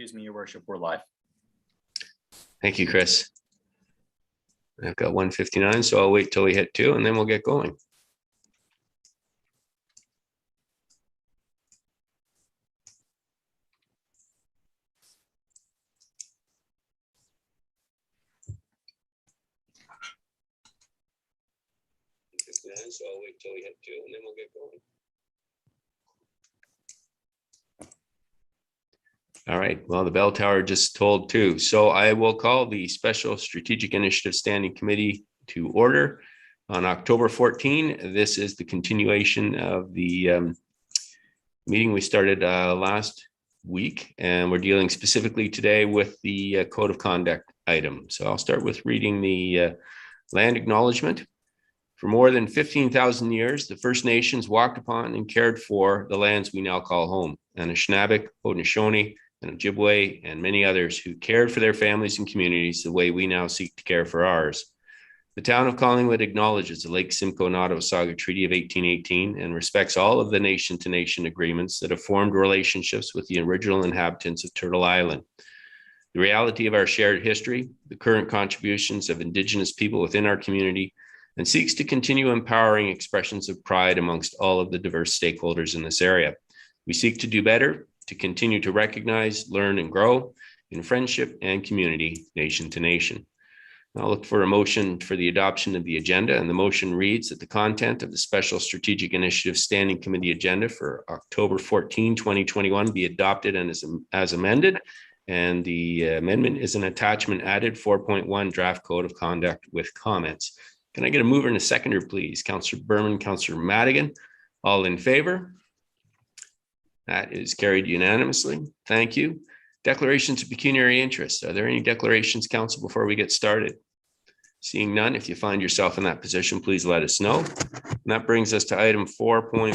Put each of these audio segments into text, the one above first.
Excuse me, Your Worship, we're live. Thank you, Chris. I've got 1:59, so I'll wait till we hit 2 and then we'll get going. So I'll wait till we hit 2 and then we'll get going. All right, well, the bell tower just told 2. So I will call the Special Strategic Initiative Standing Committee to order on October 14. This is the continuation of the meeting we started last week, and we're dealing specifically today with the Code of Conduct item. So I'll start with reading the Land Acknowledgement. For more than 15,000 years, the First Nations walked upon and cared for the lands we now call home. Anishinaabe, Haudenosaunee, and Ojibwe, and many others who cared for their families and communities the way we now seek to care for ours. The town of Collingwood acknowledges the Lake Simcoe-Nottawasaga Treaty of 1818 and respects all of the nation-to-nation agreements that have formed relationships with the original inhabitants of Turtle Island. The reality of our shared history, the current contributions of Indigenous people within our community, and seeks to continue empowering expressions of pride amongst all of the diverse stakeholders in this area. We seek to do better, to continue to recognize, learn, and grow in friendship and community, nation to nation. I'll look for a motion for the adoption of the agenda, and the motion reads that the content of the Special Strategic Initiative Standing Committee agenda for October 14, 2021 be adopted and as amended, and the amendment is an attachment added 4.1 draft code of conduct with comments. Can I get a mover and a seconder, please? Councillor Berman, Councillor Madigan, all in favor? That is carried unanimously. Thank you. Declarations of pecuniary interest. Are there any declarations, Council, before we get started? Seeing none, if you find yourself in that position, please let us know. And that brings us to item 4.1,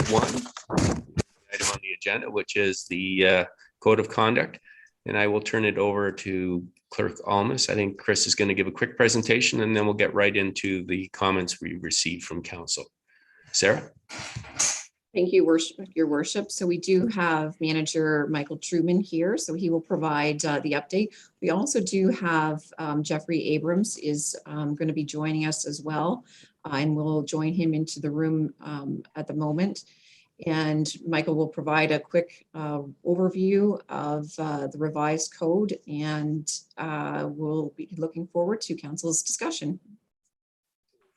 item on the agenda, which is the Code of Conduct. And I will turn it over to Clerk Almas. I think Chris is going to give a quick presentation, and then we'll get right into the comments we received from Council. Sarah? Thank you, Your Worship. So we do have Manager Michael Truman here, so he will provide the update. We also do have Jeffrey Abrams is going to be joining us as well, and we'll join him into the room at the moment. And Michael will provide a quick overview of the revised code, and we'll be looking forward to Council's discussion.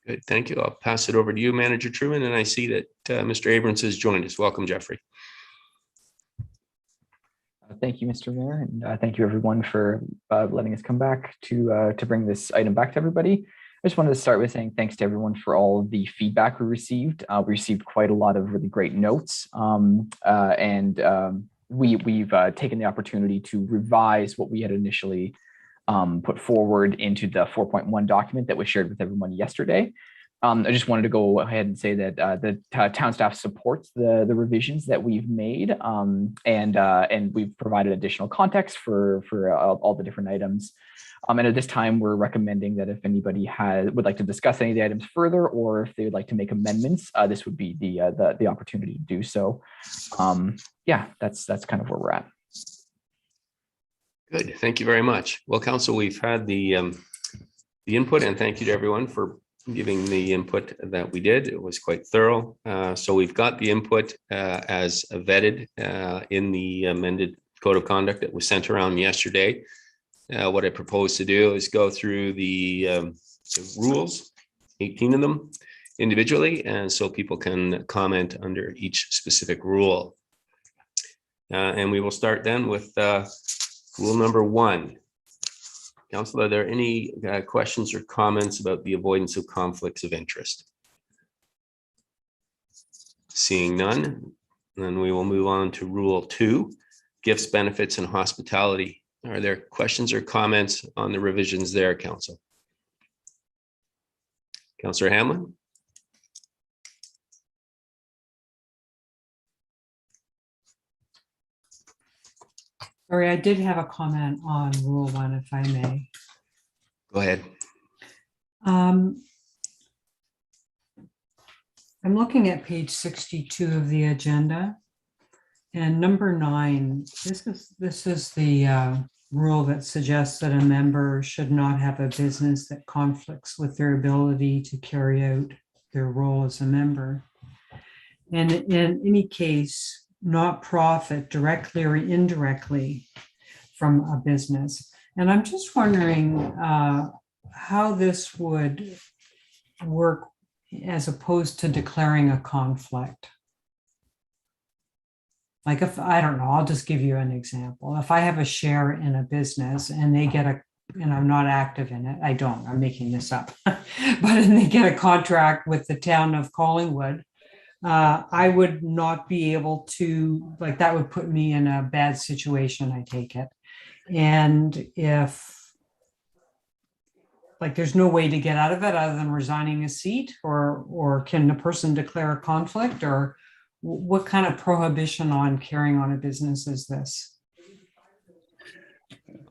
Good, thank you. I'll pass it over to you, Manager Truman, and I see that Mr. Abrams has joined us. Welcome, Jeffrey. Thank you, Mr. Mayor, and thank you everyone for letting us come back to bring this item back to everybody. I just wanted to start with saying thanks to everyone for all of the feedback we received. We received quite a lot of really great notes, we've taken the opportunity to revise what we had initially put forward into the 4.1 document that was shared with everyone yesterday. I just wanted to go ahead and say that the town staff supports the revisions that we've made, and we've provided additional context for all the different items. And at this time, we're recommending that if anybody would like to discuss any of the items further, or if they would like to make amendments, this would be the opportunity to do so. Yeah, that's kind of where we're at. Good, thank you very much. Well, Council, we've had the input, and thank you to everyone for giving the input that we did. It was quite thorough. So we've got the input as vetted in the amended Code of Conduct that was sent around yesterday. What I propose to do is go through the rules, 18 of them individually, and so people can comment under each specific rule. And we will start then with rule number 1. Council, are there any questions or comments about the avoidance of conflicts of interest? Seeing none, then we will move on to rule 2, gifts, benefits, and hospitality. Are there questions or comments on the revisions there, Council? Councillor Hamlin? Sorry, I did have a comment on Rule 1, if I may. Go ahead. I'm looking at page 62 of the agenda, And number 9, this is the rule that suggests that a member should not have a business that conflicts with their ability to carry out their role as a member. And in any case, not profit directly or indirectly from a business. And I'm just wondering how this would work as opposed to declaring a conflict. Like if, I don't know, I'll just give you an example. If I have a share in a business and they get and I'm not active in it, I'm making this up, but they get a contract with the town of Collingwood, I would not be able to, like, that would put me in a bad situation, I take it. And if, like, there's no way to get out of it other than resigning a seat, or can the person declare a conflict, or what kind of prohibition on carrying on a business is this?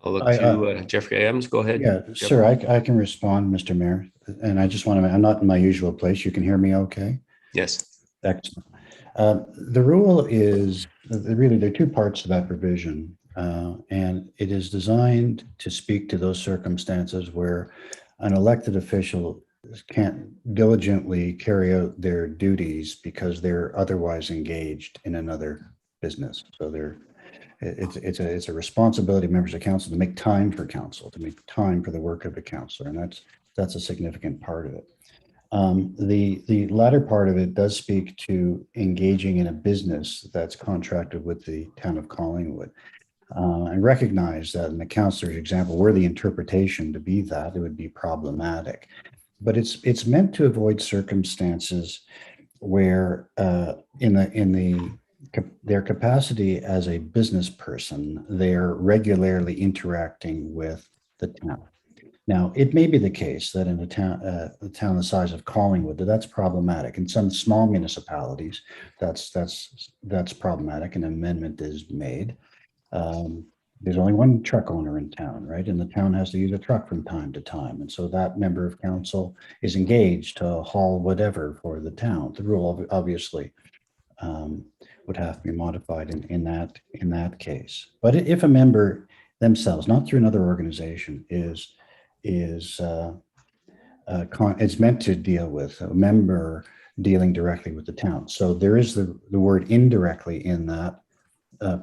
I'll look to Jeffrey Adams. Go ahead. Yeah, Jeffrey. sir, I can respond, Mr. Mayor. And I just want to, I'm not in my usual place. You can hear me okay? Yes. Excellent. The rule is, really, there are two parts to that provision. And it is designed to speak to those circumstances where an elected official can't diligently carry out their duties because they're otherwise engaged in another business. So it's a responsibility of members of council to make time for council, to make time for the work of the councillor, and that's a significant part of it. The latter part of it does speak to engaging in a business that's contracted with the town of Collingwood. And recognize that in the councillor's example, were the interpretation to be that, it would be problematic. But it's meant to avoid circumstances where in their capacity as a business person, they're regularly interacting with the town. Now, it may be the case that in a town the size of Collingwood, that's problematic. In some small municipalities, that's problematic. An amendment is made. There's only one truck owner in town, right? And the town has to use a truck from time to time. And so that member of council is engaged to haul whatever for the town. The rule obviously would have to be modified in that case. But if a member themselves, not through another organization, it's meant to deal with a member dealing directly with the town. So there is the word indirectly in that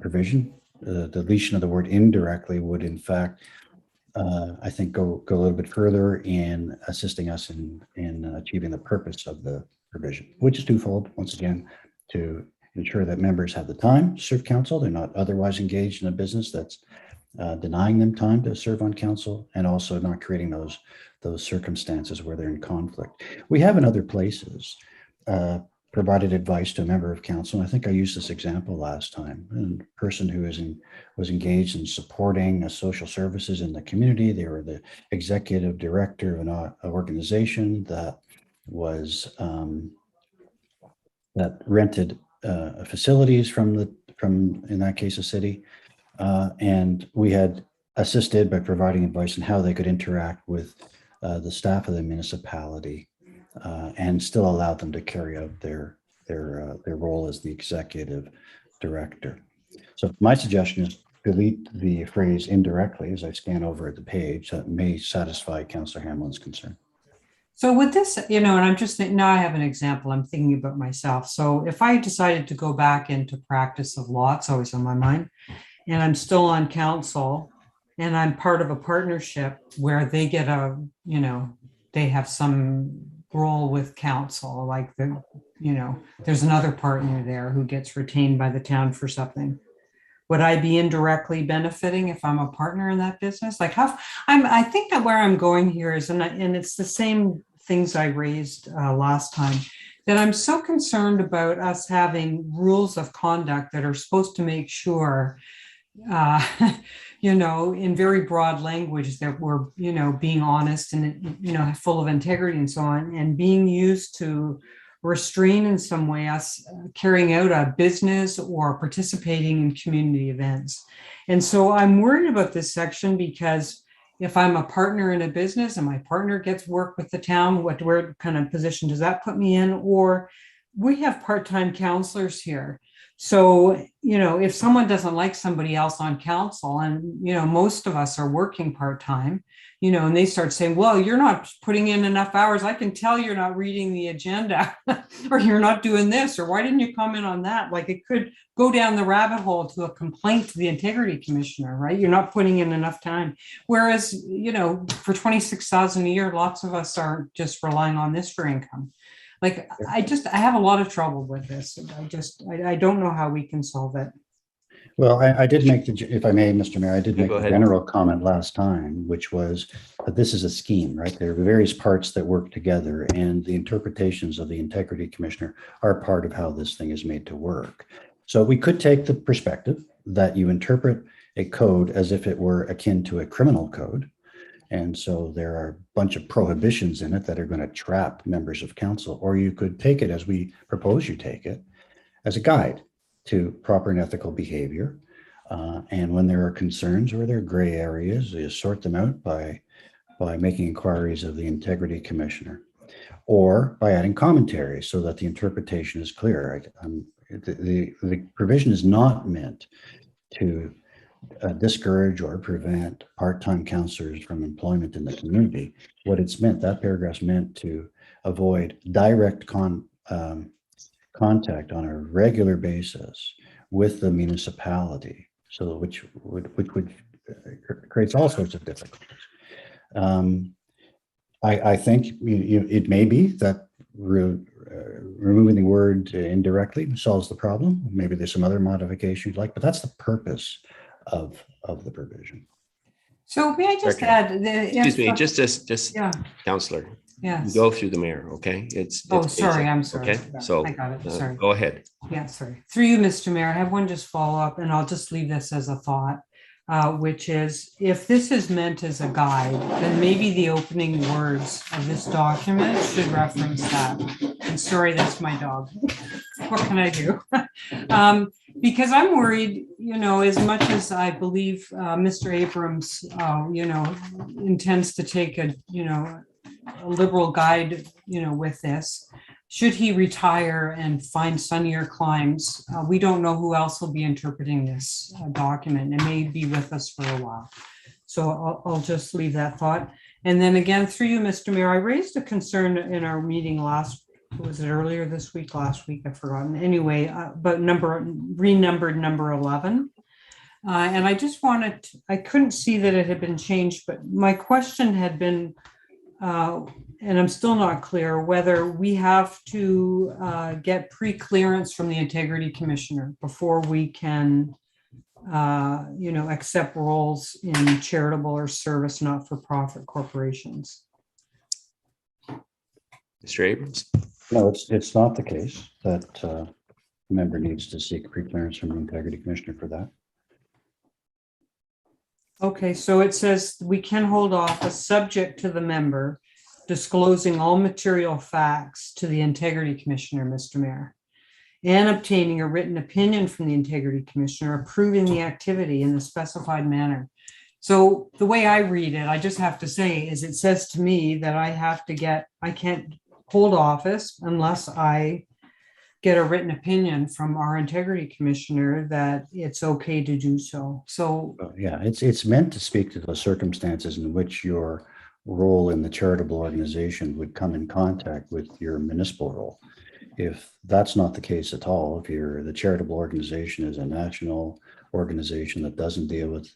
provision. The deletion of the word indirectly would, in fact, I think, go a little bit further in assisting us in achieving the purpose of the provision, which is twofold. Once again, to ensure that members have the time to serve council, they're not otherwise engaged in a business that's denying them time to serve on council, and also not creating those circumstances where they're in conflict. We have in other places provided advice to a member of council. And I think I used this example last time. A person who was engaged in supporting social services in the community. They were the executive director of an organization that was that rented facilities from in that case a city, and we had assisted by providing advice on how they could interact with the staff of the municipality. And still allowed them to carry out their role as the executive director. So my suggestion is delete the phrase indirectly as I scan over at the page. That may satisfy Councillor Hamlin's concern. So with this, and I'm just thinking, now I have an example, I'm thinking about myself. So if I decided to go back into practice of law, it's always on my mind, and I'm still on council and I'm part of a partnership where they get they have some role with council, like there's another partner there who gets retained by the town for something. Would I be indirectly benefiting if I'm a partner in that business? Like I think that where I'm going here is, and it's the same things I raised last time, that I'm so concerned about us having rules of conduct that are supposed to make sure in very broad language that we're, being honest and, full of integrity and so on, and being used to restrain in some way us carrying out a business or participating in community events. And so I'm worried about this section because if I'm a partner in a business and my partner gets work with the town, what kind of position does that put me in? Or we have part-time counselors here. So, you know, if someone doesn't like somebody else on council, and, you know, most of us are working part-time, you know, and they start saying, well, you're not putting in enough hours. I can tell you're not reading the agenda or you're not doing this, or why didn't you comment on that? Like, it could go down the rabbit hole to a complaint to the integrity commissioner, right? You're not putting in enough time. Whereas, you know, for 26,000 a year, lots of us are just relying on this for income. Like, I have a lot of trouble with this. I don't know how we can solve it. Well, I did make if I may, Mr. Mayor, I did Yeah, make go a ahead. general comment last time, which was that this is a scheme, right? There are various parts that work together, and the interpretations of the integrity commissioner are part of how this thing is made to work. So we could take the perspective that you interpret a code as if it were akin to a criminal code. And so there are a bunch of prohibitions in it that are going to trap members of council, or you could take it as we propose you take it, as a guide to proper and ethical behavior. And when there are concerns or there are gray areas, you sort them out by making inquiries of the integrity commissioner, or by adding commentary so that the interpretation is clear. The provision is not meant to discourage or prevent part-time counselors from employment in the community. What it's meant, that paragraph's meant to avoid direct contact on a regular basis with the municipality, so which would creates all sorts of difficulties. I think it may be that removing the word indirectly solves the problem. Maybe there's some other modification you'd like, but that's the purpose of the provision. So may I just Director. add? Excuse me, just Yeah, counselor, yes. go through the mayor, okay? Oh, it's sorry, basic, I'm sorry. Okay, Yeah, so I got it, sorry. go ahead. Yeah, sorry. Through you, Mr. Mayor, I have one just follow up, and I'll just leave this as a thought, which is, if this is meant as a guide, then maybe the opening words of this document should reference that. And sorry, that's my dog. What can I do? Because I'm worried, you know, as much as I believe Mr. Abrams, you know, intends to take a liberal guide, you know, with this. Should he retire and find sunnier climes, we don't know who else will be interpreting this document. It may be with us for a while. So I'll just leave that thought. And then again, through you, Mr. Mayor, I raised a concern in our meeting was it earlier this week, last week, I've forgotten. Anyway, but renumbered number 11. And I just I couldn't see that it had been changed, but my question had been, and I'm still not clear whether we have to get pre-clearance from the integrity commissioner before we can, you know, accept roles in charitable or service not-for-profit corporations. Mr. Abrams? No, it's not the case that a member needs to seek pre-clearance from the integrity commissioner for that. Okay, so it says we can hold office subject to the member disclosing all material facts to the integrity commissioner, Mr. Mayor, and obtaining a written opinion from the integrity commissioner approving the activity in the specified manner. So the way I read it, I just have to say, is it says to me that I can't hold office unless I get a written opinion from our integrity commissioner that it's okay to do so. So Yeah, it's meant to speak to the circumstances in which your role in the charitable organization would come in contact with your municipal role. If that's not the case at all, if the charitable organization is a national organization that doesn't deal with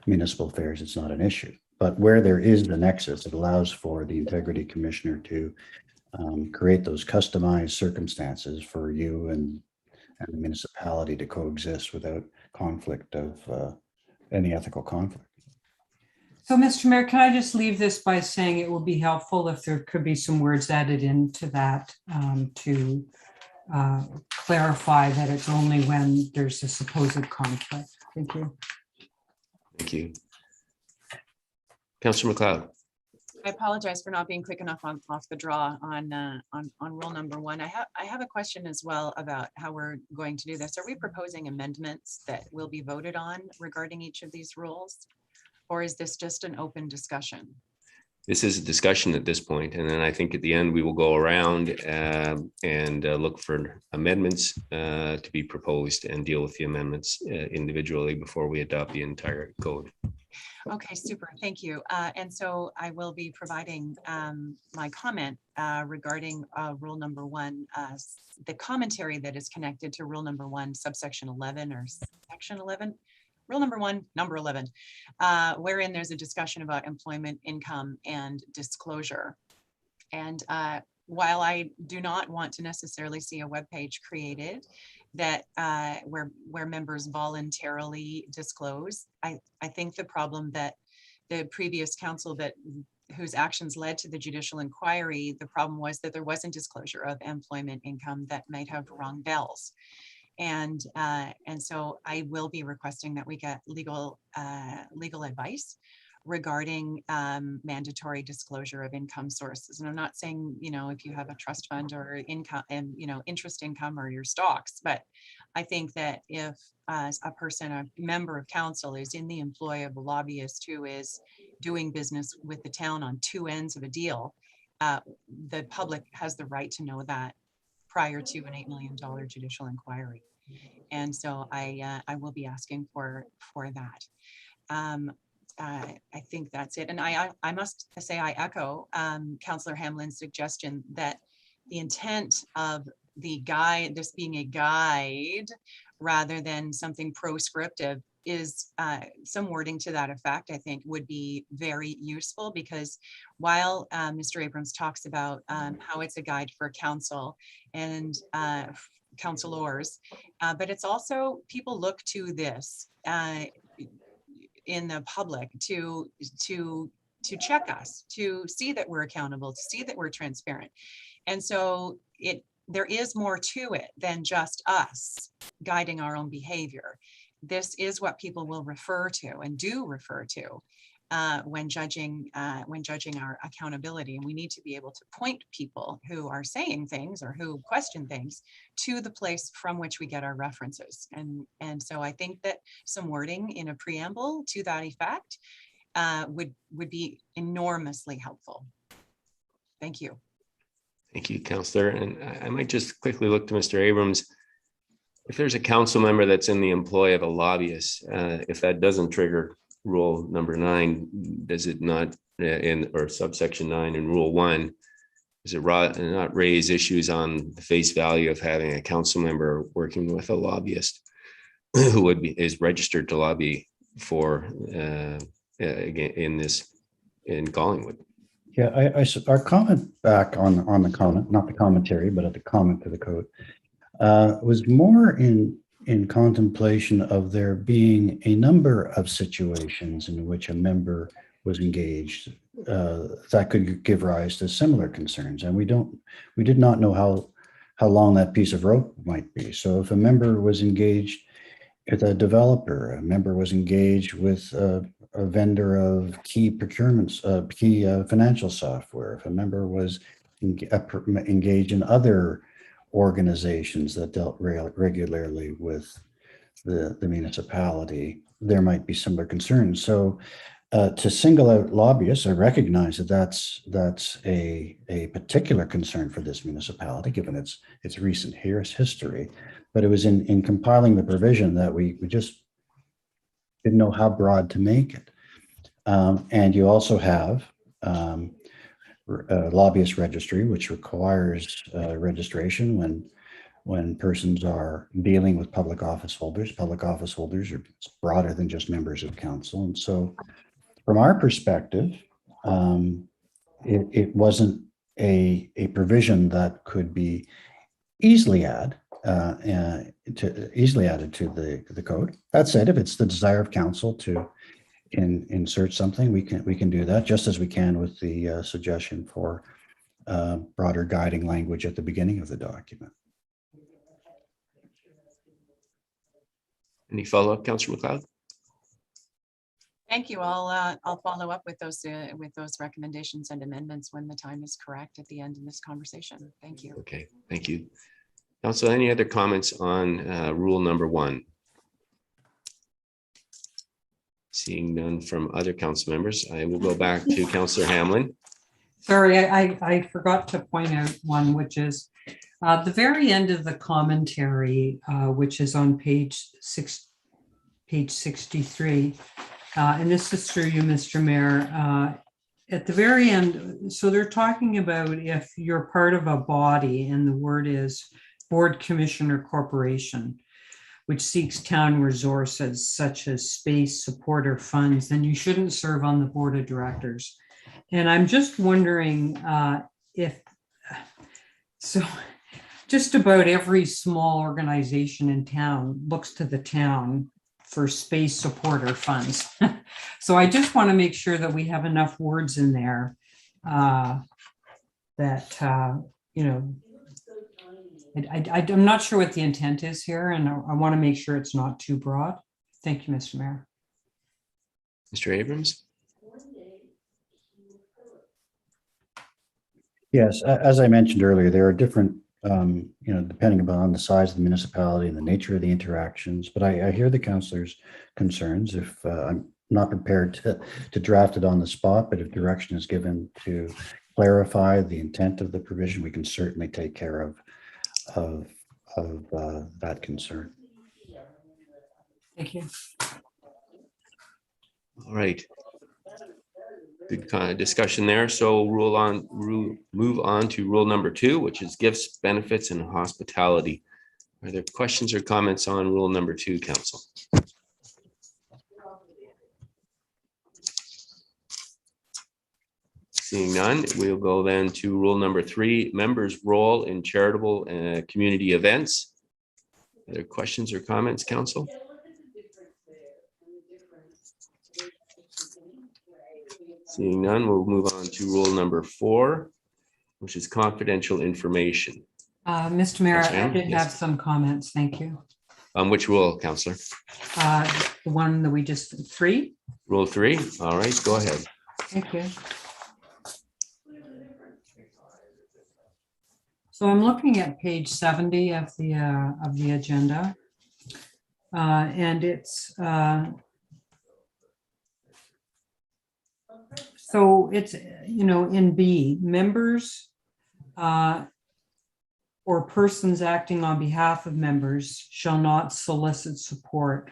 municipal affairs, it's not an issue. But where there is the nexus, it allows for the integrity commissioner to create those customized circumstances for you and the municipality to coexist without conflict of any ethical conflict. So, Mr. Mayor, can I just leave this by saying it would be helpful if there could be some words added into that to clarify that it's only when there's a supposed conflict. Thank you. Thank you. Councillor McLeod? I apologize for not being quick enough off the draw on rule number 1. I have a question as well about how we're going to do this. Are we proposing amendments that will be voted on regarding each of these rules? Or is this just an open discussion? this is a discussion at this point, and then I think at the end we will go around and look for amendments to be proposed and deal with the amendments individually before we adopt the entire code. Okay, super. Thank you. And so I will be providing my comment regarding rule number 1, the commentary that is connected to rule number 1, subsection 11 or section 11. Rule number 1, number 11, wherein there's a discussion about employment, income, and disclosure. And while I do not want to necessarily see a webpage created that where members voluntarily disclose, I think the problem that the previous council whose actions led to the judicial inquiry, the problem was that there wasn't disclosure of employment income that might have rung bells. And so I will be requesting that we get legal advice regarding mandatory disclosure of income sources. And I'm not saying, if you have a trust fund or income and, interest income or your stocks, but I think that if a member of council is in the employ of a lobbyist who is doing business with the town on two ends of a deal, the public has the right to know that prior to an $8 million judicial inquiry. And so I will be asking for that. I think that's it. And I must say I echo Councillor Hamlin's suggestion that the intent of the guide, this being a guide rather than something proscriptive, is some wording to that effect, I think would be very useful, because while Mr. Abrams talks about how it's a guide for council and councilors, but it's also, people look to this in the public to check us, to see that we're accountable, to see that we're transparent. And so there is more to it than just us guiding our own behavior. This is what people will refer to and do refer to when judging our accountability. And we need to be able to point people who are saying things or who question things to the place from which we get our references. And so I think that some wording in a preamble to that effect would be enormously helpful. Thank you. Thank you, Councillor. And I might just quickly look to Mr. Abrams. If there's a council member that's in the employ of a lobbyist, if that doesn't trigger rule number 9, does it not or subsection 9 in rule 1, does it not raise issues on the face value of having a council member working with a lobbyist who is registered to lobby for again in Collingwood? Yeah, our comment back on the comment, not the commentary, but at the comment to the code, was more in contemplation of there being a number of situations in which a member was engaged that could give rise to similar concerns. And we did not know how long that piece of rope might be. So if a member was engaged with a developer, a member was engaged with a vendor of key procurements, key financial software, if a member was engaged in other organizations that dealt regularly with the municipality, there might be similar concerns. So to single out lobbyists, I recognize that that's a particular concern for this municipality, given its recent history. But it was in compiling the provision that we just didn't know how broad to make it. And you also have lobbyist registry, which requires registration when persons are dealing with public office holders. Public office holders are broader than just members of council. And so from our perspective, it wasn't a provision that could be easily added to the code. That said, if it's the desire of council to insert something, we can do that, just as we can with the suggestion for broader guiding language at the beginning of the document. Any follow-up, Councillor McLeod? Thank you. I'll follow up with those recommendations and amendments when the time is correct at the end of this conversation. Thank you. Okay, thank you. Council, any other comments on rule number 1? Seeing none from other council members, I will go back to Councillor Hamlin. Sorry, I forgot to point out one, which is the very end of the commentary, which is on page 63. And this is through you, Mr. Mayor. At the very end, so they're talking about if you're part of a body, and the word is board, commission, or corporation, which seeks town resources such as space, support, or funds, then you shouldn't serve on the board of directors. And I'm just wondering so just about every small organization in town looks to the town for space, support, or funds. So I just want to make sure that we have enough words in there that, I'm not sure what the intent is here, and I want to make sure it's not too broad. Thank you, Mr. Mayor. Mr. Abrams? Yes, as I mentioned earlier, there are different, depending upon the size of the municipality and the nature of the interactions, but I hear the councillors' concerns. If I'm not prepared to draft it on the spot, but if direction is given to clarify the intent of the provision, we can certainly take care of that concern. Thank you. All right. Good kind of discussion there. So move on to rule number 2, which is gifts, benefits, and hospitality. Are there questions or comments on rule number 2, council? Seeing none, we'll go then to rule number 3, members' role in charitable and community events. Are there questions or comments, council? Seeing none, we'll move on to rule number 4, which is confidential information. Mr. Mayor, I did Yes. have some comments. Thank you. On which rule, councillor? The one that we just, 3. Rule 3. All right, go ahead. Thank you. So I'm looking at page 70 of the agenda, and it's so it's in B, members or persons acting on behalf of members shall not solicit support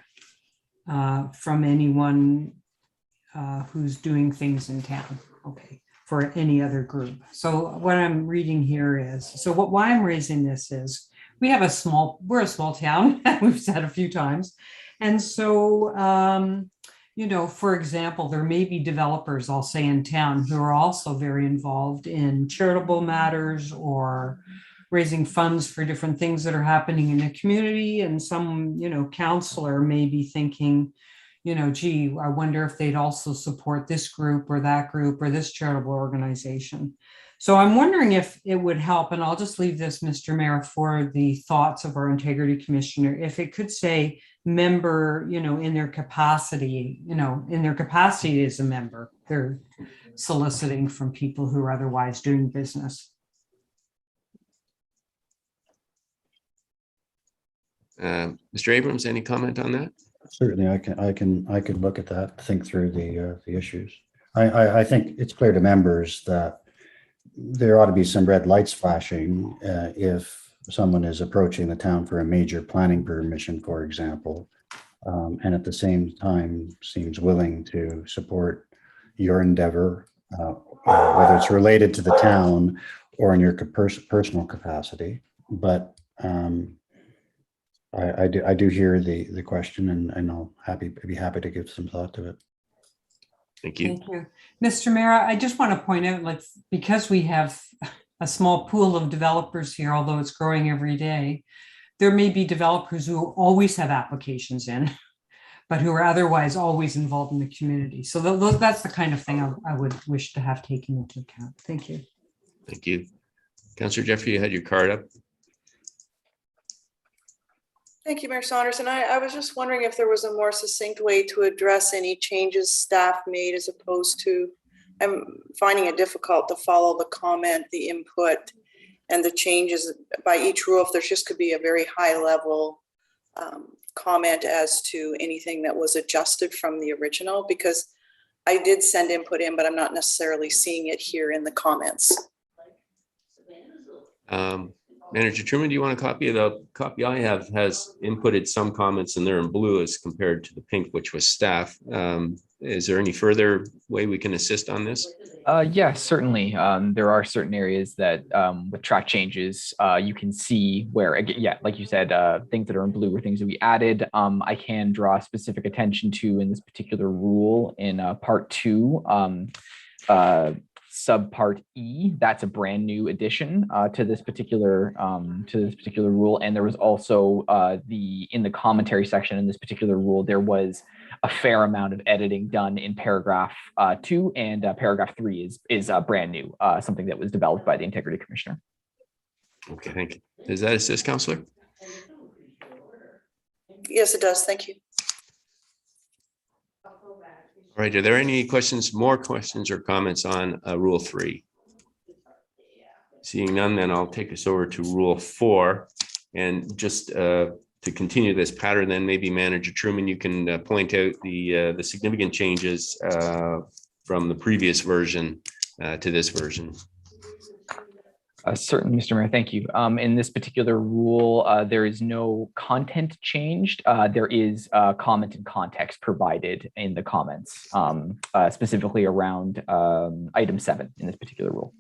from anyone who's doing things in town. Okay. For any other group. So what I'm reading here is, so why I'm raising this is we're a small town, we've said a few times. And so, for example, there may be developers, I'll say in town, who are also very involved in charitable matters or raising funds for different things that are happening in the community. And some, counselor may be thinking, gee, I wonder if they'd also support this group or this charitable organization. So I'm wondering if it would help, and I'll just leave this, Mr. Mayor, for the thoughts of our integrity commissioner, if it could say member, in their capacity as a member, they're soliciting from people who are otherwise doing business. Mr. Abrams, any comment on that? Certainly, I can look at that, think through the issues. I think it's clear to members that there ought to be some red lights flashing if someone is approaching the town for a major planning permission, for example, and at the same time seems willing to support your endeavor, whether it's related to the town or in your personal capacity. But I do hear the question, and I'll be happy to give some thought to it. Thank you. Thank you. Mr. Mayor, I just want to point out, because we have a small pool of developers here, although it's growing every day, there may be developers who always have applications in, but who are otherwise always involved in the community. So that's the kind of thing I would wish to have taken into account. Thank you. Thank you. Councillor Jeffrey, you had your card up. Thank you, Mayor Saunderson. I was just wondering if there was a more succinct way to address any changes staff made, as opposed to, I'm finding it difficult to follow the comment, the input, and the changes by each rule. If there's just could be a very high level comment as to anything that was adjusted from the original, because I did send input in, but I'm not necessarily seeing it here in the comments. Manager Truman, do you want a copy? Of the copy I have has inputted some comments and they're in blue as compared to the pink, which was staff. Is there any further way we can assist on this? Yes, certainly. There are certain areas that with track changes, you can see where, yeah, like you said, things that are in blue were things that we added. I can draw specific attention to in this particular rule in part 2, subpart E. That's a brand new addition to this particular rule. And there was also in the commentary section in this particular rule, there was a fair amount of editing done in paragraph 2, and paragraph 3 is brand new, something that was developed by the Integrity Commissioner. Okay, thank you. Does that assist, Councillor? Yes, it does. Thank you. All right, are there any more questions or comments on Rule 3? Seeing none, then I'll take us over to Rule 4. And just to continue this pattern, then maybe Manager Truman, you can point out the significant changes from the previous version to this version. Certainly, Mr. Mayor, thank you. In this particular rule, there is no content changed. There is comment and context provided in the comments, specifically around item 7 in this particular rule.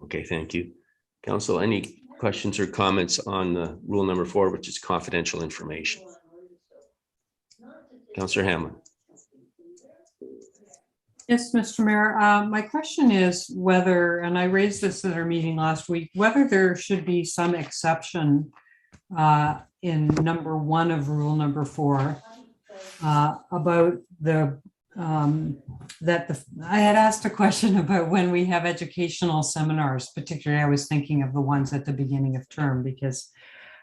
Okay, thank you. Council, any questions or comments on rule number 4, which is confidential information? Councillor Hamlin. Yes, Mr. Mayor. My question is whether, and I raised this at our meeting last week, whether there should be some exception in number 1 of rule number 4 about I had asked a question about when we have educational seminars. Particularly, I was thinking of the ones at the beginning of term, because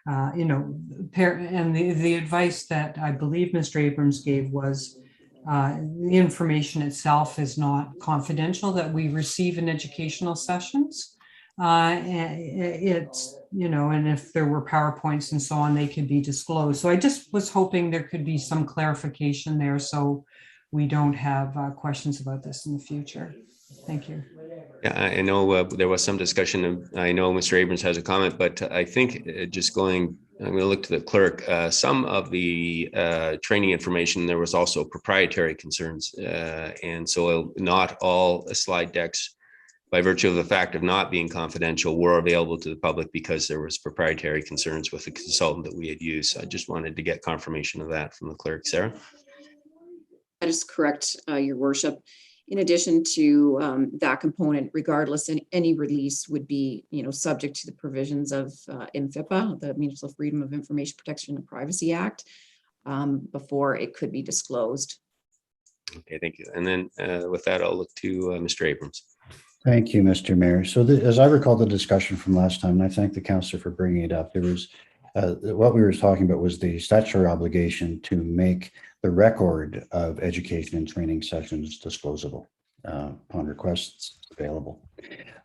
and the advice that I believe Mr. Abrams gave was the information itself is not confidential that we receive in educational sessions. It's, and if there were PowerPoints and so on, they could be disclosed. So I just was hoping there could be some clarification there, so we don't have questions about this in the future. Thank you. Yeah, I know there was some discussion. I know Mr. Abrams has a comment, but I think I'm going to look to the clerk. Some of the training information, there was also proprietary concerns. And so not all slide decks, by virtue of the fact of not being confidential, were available to the public because there was proprietary concerns with the consultant that we had used. So I just wanted to get confirmation of that from the clerk. Sarah? That is correct, Your Worship. In addition to that component, regardless, any release would be, subject to the provisions of MFIPA, the Municipal Freedom of Information Protection and Privacy Act, before it could be disclosed. Okay, thank you. And then with that, I'll look to Mr. Abrams. Thank you, Mr. Mayor. So as I recall the discussion from last time, and I thank the councillor for bringing it up, there was what we were talking about was the statutory obligation to make the record of education and training sessions disclosable upon requests available.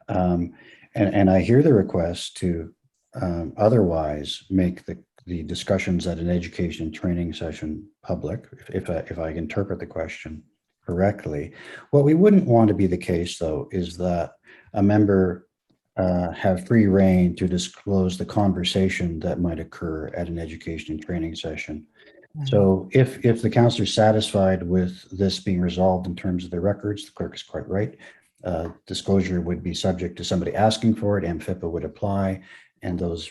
And I hear the request to otherwise make the discussions at an education and training session public, if I interpret the question correctly. What we wouldn't want to be the case, though, is that a member have free reign to disclose the conversation that might occur at an education and training session. So if the councillor is satisfied with this being resolved in terms of the records, the clerk is quite right. Disclosure would be subject to somebody asking for it, and MFIPA would apply, and those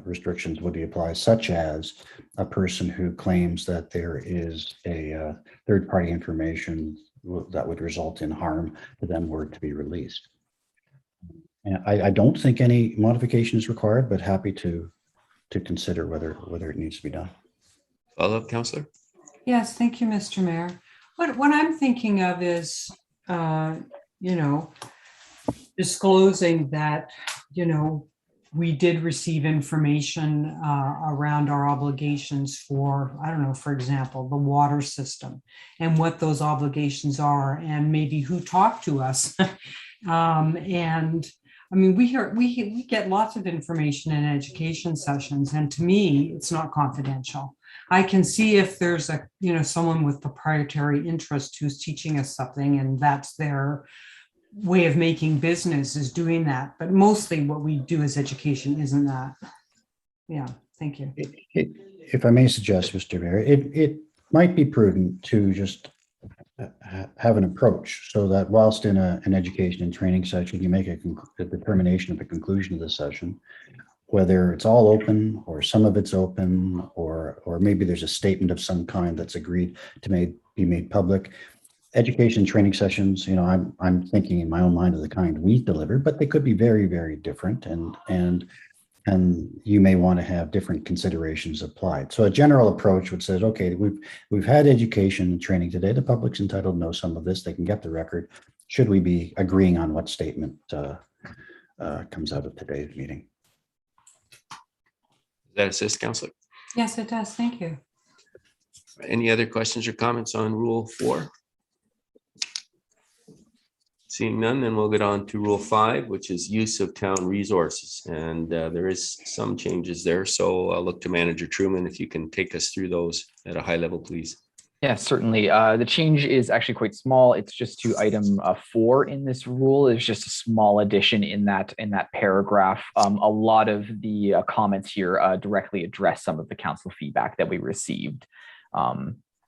restrictions would be applied, such as a person who claims that there is a third-party information that would result in harm to them were to be released. And I don't think any modification is required, but happy to consider whether it needs to be done. Follow-up, Councillor? Yes, thank you, Mr. Mayor. What I'm thinking of is, disclosing that, we did receive information around our obligations for, I don't know, for example, the water system and what those obligations are, and maybe who talked to us. And I mean, we get lots of information in education sessions, and to me, it's not confidential. I can see if there's a, someone with proprietary interest who's teaching us something, and that's their way of making business is doing that. But mostly what we do as education isn't that. Yeah, thank you. If I may suggest, Mr. Mayor, it might be prudent to just have an approach so that whilst in an education and training session, you make a determination at the conclusion of the session, whether it's all open or some of it's open, or maybe there's a statement of some kind that's agreed to be made public. Education training sessions, I'm thinking in my own mind of the kind we deliver, but they could be very, very different, and you may want to have different considerations applied. So a general approach would say, okay, we've had education and training today. The public's entitled to know some of this. They can get the record. Should we be agreeing on what statement comes out of today's meeting? Does that assist, Councillor? Yes, it does. Thank you. Any other questions or comments on Rule 4? Seeing none, then we'll get on to Rule 5, which is use of town resources. And there is some changes there. So I'll look to Manager Truman if you can take us through those at a high level, please. Yeah, certainly. The change is actually quite small. It's just to item 4 in this rule. There's just a small addition in that paragraph. A lot of the comments here directly address some of the council feedback that we received,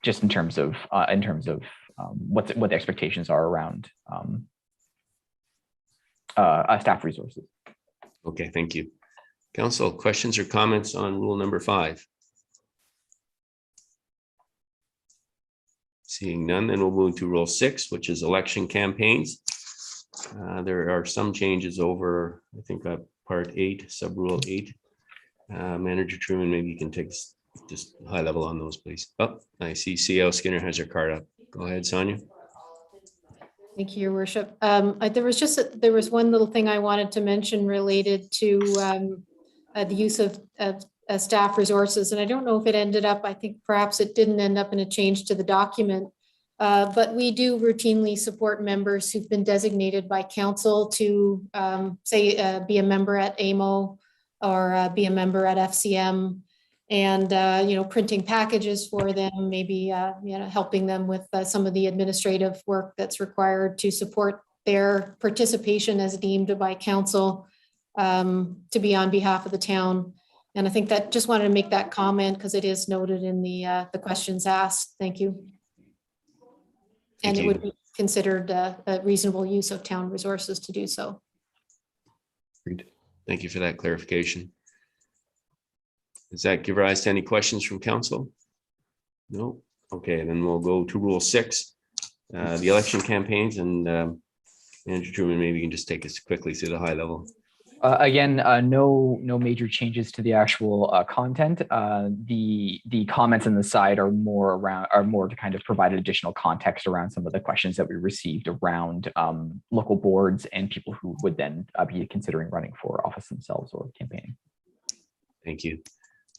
just in terms of what the expectations are around staff resources. Okay, thank you. Council, questions or comments on Rule number 5? Seeing none, then we'll move to Rule 6, which is election campaigns. There are some changes over, I think, Part 8, Sub-Rule 8. Manager Truman, maybe you can take just high level on those, please. Oh, I see CL Skinner has her card up. Go ahead, Sonia. Thank you, Your Worship. There was one little thing I wanted to mention related to the use of staff resources, and I don't know if it ended up, I think perhaps it didn't end up in a change to the document, but we do routinely support members who've been designated by council to say be a member at AMO or be a member at FCM, and printing packages for them, maybe helping them with some of the administrative work that's required to support their participation as deemed by council to be on behalf of the town. And I think that just wanted to make that comment because it is noted in the questions asked. Thank you. And it would be considered a reasonable use of town resources to do so. Thank you for that clarification. Does that give rise to any questions from council? No? Okay, then we'll go to Rule 6, the election campaigns, and Manager Truman, maybe you can just take us quickly through the high level. Again, no major changes to the actual content. The comments on the side are more to kind of provide additional context around some of the questions that we received around local boards and people who would then be considering running for office themselves or campaigning. Thank you.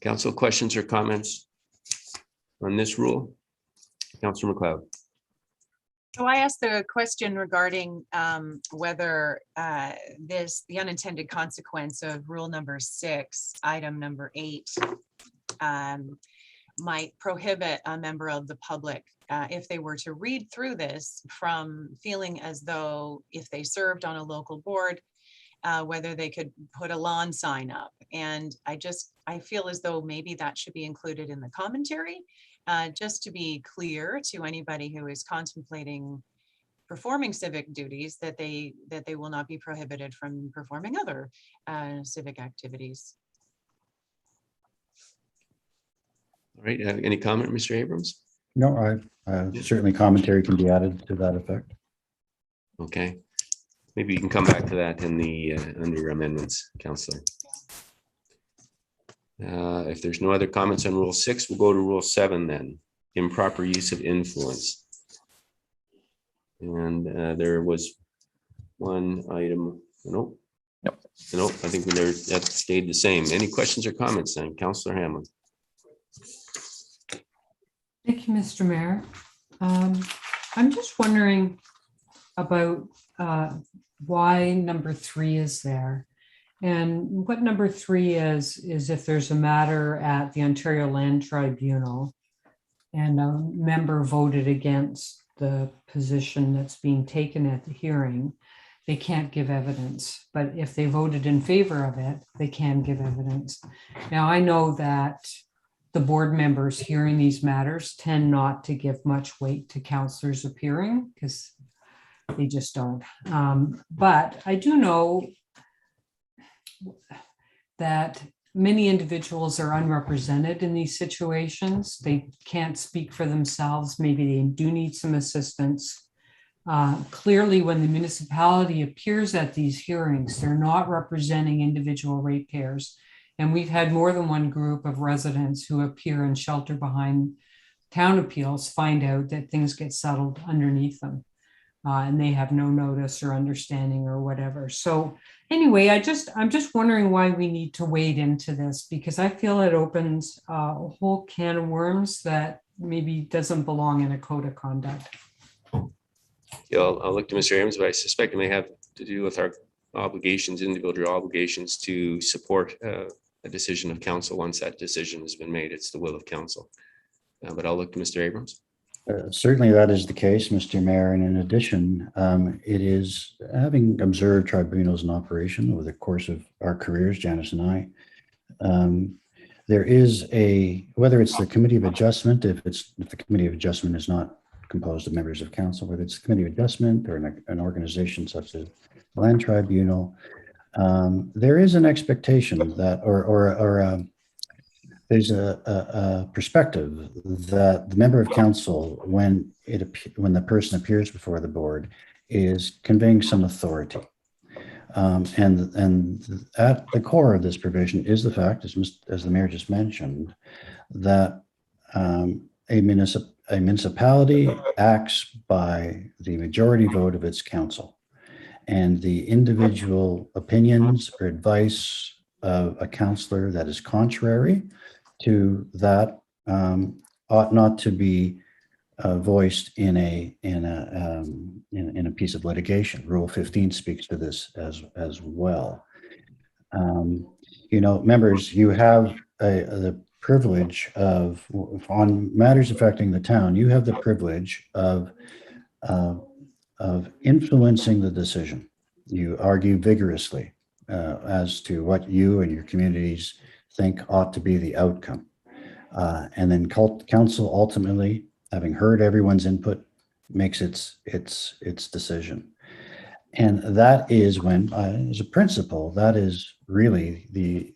Council, questions or comments on this rule? Councillor McLeod. So I asked the question regarding whether the unintended consequence of rule number 6, item number 8, might prohibit a member of the public, if they were to read through this, from feeling as though if they served on a local board, whether they could put a lawn sign up. And I feel as though maybe that should be included in the commentary, just to be clear to anybody who is contemplating performing civic duties that they will not be prohibited from performing other civic activities. All right, any comment, Mr. Abrams? No, certainly commentary can be added to that effect. Okay. Maybe you can come back to that in the under amendments, Councillor. If there's no other comments on Rule 6, we'll go to Rule 7 then, improper use of influence. And there was one item, no, I think that stayed the same. Any questions or comments then, Councillor Hamlin? Thank you, Mr. Mayor. I'm just wondering about why number 3 is there. And what number 3 is if there's a matter at the Ontario Land Tribunal and a member voted against the position that's being taken at the hearing, they can't give evidence. But if they voted in favor of it, they can give evidence. Now, I know that the board members hearing these matters tend not to give much weight to counselors appearing because they just don't. But I do know that many individuals are unrepresented in these situations. They can't speak for themselves. Maybe they do need some assistance. Clearly, when the municipality appears at these hearings, they're not representing individual ratepayers. And we've had more than one group of residents who appear and shelter behind town appeals find out that things get settled underneath them. And they have no notice or understanding or whatever. So anyway, I'm just wondering why we need to wade into this, because I feel it opens a whole can of worms that maybe doesn't belong in a code of conduct. Yeah, I'll look to Mr. Abrams, but I suspect it may have to do with our obligations, individual obligations to support a decision of council. Once that decision has been made, it's the will of council. But I'll look to Mr. Abrams. Certainly that is the case, Mr. Mayor. And in addition, it is, having observed tribunals in operation over the course of our careers, Janice and I, there is whether it's the Committee of Adjustment, if the Committee of Adjustment is not composed of members of council, whether it's the Committee of Adjustment or an organization such as the Land Tribunal, there is an expectation that, there's a perspective that the member of council, when the person appears before the board, is conveying some authority. And at the core of this provision is the fact, as the mayor just mentioned, that a municipality acts by the majority vote of its council, and the individual opinions or advice of a councillor that is contrary to that ought not to be voiced in a piece of litigation. Rule 15 speaks to this as well. Members, you have the privilege of, on matters affecting the town, you have the privilege of influencing the decision. You argue vigorously as to what you and your communities think ought to be the outcome. And then council ultimately, having heard everyone's input, makes its decision. And that is when, as a principle, that is really the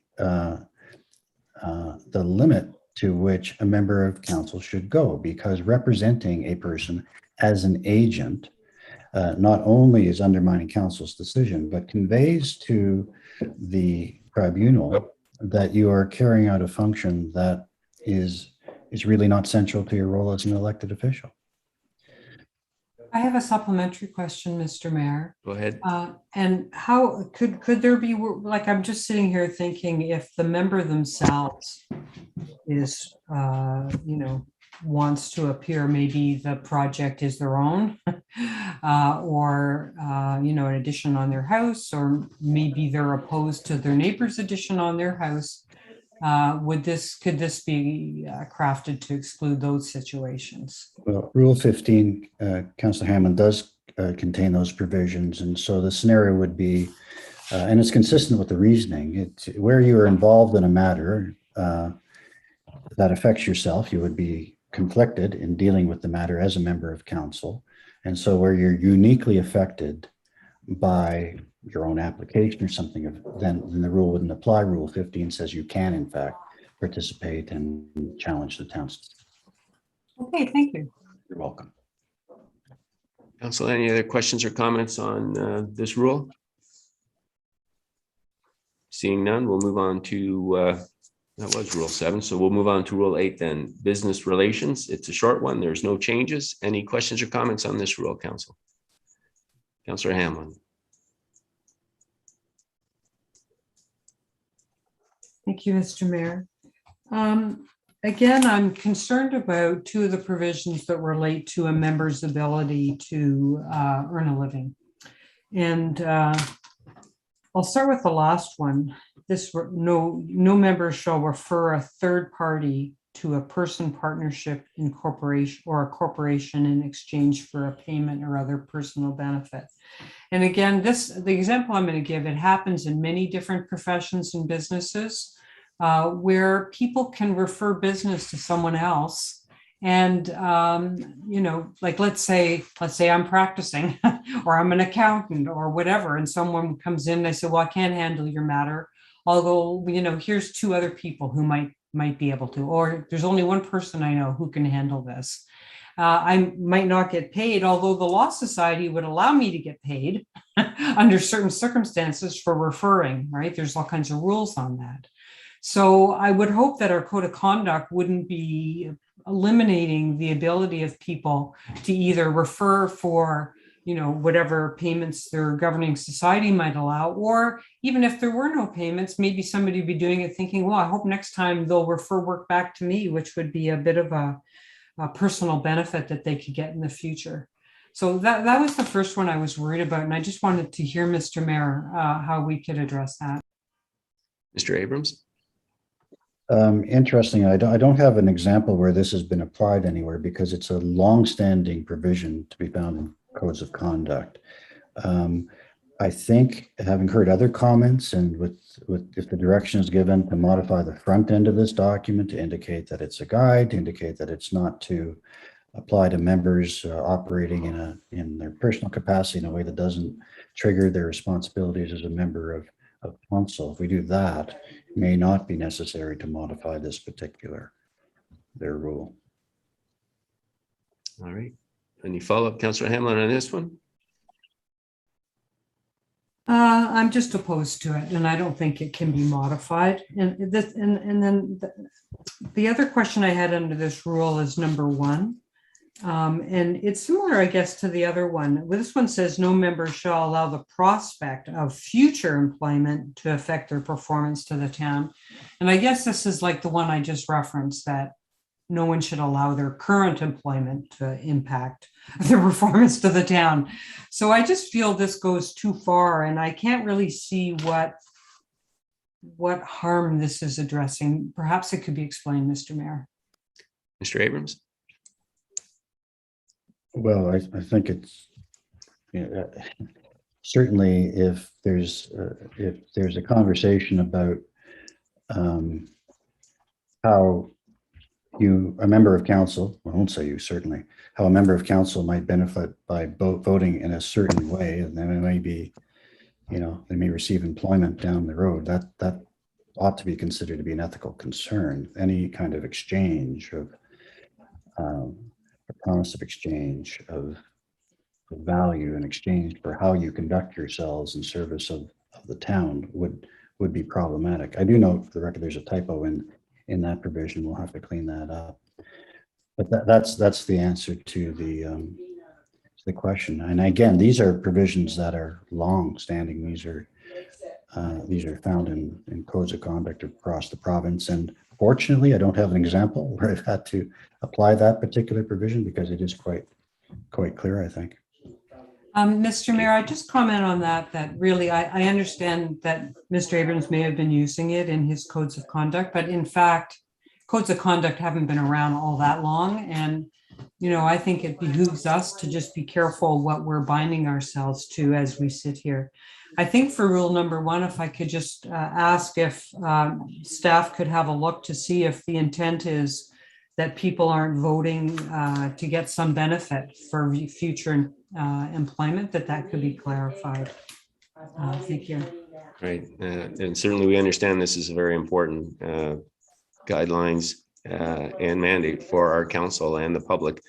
limit to which a member of council should go, because representing a person as an agent not only is undermining council's decision, but conveys to the tribunal that you are carrying out a function that is really not central to your role as an elected official. I have a supplementary question, Mr. Mayor. Go ahead. And how could there be, like, I'm just sitting here thinking, if the member themselves is, wants to appear, maybe the project is their own, or, an addition on their house, or maybe they're opposed to their neighbor's addition on their house. Could this be crafted to exclude those situations? Well, Rule 15, Councillor Hammond, does contain those provisions. And so the scenario would be, and it's consistent with the reasoning, it's where you are involved in a matter that affects yourself, you would be conflicted in dealing with the matter as a member of council. And so where you're uniquely affected by your own application or something, then the rule wouldn't apply. Rule 15 says you can, in fact, participate and challenge the town's. Okay, thank you. You're welcome. Council, any other questions or comments on this rule? Seeing none, we'll move on to, that was Rule 7. So we'll move on to Rule 8 then, business relations. It's a short one. There's no changes. Any questions or comments on this rule, Council? Councillor Hamlin. Thank you, Mr. Mayor. Again, I'm concerned about two of the provisions that relate to a member's ability to earn a living. And I'll start with the last one. This no member shall refer a third party to a person, partnership, incorporation, or a corporation in exchange for a payment or other personal benefit. And again, the example I'm going to give, it happens in many different professions and businesses where people can refer business to someone else. And, you know, like, let's say I'm practicing or I'm an accountant or whatever, and someone comes in and they say, well, I can't handle your matter. I'll go, you know, here's 2 other people who might be able to, or there's only one person I know who can handle this. I might not get paid, although the Law Society would allow me to get paid under certain circumstances for referring, right? There's all kinds of rules on that. So I would hope that our code of conduct wouldn't be eliminating the ability of people to either refer for, you know, whatever payments their governing society might allow, or even if there were no payments, maybe somebody would be doing it thinking, well, I hope next time they'll refer work back to me, which would be a bit of a personal benefit that they could get in the future. So that was the first one I was worried about. And I just wanted to hear, Mr. Mayor, how we could address that. Mr. Abrams? Interesting. I don't have an example where this has been applied anywhere because it's a long-standing provision to be found in codes of conduct. I think, having heard other comments, and with if the direction is given to modify the front end of this document to indicate that it's a guide, to indicate that it's not to apply to members operating in their personal capacity in a way that doesn't trigger their responsibilities as a member of council. If we do that, it may not be necessary to modify this their rule. All right. Any follow-up, Councillor Hamlin, on this one? I'm just opposed to it, and I don't think it can be modified. And then the other question I had under this rule is number 1. And it's similar, I guess, to the other one. This one says no member shall allow the prospect of future employment to affect their performance to the town. And I guess this is like the one I just referenced, that no one should allow their current employment to impact their performance to the town. So I just feel this goes too far, and I can't really see what harm this is addressing. Perhaps it could be explained, Mr. Mayor. Mr. Abrams? Well, I think it's certainly if there's a conversation about how a member of council, I won't say you, certainly, how a member of council might benefit by voting in a certain way, and then it may be, they may receive employment down the road. That ought to be considered to be an ethical concern. Any kind of exchange of a promise of exchange of value in exchange for how you conduct yourselves in service of the town would be problematic. I do note, for the record, there's a typo in that provision. We'll have to clean that up. But that's the answer to the question. And again, these are provisions that are long-standing. These are found in codes of conduct across the province. And fortunately, I don't have an example where I've had to apply that particular provision because it is quite clear, I think. Mr. Mayor, I just comment on that really I understand that Mr. Abrams may have been using it in his codes of conduct, but in fact, codes of conduct haven't been around all that long. And, I think it behooves us to just be careful what we're binding ourselves to as we sit here. I think for rule number 1, if I could just ask if staff could have a look to see if the intent is that people aren't voting to get some benefit for future employment, that could be clarified. Thank you. Right. And certainly we understand this is a very important guidelines and mandate for our council and the public.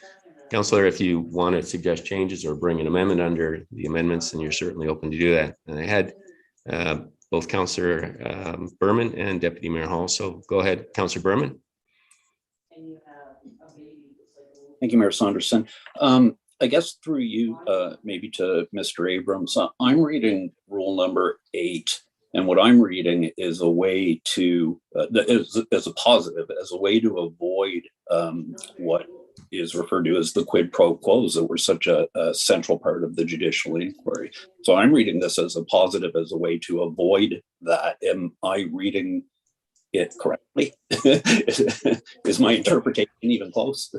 Councillor, if you want to suggest changes or bring an amendment under the amendments, then you're certainly open to do that. And I had both Councillor Berman and Deputy Mayor Hall. So go ahead, Councillor Berman. Thank you, Mayor Saunderson. I guess through you, maybe to Mr. Abrams, I'm reading rule number 8, and what I'm reading is a way to, as a positive, as a way to avoid what is referred to as the quid pro quos that were such a central part of the judicial inquiry. So I'm reading this as a positive, as a way to avoid that. Am I reading it correctly? Is my interpretation even close?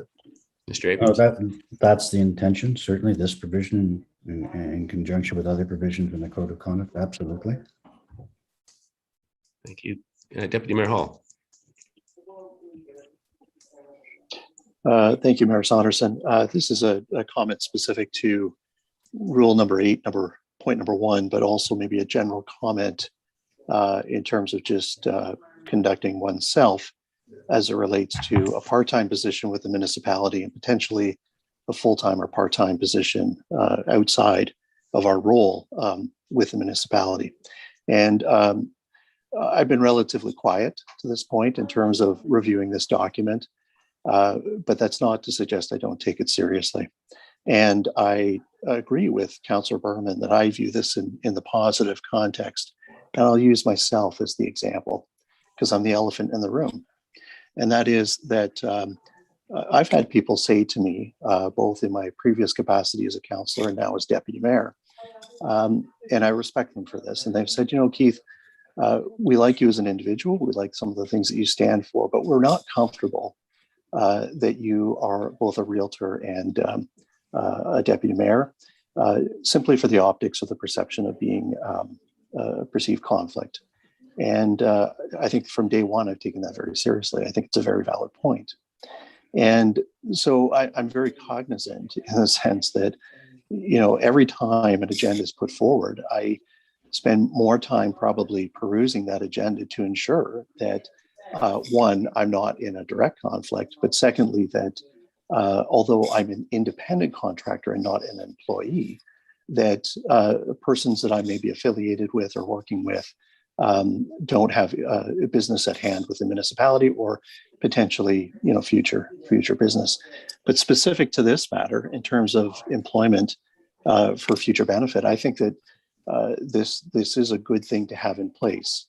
Mr. Abrams? That's the intention. Certainly this provision in conjunction with other provisions in the Code of Conduct. Absolutely. Thank you. Deputy Mayor Hall. Thank you, Mayor Saunderson. This is a comment specific to rule number 8, point number 1, but also maybe a general comment in terms of just conducting oneself as it relates to a part-time position with the municipality and potentially a full-time or part-time position outside of our role with the municipality. And I've been relatively quiet to this point in terms of reviewing this document, but that's not to suggest I don't take it seriously. And I agree with Councillor Berman that I view this in the positive context. And I'll use myself as the example because I'm the elephant in the room. And that is that I've had people say to me, both in my previous capacity as a councillor and now as deputy mayor, and I respect them for this. And they've said, you know, Keith, we like you as an individual. We like some of the things that you stand for, but we're not comfortable that you are both a realtor and a deputy mayor, simply for the optics of the perception of being perceived conflict. And I think from day one, I've taken that very seriously. I think it's a very valid point. And so I'm very cognizant in the sense that, you know, every time an agenda is put forward, I spend more time probably perusing that agenda to ensure that, one, I'm not in a direct conflict, but secondly, that although I'm an independent contractor and not an employee, that persons that I may be affiliated with or working with don't have a business at hand with the municipality or potentially, you know, future business. But specific to this matter, in terms of employment for future benefit, I think that this is a good thing to have in place,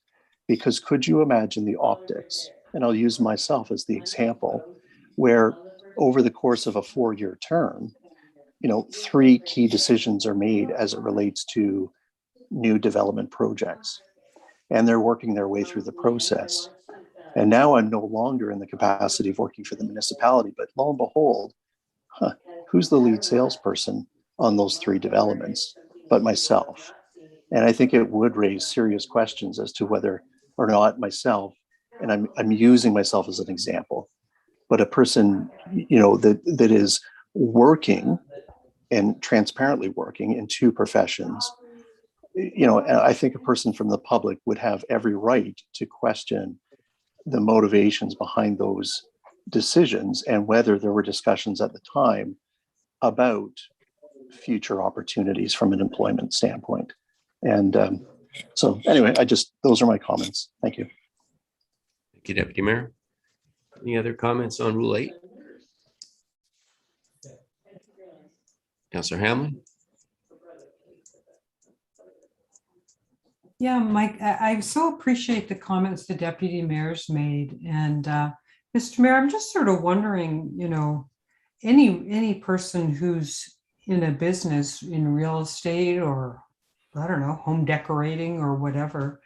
because could you imagine the optics? And I'll use myself as the example, where over the course of a 4-year term, you know, 3 key decisions are made as it relates to new development projects. And they're working their way through the process. And now I'm no longer in the capacity of working for the municipality, but lo and behold, who's the lead salesperson on those 3 developments but myself? And I think it would raise serious questions as to whether or not myself, and I'm using myself as an example, but a person, you know, that is working and transparently working in 2 professions, you know, I think a person from the public would have every right to question the motivations behind those decisions and whether there were discussions at the time about future opportunities from an employment standpoint. And so anyway, those are my comments. Thank you. Thank you, Deputy Mayor. Any other comments on Rule 8? Councillor Hamlin? Yeah, Mike, I so appreciate the comments the deputy mayor's made. And Mr. Mayor, I'm just sort of wondering, you know, any person who's in a business in real estate or, I don't know, home decorating or whatever,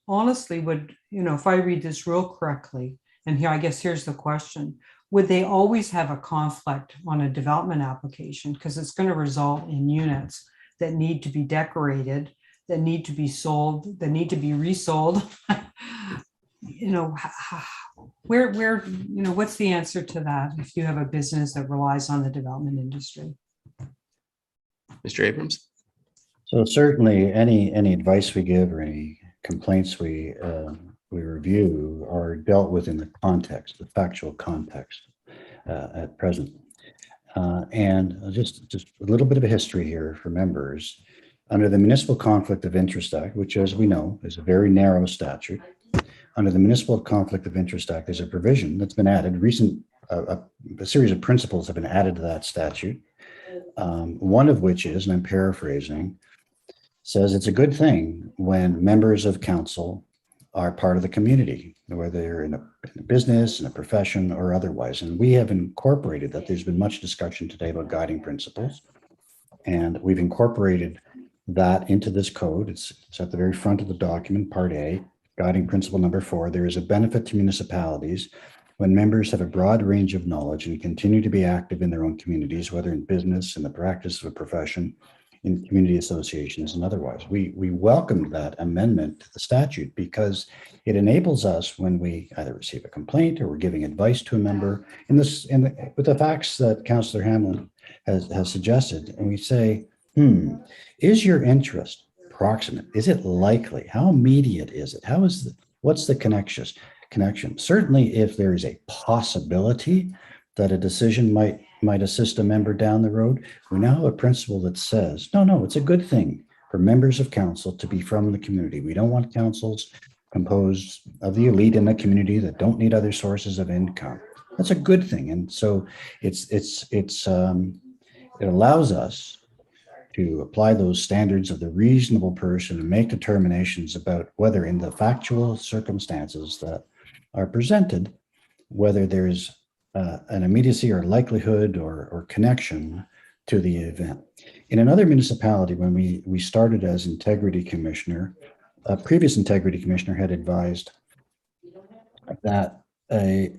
honestly, would, you know, if I read this rule correctly, and here, I guess here's the question, would they always have a conflict on a development application? Because it's going to result in units that need to be decorated, that need to be sold, that need to be resold. You know, where, you know, what's the answer to that if you have a business that relies on the development industry? Mr. Abrams? So certainly any advice we give or any complaints we review are dealt with in the context, the factual context at present. And just a little bit of a history here for members. Under the Municipal Conflict of Interest Act, which, as we know, is a very narrow statute, under the Municipal Conflict of Interest Act, there's a provision that's been added. A series of principles have been added to that statute. One of which is, and I'm paraphrasing, says it's a good thing when members of council are part of the community, whether they're in a business, in a profession, or otherwise. And we have incorporated that. There's been much discussion today about guiding principles, and we've incorporated that into this code. It's at the very front of the document, Part A, guiding principle number 4. There is a benefit to municipalities when members have a broad range of knowledge and continue to be active in their own communities, whether in business, in the practice of a profession, in community associations, and otherwise. We welcomed that amendment to the statute because it enables us, when we either receive a complaint or we're giving advice to a member, with the facts that Councillor Hamlin has suggested, and we say, is your interest proximate? Is it likely? How immediate is it? What's the connection? Certainly, if there is a possibility that a decision might assist a member down the road, we now have a principle that says, no, it's a good thing for members of council to be from the community. We don't want councils composed of the elite in the community that don't need other sources of income. That's a good thing. And so it allows us to apply those standards of the reasonable person and make determinations about whether, in the factual circumstances that are presented, whether there's an immediacy or likelihood or connection to the event. In another municipality, when we started as integrity commissioner, a previous integrity commissioner had advised that a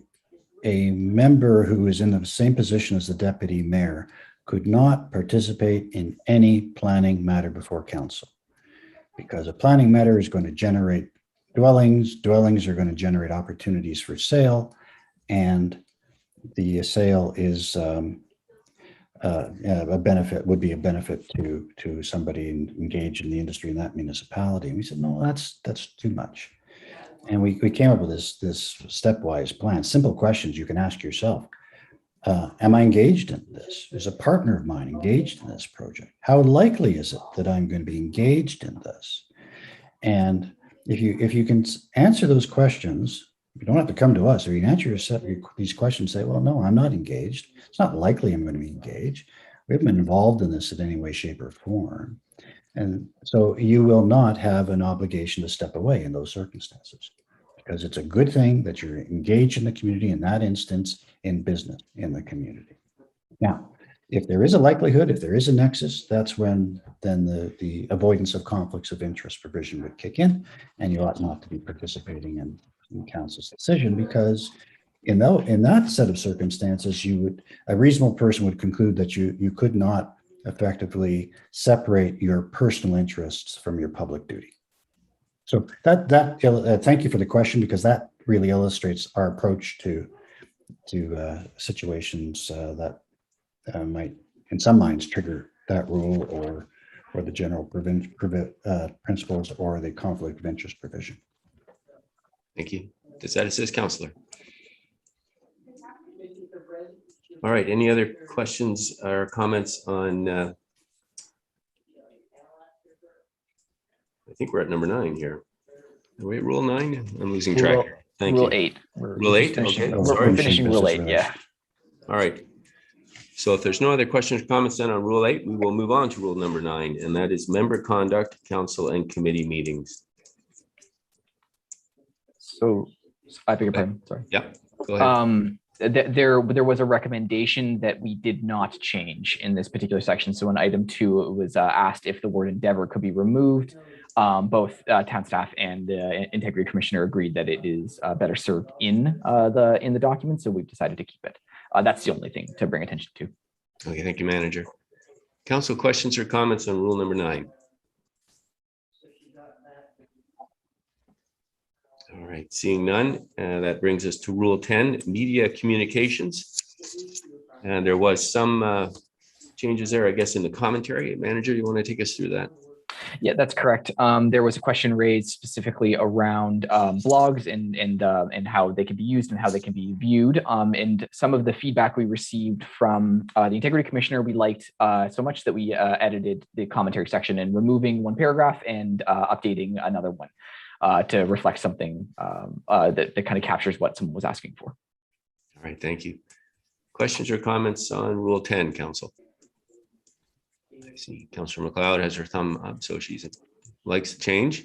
member who is in the same position as the deputy mayor could not participate in any planning matter before council, because a planning matter is going to generate dwellings are going to generate opportunities for sale, and the sale is a benefit, would be a benefit to somebody engaged in the industry in that municipality. And we said, no, that's too much. And we came up with this stepwise plan, simple questions you can ask yourself. Am I engaged in this? Is a partner of mine engaged in this project? How likely is it that I'm going to be engaged in this? And if you can answer those questions, you don't have to come to us, or you can answer these questions, say, well, no, I'm not engaged. It's not likely I'm going to be engaged. We haven't been involved in this in any way, shape, or form. And so you will not have an obligation to step away in those circumstances, because it's a good thing that you're engaged in the community, in that instance, in business in the community. Now, if there is a likelihood, if there is a nexus, that's when then the avoidance of conflicts of interest provision would kick in, and you ought not to be participating in council's decision, because in that set of circumstances, a reasonable person would conclude that you could not effectively separate your personal interests from your public duty. So thank you for the question, because that really illustrates our approach to situations that might, in some minds, trigger that rule or the general principles or the conflict of interest provision. Thank you. Does that assist, Councillor? All right. Any other questions or comments on? I think we're at number 9 here. Are we at Rule 9? I'm losing track. Thank you. Rule 8. Rule 8. Okay. We're finishing Rule 8. Yeah. All right. So if there's no other questions or comments then on Rule 8, we will move on to Rule number 9, and that is member conduct, council and committee meetings. So I beg your pardon. Sorry. Yeah. Go ahead. There was a recommendation that we did not change in this particular section. So in item 2, it was asked if the word endeavor could be removed. Both town staff and the integrity commissioner agreed that it is better served in the document, so we've decided to keep it. That's the only thing to bring attention to. Okay, thank you, manager. Council, questions or comments on Rule number 9? All right, seeing none, that brings us to Rule 10, media communications. And there was some changes there, I guess, in the commentary. Manager, you want to take us through that? Yeah, that's correct. There was a question raised specifically around blogs and how they can be used and how they can be viewed. And some of the feedback we received from the integrity commissioner, we liked so much that we edited the commentary section and removing one paragraph and updating another one to reflect something that kind of captures what someone was asking for. All right, thank you. Questions or comments on Rule 10, Council? I see Councillor McLeod has her thumb up, so she likes the change.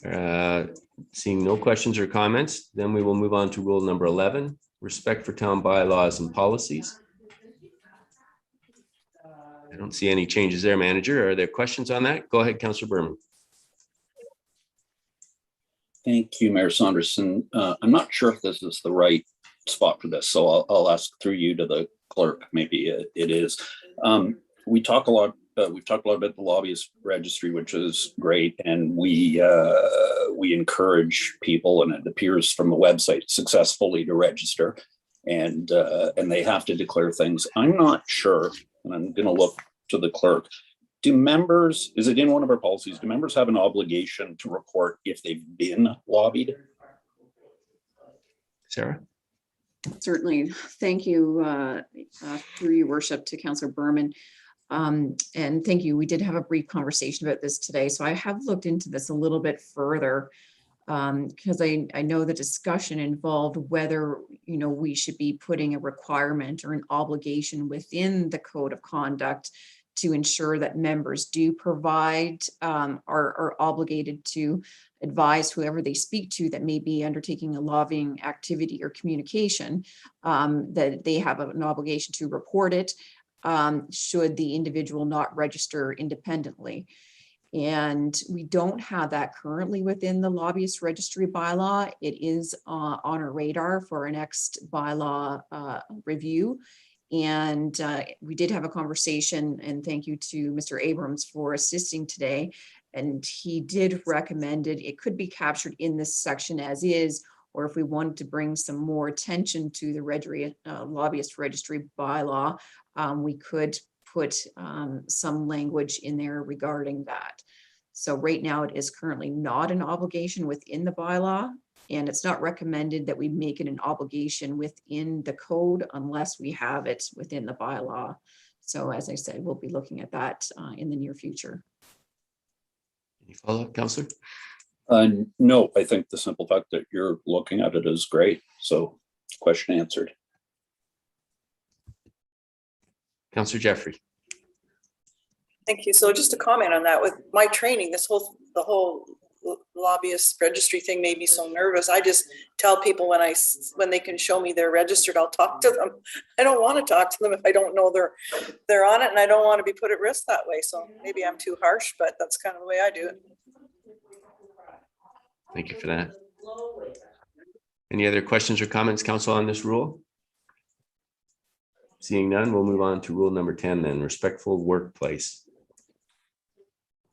Seeing no questions or comments, then we will move on to rule number 11, respect for town bylaws and policies. I don't see any changes there, manager. Are there questions on that? Go ahead, Councillor Berman. Thank you, Mayor Saunderson. I'm not sure if this is the right spot for this, so I'll ask through you to the clerk. Maybe it is. We talk a lot. We've talked a lot about the lobbyist registry, which is great, and we encourage people, and it appears from the website successfully, to register, and they have to declare things. I'm not sure, and I'm going to look to the clerk. Do members, is it in one of our policies, do members have an obligation to report if they've been lobbied? Sarah? Certainly. Thank you, through your worship, to Councillor Berman. And thank you. We did have a brief conversation about this today. So I have looked into this a little bit further because I know the discussion involved whether, we should be putting a requirement or an obligation within the code of conduct to ensure that members do provide are obligated to advise whoever they speak to that may be undertaking a lobbying activity or communication, that they have an obligation to report it should the individual not register independently. And we don't have that currently within the lobbyist registry bylaw. It is on our radar for our next bylaw review. And we did have a conversation, and thank you to Mr. Abrams for assisting today. And he did recommend it could be captured in this section as is, or if we wanted to bring some more attention to the lobbyist registry bylaw, we could put some language in there regarding that. So right now it is currently not an obligation within the bylaw, and it's not recommended that we make it an obligation within the code unless we have it within the bylaw. So as I said, we'll be looking at that in the near future. Any follow-up, Councillor? No, I think the simple fact that you're looking at it is great. So question answered. Councillor Jeffrey. Thank you. So just to comment on that, with my training, the whole lobbyist registry thing made me so nervous. I just tell people when they can show me they're registered, I'll talk to them. I don't want to talk to them if I don't know they're on it, and I don't want to be put at risk that way. So maybe I'm too harsh, but that's kind of the way I do it. Thank you for that. Any other questions or comments, council, on this rule? Seeing none, we'll move on to rule number 10 then, respectful workplace.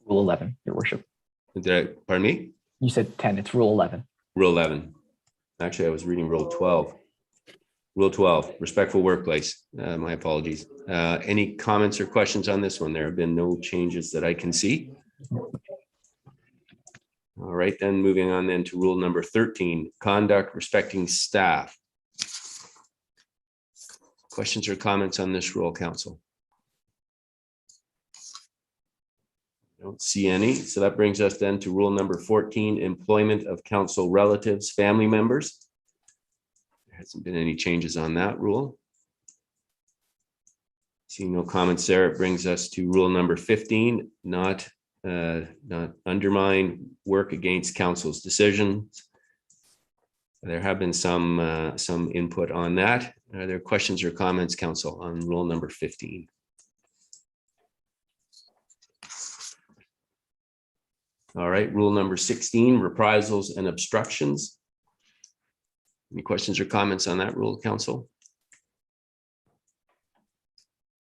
Rule 11, your worship. Pardon me? You said 10, it's rule 11. Rule 11. Actually, I was reading rule 12. Rule 12, respectful workplace. My apologies. Any comments or questions on this one? There have been no changes that I can see. All right, then moving on then to rule number 13, conduct respecting staff. Questions or comments on this rule, council? Don't see any. So that brings us then to rule number 14, employment of council relatives, family members. There hasn't been any changes on that rule. Seeing no comments there, it brings us to rule number 15, not undermine work against council's decisions. There have been some input on that. Are there questions or comments, council, on rule number 15? All right, rule number 16, reprisals and obstructions. Any questions or comments on that rule, council?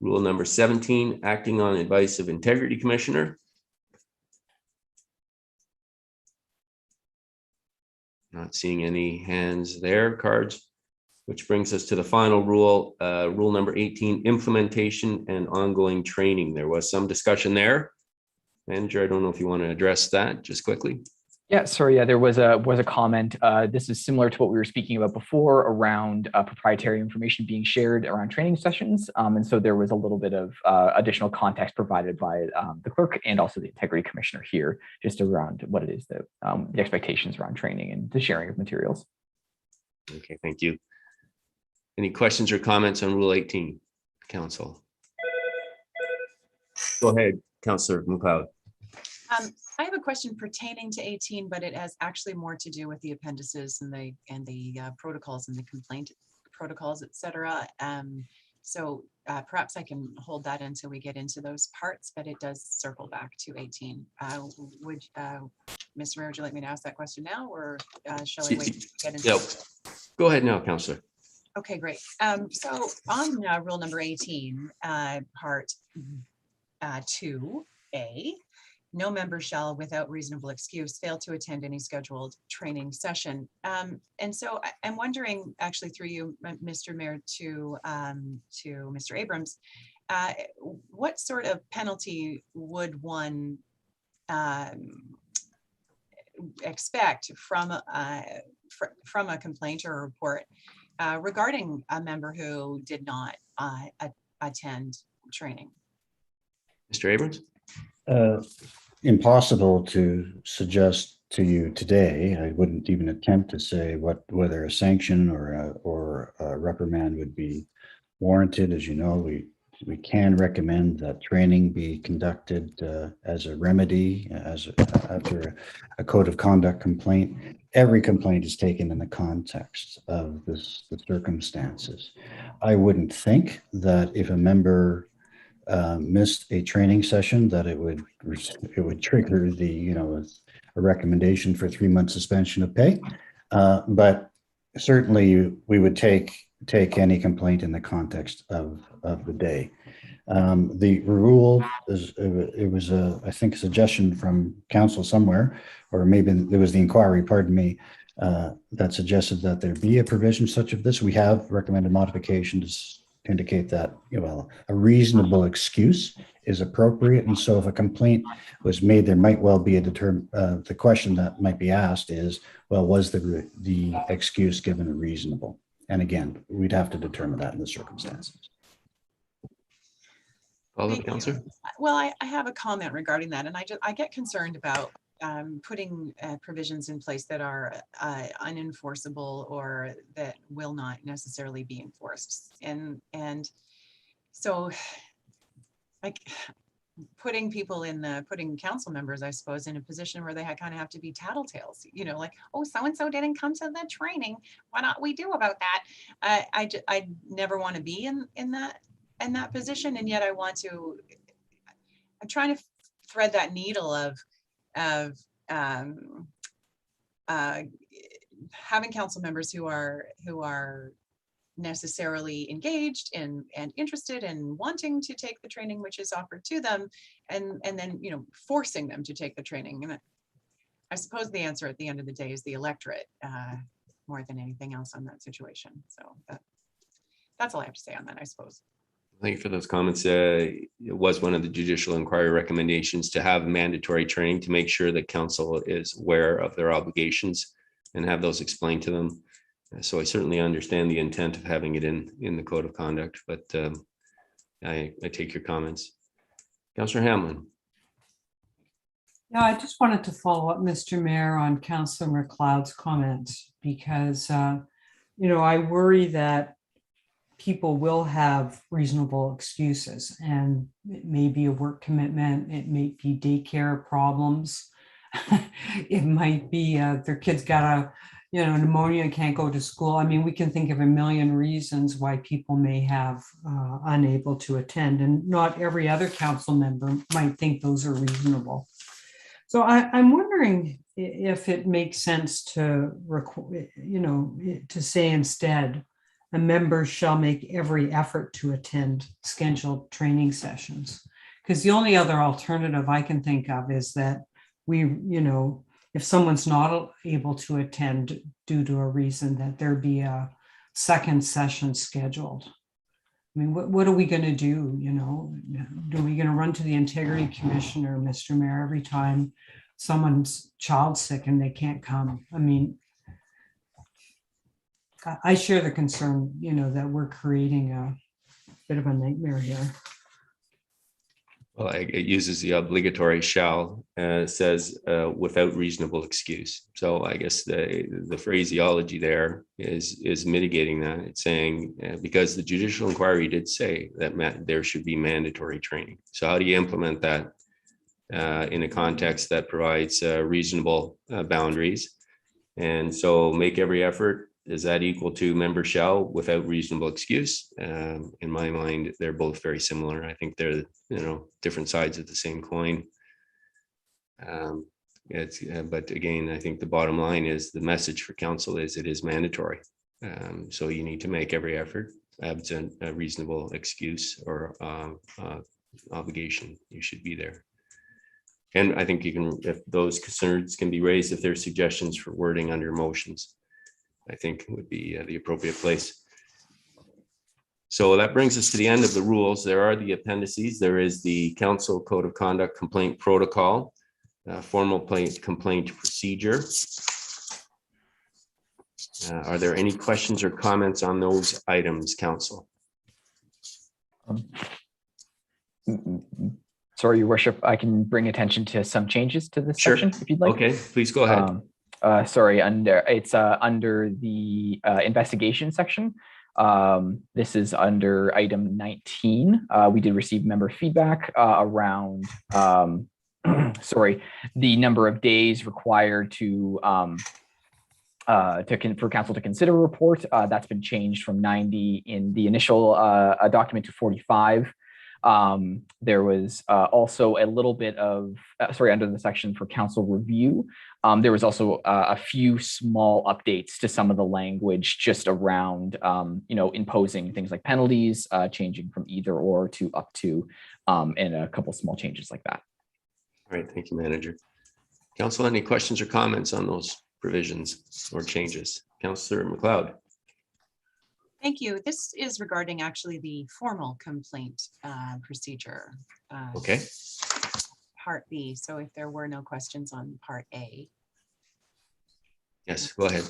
Rule number 17, acting on advice of integrity commissioner. Not seeing any hands there, cards, which brings us to the final rule, rule number 18, implementation and ongoing training. There was some discussion there. Manager, I don't know if you want to address that just quickly. Yeah, sorry. Yeah, there was a comment. This is similar to what we were speaking about before around proprietary information being shared around training sessions. And so there was a little bit of additional context provided by the clerk and also the integrity commissioner here, just around what it is that the expectations around training and the sharing of materials. Okay, thank you. Any questions or comments on rule 18, council? Go ahead, Councillor McLeod. I have a question pertaining to 18, but it has actually more to do with the appendices and the protocols and the complaint protocols, et cetera. So perhaps I can hold that until we get into those parts, but it does circle back to 18. Mr. Mayor, would you like me to ask that question now, or shall I wait to get into? No. Go ahead now, Councillor. Okay, great. So on rule number 18, part 2A, no member shall, without reasonable excuse, fail to attend any scheduled training session. And so I'm wondering, actually through you, Mr. Mayor, to Mr. Abrams, what sort of penalty would one expect from a complaint or a report regarding a member who did not attend training? Mr. Abrams? Impossible to suggest to you today. I wouldn't even attempt to say whether a sanction or a reprimand would be warranted. As you know, we can recommend that training be conducted as a remedy after a code of conduct complaint. Every complaint is taken in the context of the circumstances. I wouldn't think that if a member missed a training session that it would trigger a recommendation for 3-month suspension of pay, but certainly we would take any complaint in the context of the day. The rule is, it was I think a suggestion from council somewhere, or maybe there was the inquiry, pardon me, that suggested that there be a provision such as this. We have recommended modifications to indicate that a reasonable excuse is appropriate, and so if a complaint was made, there might well be the question that might be asked is, well, was the excuse given reasonable? And again, we'd have to determine that in the circumstances. Follow-up, Councillor? Well, I have a comment regarding that, and I get concerned about putting provisions in place that are unenforceable or that will not necessarily be enforced. And so, like, putting council members, I suppose, in a position where they kind of have to be tattletales, like, oh, so-and-so didn't come to the training. Why not we do about that? I never want to be in that position. And yet I'm trying to thread that needle of having council members who are necessarily engaged and interested and wanting to take the training which is offered to them, and then forcing them to take the training. And I suppose the answer at the end of the day is the electorate more than anything else on that situation. So that's all I have to say on that, I suppose. Thank you for those comments. It was one of the judicial inquiry recommendations to have mandatory training to make sure that council is aware of their obligations and have those explained to them. So I certainly understand the intent of having it in the code of conduct, but I take your comments. Councillor Hamlin. Yeah, I just wanted to follow up, Mr. Mayor, on Councillor McLeod's comments, because, I worry that people will have reasonable excuses, and it may be a work commitment, it may be daycare problems, it might be their kids got pneumonia and can't go to school. I mean, we can think of a million reasons why people may have unable to attend, and not every other council member might think those are reasonable. So I'm wondering if it makes sense to say instead, a member shall make every effort to attend scheduled training sessions. Because the only other alternative I can think of is that if someone's not able to attend due to a reason, that there be a second session scheduled. I mean, what are we going to do? Are we going to run to the Integrity Commissioner, Mr. Mayor, every time someone's child's sick and they can't come? I mean, I share the concern, that we're creating a bit of a nightmare here. Well, it uses the obligatory shall, says without reasonable excuse. So I guess the phraseology there is mitigating that. It's saying because the judicial inquiry did say that there should be mandatory training. So how do you implement that in a context that provides reasonable boundaries. And so make every effort. Is that equal to member shall without reasonable excuse? In my mind, they're both very similar. I think they're, different sides of the same coin. But again, I think the bottom line is the message for council is it is mandatory. So you need to make every effort, absent a reasonable excuse or obligation, you should be there. And I think you can, if those concerns can be raised, if there's suggestions for wording under motions, I think would be the appropriate place. So that brings us to the end of the rules. There are the appendices. There is the Council Code of Conduct Complaint Protocol, formal complaint procedure. Are there any questions or comments on those items, Council? Sorry, Your Worship, I can bring attention to some changes to this section if you'd like. Okay, please go ahead. Sorry, under the investigation section. This is under item 19. We did receive member feedback around sorry, the number of days required to for council to consider a report. That's been changed from 90 in the initial document to 45. There was also a little bit of, under the section for council review, there was also a few small updates to some of the language just around, imposing things like penalties, changing from either or to up to, and a couple small changes like that. All right, thank you, Manager. Council, any questions or comments on those provisions or changes? Councillor McLeod. Thank you. This is regarding actually the formal complaint procedure. Okay. Part B. So if there were no questions on Part A. Yes, go ahead.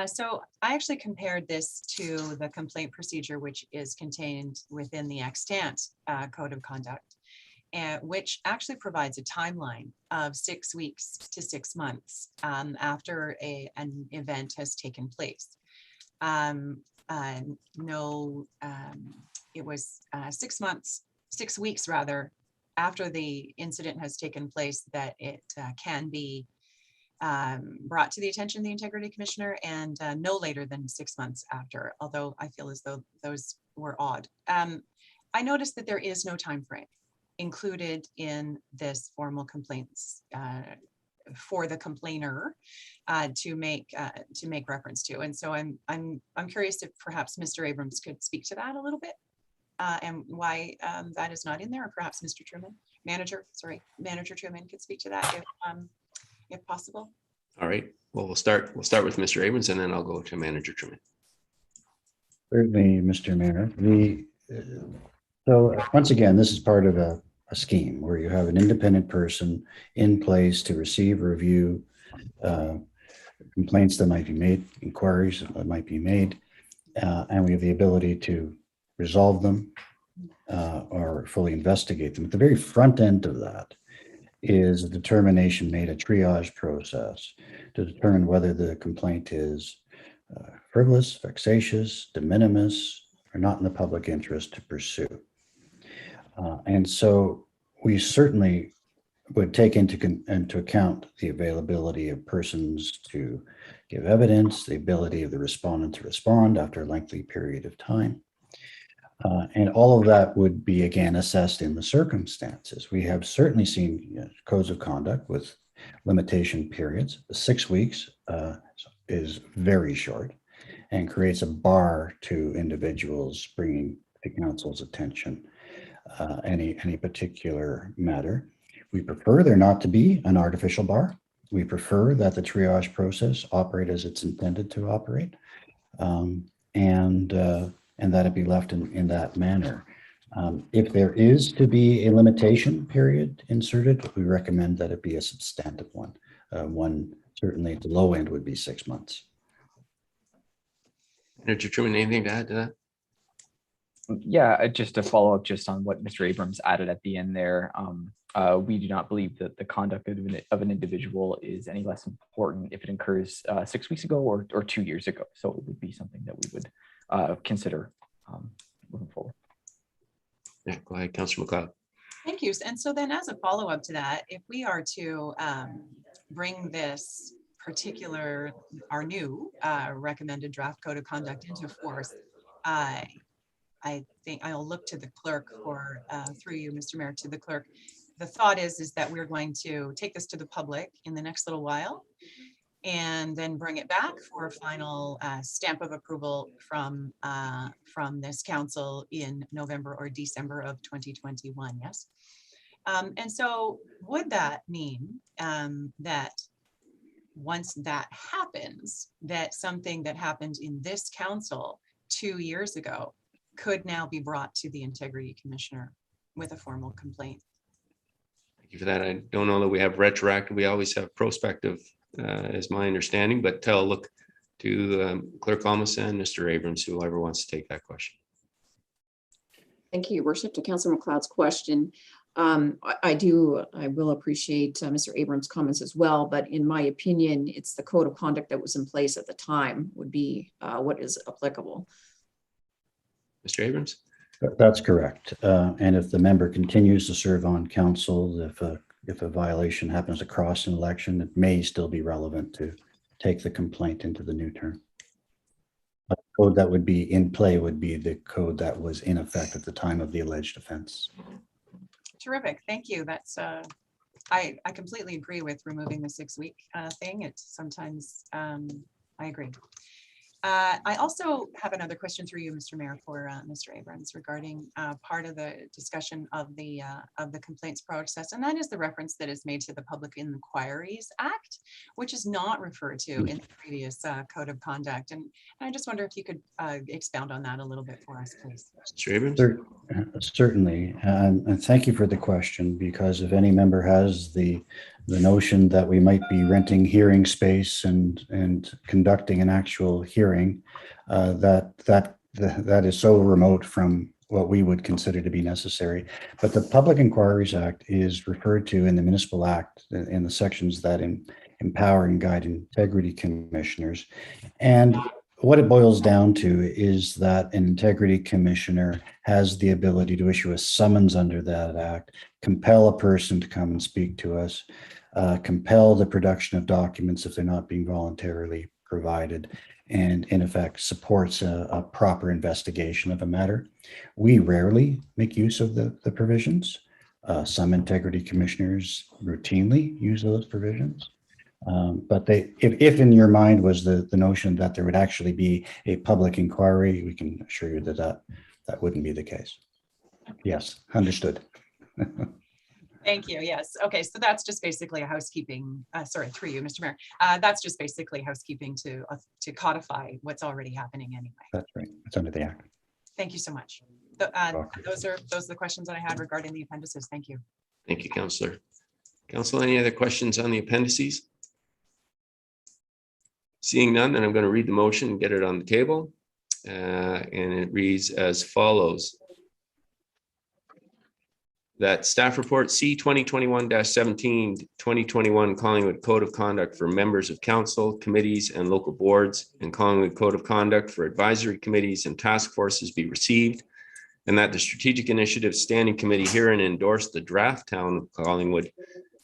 So I actually compared this to the complaint procedure, which is contained within the extant Code of Conduct, which actually provides a timeline of 6 weeks to 6 months after an event has taken place. It was 6 weeks rather, after the incident has taken place that it can be brought to the attention of the Integrity Commissioner, and no later than 6 months after, although I feel as though those were odd. I noticed that there is no time frame included in this formal complaints for the complainer to make reference to, and so I'm curious if perhaps Mr. Abrams could speak to that a little bit, and why that is not in there, or perhaps Mr. Truman, Manager Truman could speak to that if possible. All right. Well, we'll start with Mr. Abrams, and then I'll go to Manager Truman. Certainly, Mr. Mayor. So once again, this is part of a scheme where you have an independent person in place to receive, review complaints that might be made, inquiries that might be made, and we have the ability to resolve them or fully investigate them. At the very front end of that is a determination made, a triage process to determine whether the complaint is frivolous, vexatious, de minimis, or not in the public interest to pursue. And so we certainly would take into account the availability of persons to give evidence, the ability of the respondent to respond after a lengthy period of time. And all of that would be, again, assessed in the circumstances. We have certainly seen codes of conduct with limitation periods. 6 weeks is very short and creates a bar to individuals bringing to council's attention any particular matter. We prefer there not to be an artificial bar. We prefer that the triage process operate as it's intended to operate, and that it be left in that manner. If there is to be a limitation period inserted, we recommend that it be a substantive one. One certainly at the low end would be 6 months. Manager Truman, anything to add to that? Yeah, just to follow up just on what Mr. Abrams added at the end there. We do not believe that the conduct of an individual is any less important if it occurs 6 weeks ago or 2 years ago. So it would be something that we would consider moving forward. Yeah, go ahead, Councillor McLeod. Thank you. And so then as a follow-up to that, if we are to bring this particular, our new recommended draft code of conduct into force, I think I'll look to the clerk for, through you, Mr. Mayor, to the clerk. The thought is that we're going to take this to the public in the next little while and then bring it back for a final stamp of approval from this council in November or December of 2021, yes? And so would that mean that once that happens, that something that happened in this council 2 years ago could now be brought to the Integrity Commissioner with a formal complaint? Thank you for that. I don't know that we have retroactive. We always have prospective, is my understanding, but I'll look to Clerk Almas and Mr. Abrams, whoever wants to take that question. Thank you, Your Worship. To Councillor McLeod's question, I will appreciate Mr. Abrams' comments as well, but in my opinion, it's the code of conduct that was in place at the time would be what is applicable. Mr. Abrams? That's correct. And if the member continues to serve on council, if a violation happens to cross an election, it may still be relevant to take the complaint into the new term. But the code that would be in play would be the code that was in effect at the time of the alleged offense. Terrific. Thank you. That's I completely agree with removing the 6-week thing. It's sometimes I agree. I also have another question through you, Mr. Mayor, for Mr. Abrams regarding part of the discussion of the complaints process, and that is the reference that is made to the Public Inquiries Act, which is not referred to in the previous code of conduct. And I just wonder if you could expound on that a little bit for us, please. Mr. Abrams? Certainly, and thank you for the question, because if any member has the notion that we might be renting hearing space and conducting an actual hearing, that is so remote from what we would consider to be necessary. But the Public Inquiries Act is referred to in the Municipal Act in the sections that empower and guide integrity commissioners. And what it boils down to is that an integrity commissioner has the ability to issue a summons under that act, compel a person to come and speak to us, compel the production of documents if they're not being voluntarily provided, and in effect supports a proper investigation of a matter. We rarely make use of the provisions. Some integrity commissioners routinely use those provisions. But if in your mind was the notion that there would actually be a public inquiry, we can assure you that wouldn't be the case. Yes, understood. Thank you. Yes. Okay. So that's just basically a housekeeping, sorry, through you, Mr. Mayor. That's just basically housekeeping to codify what's already happening anyway. That's right. It's under the act. Thank you so much. Those are the questions that I had regarding the appendices. Thank you. Thank you, Councillor. Council, any other questions on the appendices? Seeing none, then I'm going to read the motion and get it on the table. And it reads as follows. That staff report C 2021-17, 2021 Collingwood Code of Conduct for members of council, committees, and local boards, and Collingwood Code of Conduct for advisory committees and task forces be received, and that the Strategic Initiative Standing Committee herein endorse the draft Town of Collingwood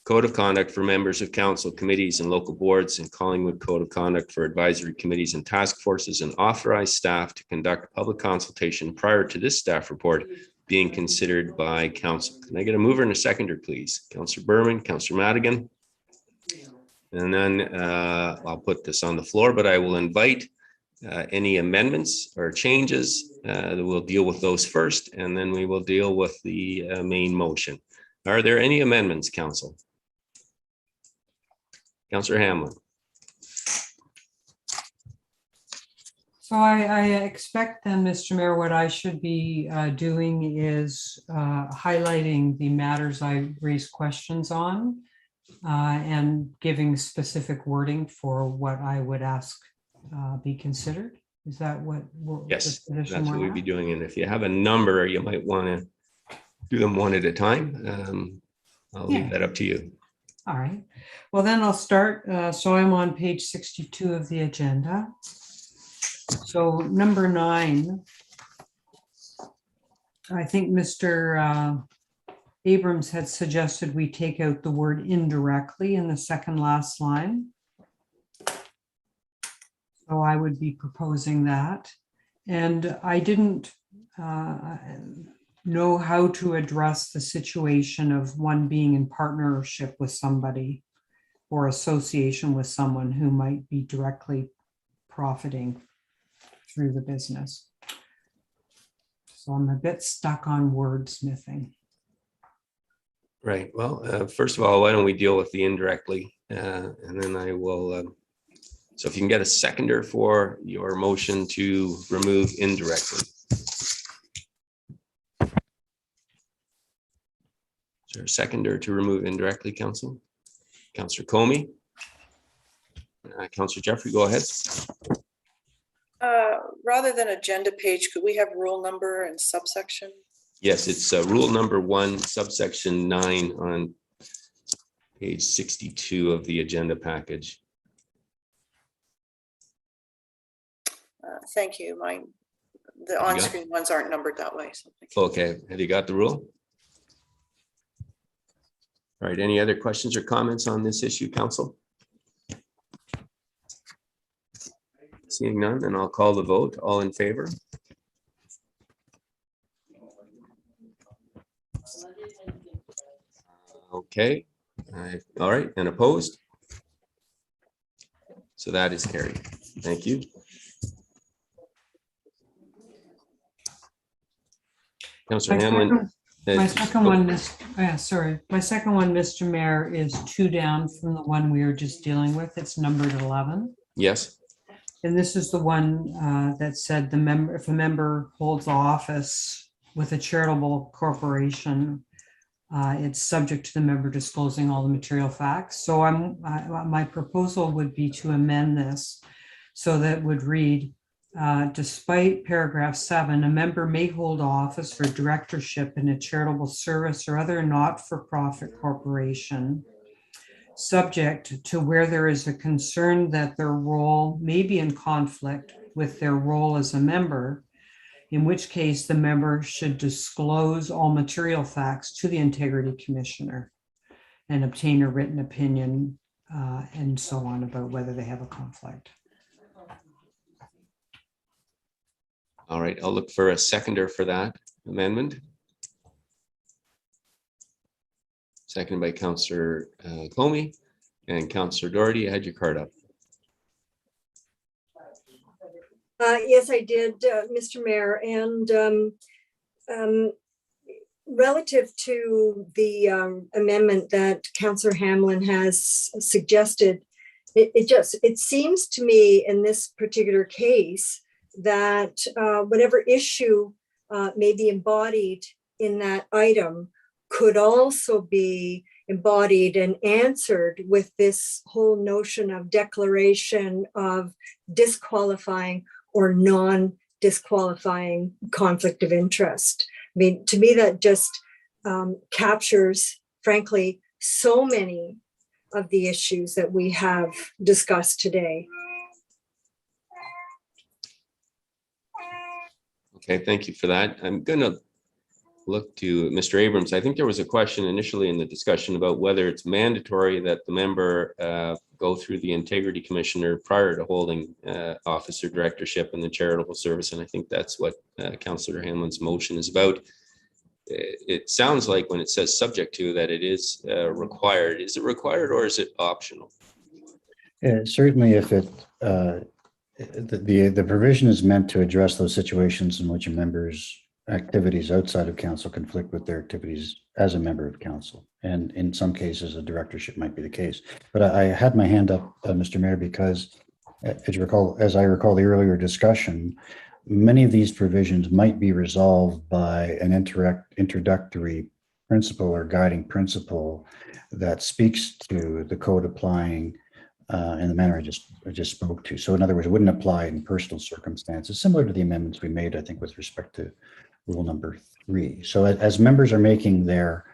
Code of Conduct for members of council, committees, and local boards, and Collingwood Code of Conduct for advisory committees and task forces, and authorize staff to conduct public consultation prior to this staff report being considered by council. Can I get a mover and a seconder, please? Councillor Berman, Councillor Madigan. And then I'll put this on the floor, but I will invite any amendments or changes. We'll deal with those first, and then we will deal with the main motion. Are there any amendments, council? Councillor Hamlin. So I expect then, Mr. Mayor, what I should be doing is highlighting the matters I raised questions on and giving specific wording for what I would ask be considered. Is that what? Yes, that's what we'd be doing. And if you have a number, you might want to do them one at a time. I'll leave that up to you. All right. Well, then I'll start. So I'm on page 62 of the agenda. So number 9, I think Mr. Abrams had suggested we take out the word indirectly in the second last line. So I would be proposing that. And I didn't know how to address the situation of one being in partnership with somebody or association with someone who might be directly profiting through the business. So I'm a bit stuck on wordsmithing. Right. Well, first of all, why don't we deal with the indirectly, and then I will. So if you can get a seconder for your motion to remove indirectly. Is there a seconder to remove indirectly, Council? Councillor Comey? Councillor Jeffrey, go ahead. Rather than agenda page, could we have rule number and subsection? Yes, it's rule number 1, subsection 9 on page 62 of the agenda package. Thank you. The on-screen ones aren't numbered that way. So thank you. Okay, have you got the rule? All right, any other questions or comments on this issue, Council? Seeing none, then I'll call the vote. All in favor? Okay, all right, and opposed? So that is carried. Thank you. Councillor Hamlin. My second one, Mr. Mayor, is 2 down from the one we were just dealing with. It's numbered 11. Yes. And this is the one that said if a member holds office with a charitable corporation, it's subject to the member disclosing all the material facts. So my proposal would be to amend this so that would read, despite paragraph 7, a member may hold office for directorship in a charitable service or other not-for-profit corporation, subject to where there is a concern that their role may be in conflict with their role as a member, in which case the member should disclose all material facts to the Integrity Commissioner and obtain a written opinion and so on about whether they have a conflict. All right, I'll look for a seconder for that amendment. Seconded by Councillor Comey and Councillor Doherty. I had your card up. Yes, I did, Mr. Mayor. And relative to the amendment that Councillor Hamlin has suggested, it seems to me in this particular case that whatever issue may be embodied in that item could also be embodied and answered with this whole notion of declaration of disqualifying or non-disqualifying conflict of interest. I mean, to me, that just captures, frankly, so many of the issues that we have discussed today. Okay, thank you for that. I'm going to look to Mr. Abrams. I think there was a question initially in the discussion about whether it's mandatory that the member go through the Integrity Commissioner prior to holding office or directorship in the charitable service. And I think that's what Councillor Hamlin's motion is about. It sounds like when it says subject to that it is required. Is it required or is it optional? Certainly if it, the provision is meant to address those situations in which a member's activities outside of council conflict with their activities as a member of council. And in some cases, a directorship might be the case. But I had my hand up, Mr. Mayor, because as I recall the earlier discussion, many of these provisions might be resolved by an introductory principle or guiding principle that speaks to the code applying in the manner I just spoke to. So in other words, it wouldn't apply in personal circumstances, similar to the amendments we made, I think, with respect to rule number 3. So as members are making their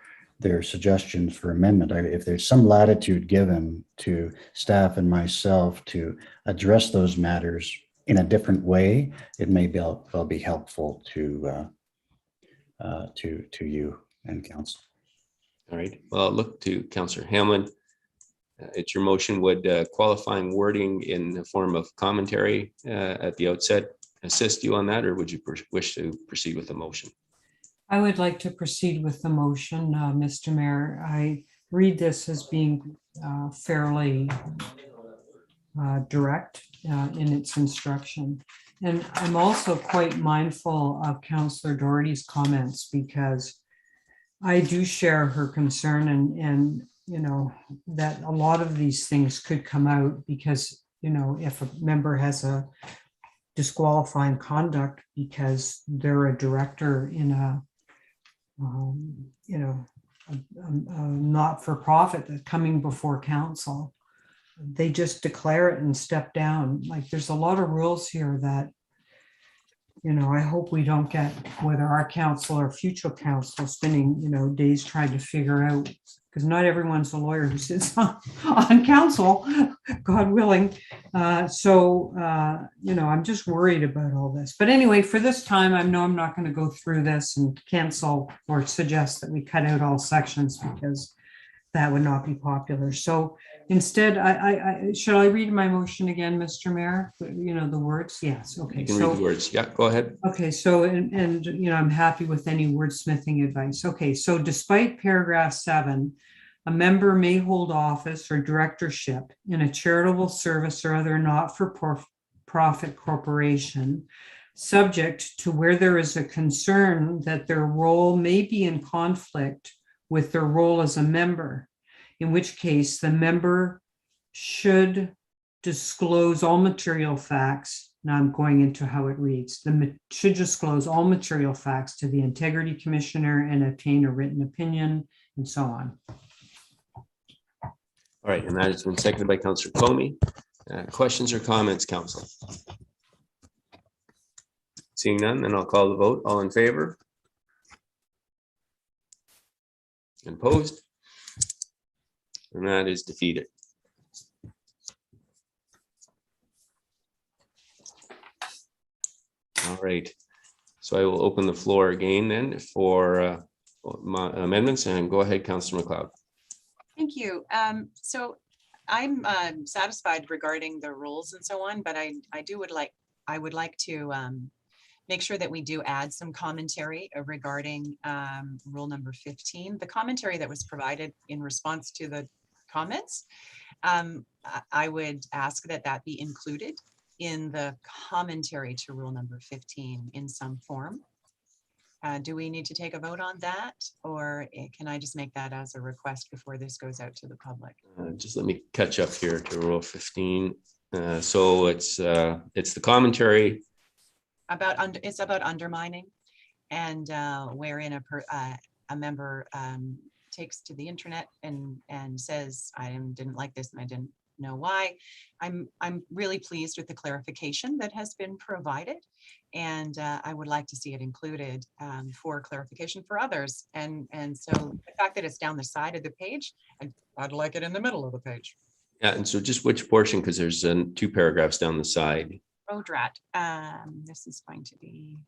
suggestions for amendment, if there's some latitude given to staff and myself to address those matters in a different way, it may be helpful to you and council. All right, well, I'll look to Councillor Hamlin. It's your motion. Would qualifying wording in the form of commentary at the outset assist you on that, or would you wish to proceed with the motion? I would like to proceed with the motion, Mr. Mayor. I read this as being fairly direct in its instruction. And I'm also quite mindful of Councillor Doherty's comments, because I do share her concern and you know, that a lot of these things could come out because, you know, if a member has a disqualifying conduct because they're a director in a, you know, a not-for-profit that's coming before council, they just declare it and step down. Like, there's a lot of rules here that, you know, I hope we don't get, whether our council or future council, spending, you know, days trying to figure out, because not everyone's a lawyer who sits on council, God willing. You know, I'm just worried about all this. But anyway, for this time, I know I'm not going to go through this and cancel or suggest that we cut out all sections, because that would not be popular. So instead, should I read my motion again, Mr. Mayor? You know, the words? Yes. Okay. You can read the words. Yeah, go ahead. Okay. So, and you know, I'm happy with any wordsmithing advice. Okay. So despite paragraph 7, a member may hold office or directorship in a charitable service or other not-for-profit corporation, subject to where there is a concern that their role may be in conflict with their role as a member, in which case the member should disclose all material facts. Now I'm going into how it reads. Should disclose all material facts to the Integrity Commissioner and obtain a written opinion, and so on. All right, and that has been seconded by Councillor Comey. Questions or comments, council? Seeing none, then I'll call the vote. All in favor? And opposed? And that is defeated. All right, so I will open the floor again then for my amendments, and go ahead, Councillor McLeod. Thank you. So I'm satisfied regarding the rules and so on, but I would like to make sure that we do add some commentary regarding rule number 15. The commentary that was provided in response to the comments, I would ask that that be included in the commentary to rule number 15 in some form. Do we need to take a vote on that, or can I just make that as a request before this goes out to the public? Just let me catch up here to rule 15. So it's the commentary About it's about undermining, and wherein a member takes to the internet and says, I didn't like this and I didn't know why. I'm really pleased with the clarification that has been provided, and I would like to see it included for clarification for others. And so the fact that it's down the side of the page, I'd like it in the middle of the page. Yeah, and so just which portion, because there's 2 paragraphs down the side. Oh, drat. This is going to be,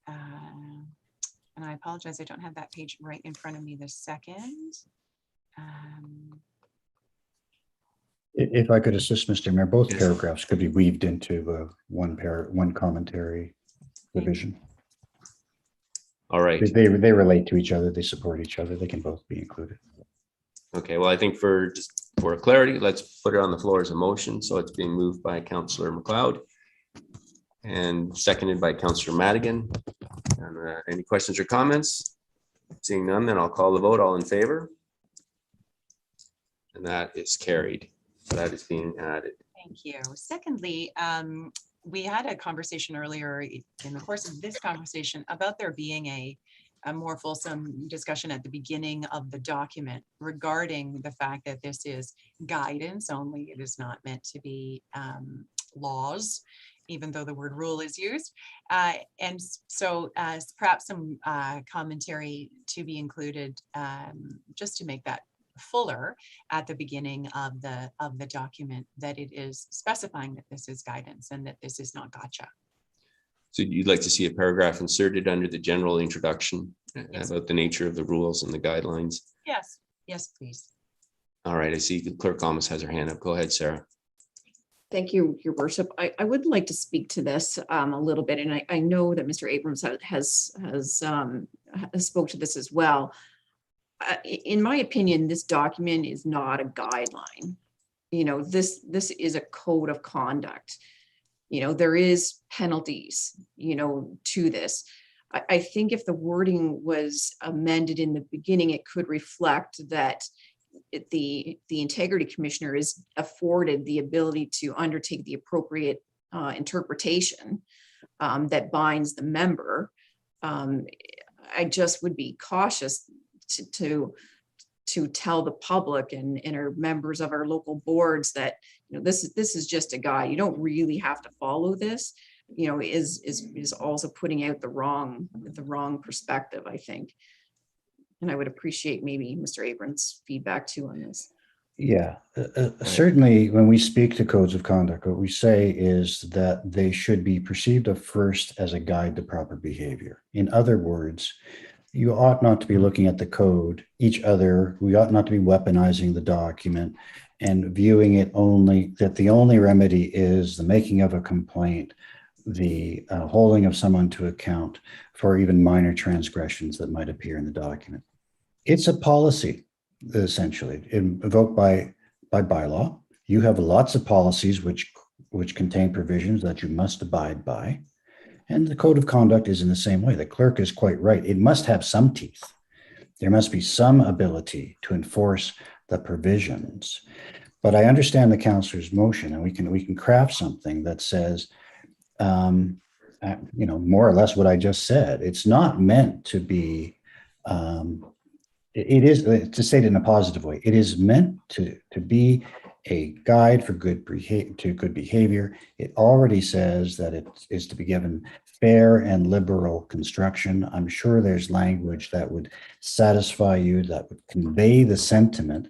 and I apologize, I don't have that page right in front of me this second. If I could assist, Mr. Mayor, both Yes. paragraphs could be weaved into one commentary provision. All right. They relate to each other. They support each other. They can both be included. Okay, well, I think for clarity, let's put it on the floor as a motion. So it's being moved by Councillor McLeod and seconded by Councillor Madigan. And, any questions or comments? Seeing none, then I'll call the vote. All in favor? And that is carried. So that is being added. Thank you. Secondly, we had a conversation earlier in the course of this conversation about there being a more fulsome discussion at the beginning of the document regarding the fact that this is guidance only. It is not meant to be laws, even though the word rule is used. And so perhaps some commentary to be included just to make that fuller at the beginning of the document, that it is specifying that this is guidance and that this is not gotcha. So you'd like to see a paragraph inserted under the general introduction about the nature of the rules and the guidelines? Yes, yes, please. All right, I see the clerk almost has her hand up. Go ahead, Sarah. Thank you, Your Worship. I would like to speak to this a little bit, and I know that Mr. Abrams has spoke to this as well. In my opinion, this document is not a guideline. You know, this is a code of conduct. You know, there is penalties, you know, to this. I think if the wording was amended in the beginning, it could reflect that the integrity commissioner is afforded the ability to undertake the appropriate interpretation that binds the member. I just would be cautious to tell the public and our members of our local boards that, you know, this is just a guide. You don't really have to follow this. You know, is also putting out the wrong perspective, I think. And I would appreciate maybe Mr. Abrams' feedback too on this. Yeah, certainly when we speak to codes of conduct, what we say is that they should be perceived at first as a guide to proper behavior. In other words, you ought not to be looking at the code, we ought not to be weaponizing the document and viewing it only, that the only remedy is the making of a complaint, the holding of someone to account for even minor transgressions that might appear in the document. It's a policy, essentially, invoked by bylaw. You have lots of policies which contain provisions that you must abide by. And the code of conduct is in the same way. The clerk is quite right. It must have some teeth. There must be some ability to enforce the provisions. But I understand the councillor's motion, and we can craft something that says, you know, more or less what I just said. It's not meant to be. It is, to say it in a positive way, it is meant to be a guide for good behavior. It already says that it is to be given fair and liberal construction. I'm sure there's language that would satisfy you, that would convey the sentiment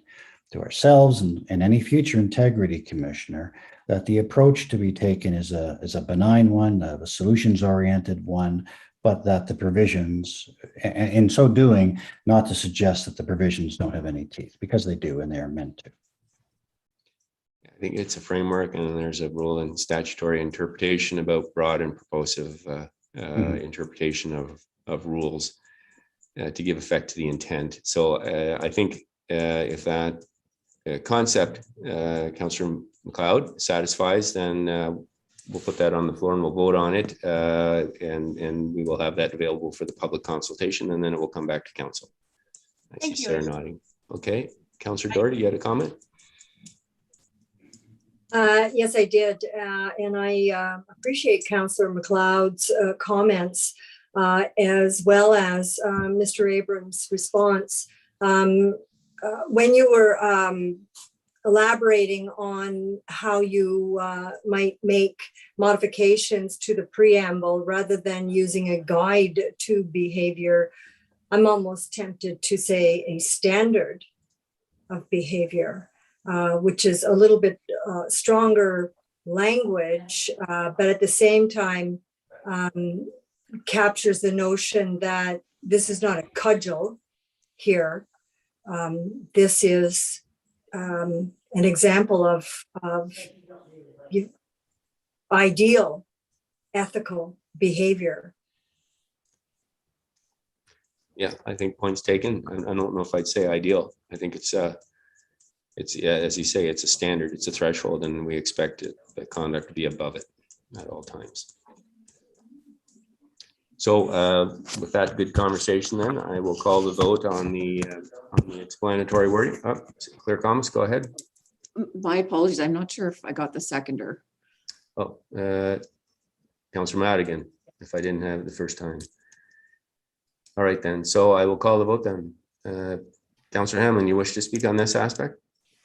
to ourselves and any future integrity commissioner that the approach to be taken is a benign one, a solutions-oriented one, but that the provisions, in so doing, not to suggest that the provisions don't have any teeth, because they do, and they are meant to. I think it's a framework, and there's a rule in statutory interpretation about broad and purposive interpretation of rules to give effect to the intent. So I think if that concept, Councillor McLeod, satisfies, then we'll put that on the floor and we'll vote on it, and we will have that available for the public consultation, and then it will come back to council. I see Sarah nodding. Okay, Councillor Doherty, you had a comment? Yes, I did. And I appreciate Councillor McLeod's comments, as well as Mr. Abrams' response. When you were elaborating on how you might make modifications to the preamble rather than using a guide to behavior, I'm almost tempted to say a standard of behavior, which is a little bit stronger language, but at the same time captures the notion that this is not a cudgel here. This is an example of ideal ethical behavior. Yeah, I think points taken. I don't know if I'd say ideal. I think it's as you say, it's a standard, it's a threshold, and we expect the conduct to be above it at all times. So with that good conversation, then I will call the vote on the explanatory wording. Clerk Thomas, go ahead. My apologies. I'm not sure if I got the seconder. Oh, Councillor Madigan, if I didn't have it the first time. All right, then. So I will call the vote then. Councillor Hamlin, you wish to speak on this aspect?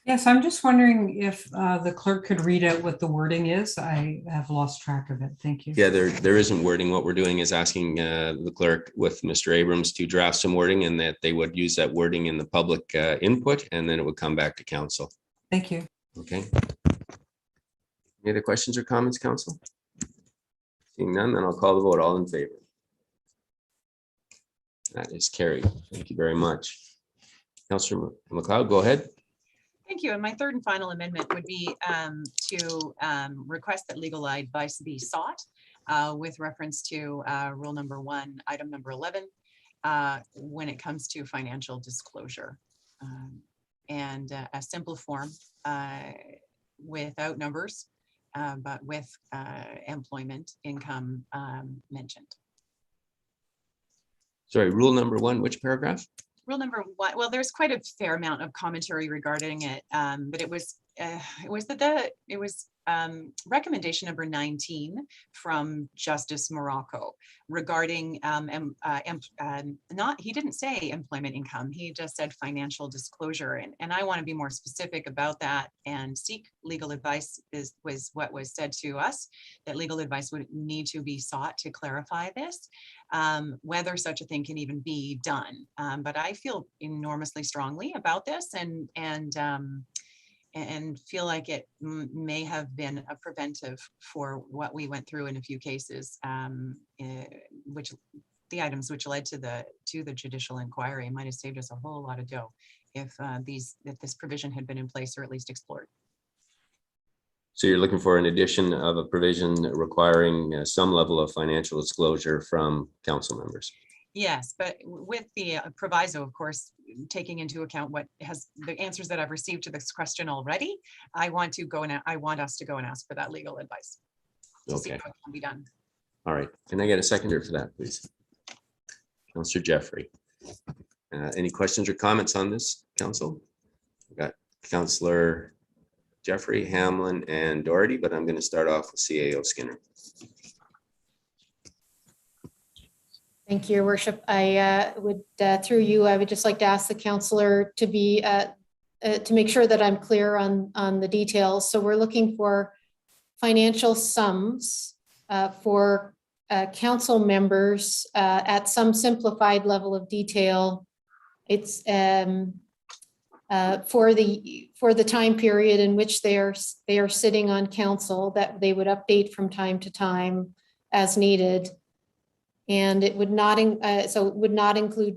Yes, I'm just wondering if the clerk could read out what the wording is. I have lost track of it. Thank you. Yeah, there isn't wording. What we're doing is asking the clerk with Mr. Abrams to draft some wording, and that they would use that wording in the public input, and then it would come back to council. Thank you. Okay. Any other questions or comments, council? Seeing none, then I'll call the vote. All in favor? That is carried. Thank you very much. Councillor McLeod, go ahead. Thank you. And my third and final amendment would be to request that legal advice be sought with reference to rule number 1, item number 11, when it comes to financial disclosure. And a simple form without numbers, but with employment income mentioned. Sorry, rule number 1, which paragraph? Rule number 1, well, there's quite a fair amount of commentary regarding it, but it was recommendation number 19 from Justice Morocco regarding he didn't say employment income, he just said financial disclosure, and I want to be more specific about that and seek legal advice. Was what was said to us, that legal advice would need to be sought to clarify this, whether such a thing can even be done. But I feel enormously strongly about this, and feel like it may have been a preventive for what we went through in a few cases, which the items which led to the judicial inquiry might have saved us a whole lot of dough if this provision had been in place, or at least explored. So you're looking for an addition of a provision requiring some level of financial disclosure from council members? Yes, but with the proviso, of course, taking into account what has the answers that I've received to this question already, I want us to go and ask for that legal advice to see what can be done. All right. Can I get a seconder for that, please? Councillor Jeffrey. Any questions or comments on this, council? We've got Councillor Jeffrey, Hamlin, and Doherty, but I'm going to start off with CAO Skinner. Thank you, Your Worship. I would, through you, I would just like to ask the councillor to be, to make sure that I'm clear on the details. So we're looking for financial sums for council members at some simplified level of detail. It's for the time period in which they are sitting on council, that they would update from time to time as needed. And it would not, so it would not include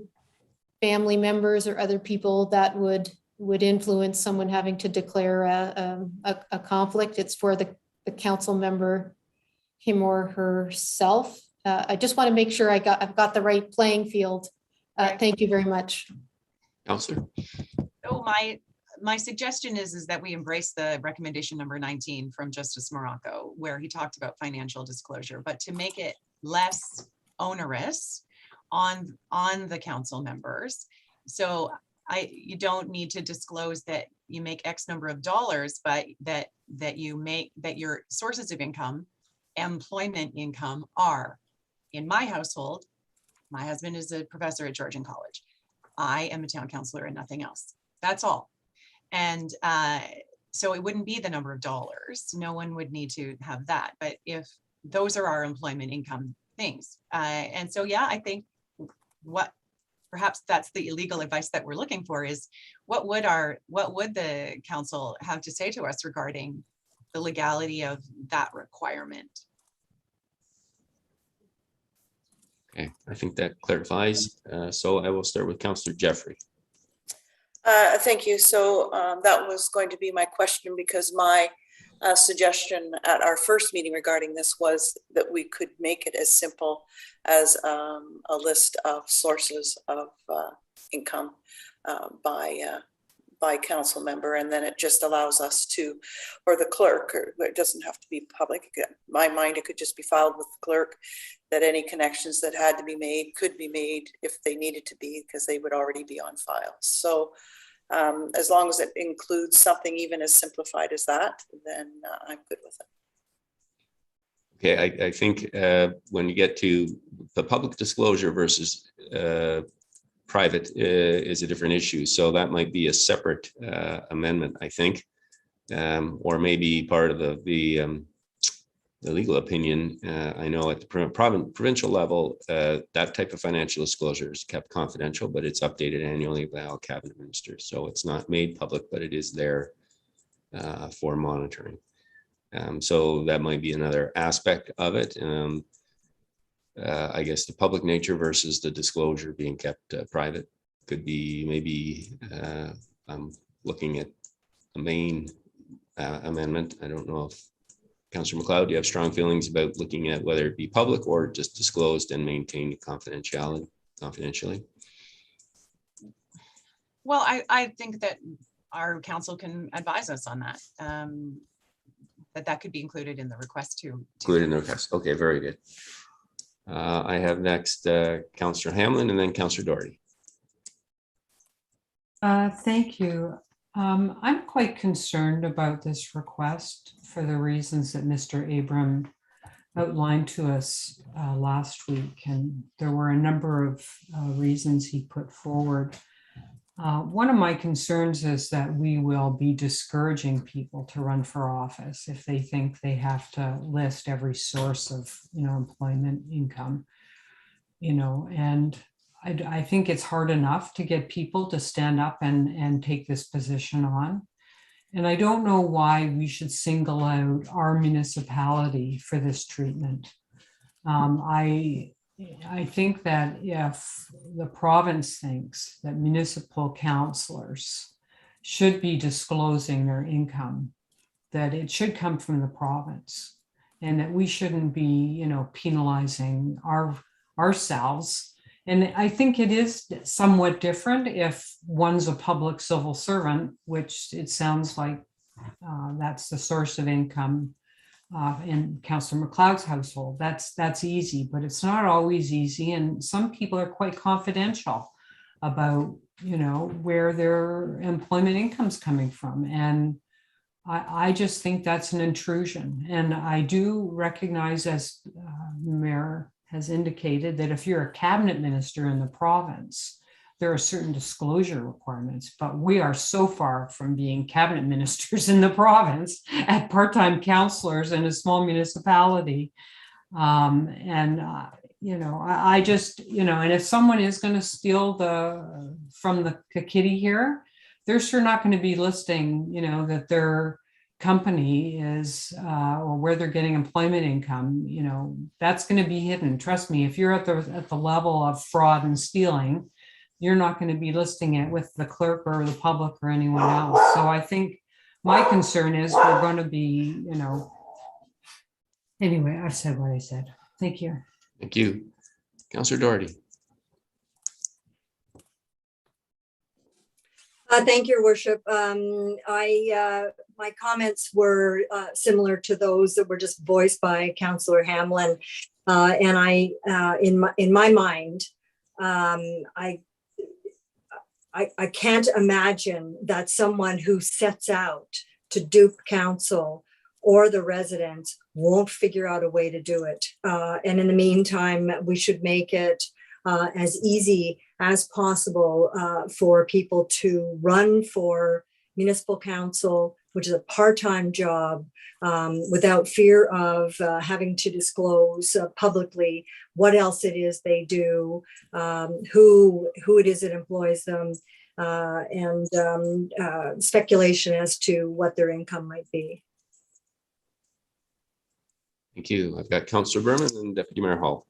family members or other people that would influence someone having to declare a conflict. It's for the council member, him or herself. I just want to make sure I've got the right playing field. Thank you very much. Councillor. So my suggestion is that we embrace the recommendation number 19 from Justice Morocco, where he talked about financial disclosure, but to make it less onerous on the council members. So you don't need to disclose that you make X number of dollars, but that your sources of income, employment income, are. In my household, my husband is a professor at Georgian College. I am a town councillor and nothing else. That's all. And so it wouldn't be the number of dollars. No one would need to have that. But if those are our employment income things. And so, yeah, I think perhaps that's the illegal advice that we're looking for is what would the council have to say to us regarding the legality of that requirement? Okay, I think that clarifies. So I will start with Councillor Jeffrey. Thank you. So that was going to be my question, because my suggestion at our first meeting regarding this was that we could make it as simple as a list of sources of income by council member, and then it just allows us to, or the clerk, or it doesn't have to be public. In my mind, it could just be filed with the clerk, that any connections that had to be made could be made if they needed to be, because they would already be on file. So as long as it includes something even as simplified as that, then I'm good with it. Okay, I think when you get to the public disclosure versus private is a different issue. So that might be a separate amendment, I think, or maybe part of the legal opinion. I know at the provincial level, that type of financial disclosure is kept confidential, but it's updated annually by all cabinet ministers. So it's not made public, but it is there for monitoring. So that might be another aspect of it. I guess the public nature versus the disclosure being kept private could be maybe, I'm looking at the main amendment. I don't know if Councillor McLeod, do you have strong feelings about looking at whether it be public or just disclosed and maintained confidentially? Well, I think that our council can advise us on that. That could be included in the request too. Included in the request. Okay, very good. I have next Councillor Hamlin and then Councillor Doherty. Thank you. I'm quite concerned about this request for the reasons that Mr. Abram outlined to us last week, and there were a number of reasons he put forward. One of my concerns is that we will be discouraging people to run for office if they think they have to list every source of, employment income, and I think it's hard enough to get people to stand up and take this position on. And I don't know why we should single out our municipality for this treatment. I think that if the province thinks that municipal councillors should be disclosing their income, that it should come from the province, and that we shouldn't be, penalizing ourselves. And I think it is somewhat different if one's a public civil servant, which it sounds like that's the source of income in Councillor McLeod's household. That's easy, but it's not always easy. And some people are quite confidential about, where their employment income's coming from. And I just think that's an intrusion. And I do recognize, as the Mayor has indicated, that if you're a cabinet minister in the province, there are certain disclosure requirements, but we are so far from being cabinet ministers in the province at part-time councillors in a small municipality. I just, and if someone is going to steal from the kitty here, they're sure not going to be listing, that their company is or where they're getting employment income. That's going to be hidden. Trust me, if you're at the level of fraud and stealing, you're not going to be listing it with the clerk or the public or anyone else. So I think my concern is we're going to be, anyway, I've said what I said. Thank you. Thank you. Councillor Doherty. Thank you, Your Worship. My comments were similar to those that were just voiced by Councillor Hamlin, and in my mind, I can't imagine that someone who sets out to dupe council or the residents won't figure out a way to do it. And in the meantime, we should make it as easy as possible for people to run for municipal council, which is a part-time job, without fear of having to disclose publicly what else it is they do, who it is that employs them, and speculation as to what their income might be. Thank you. I've got Councillor Berman and Deputy Mayor Hall.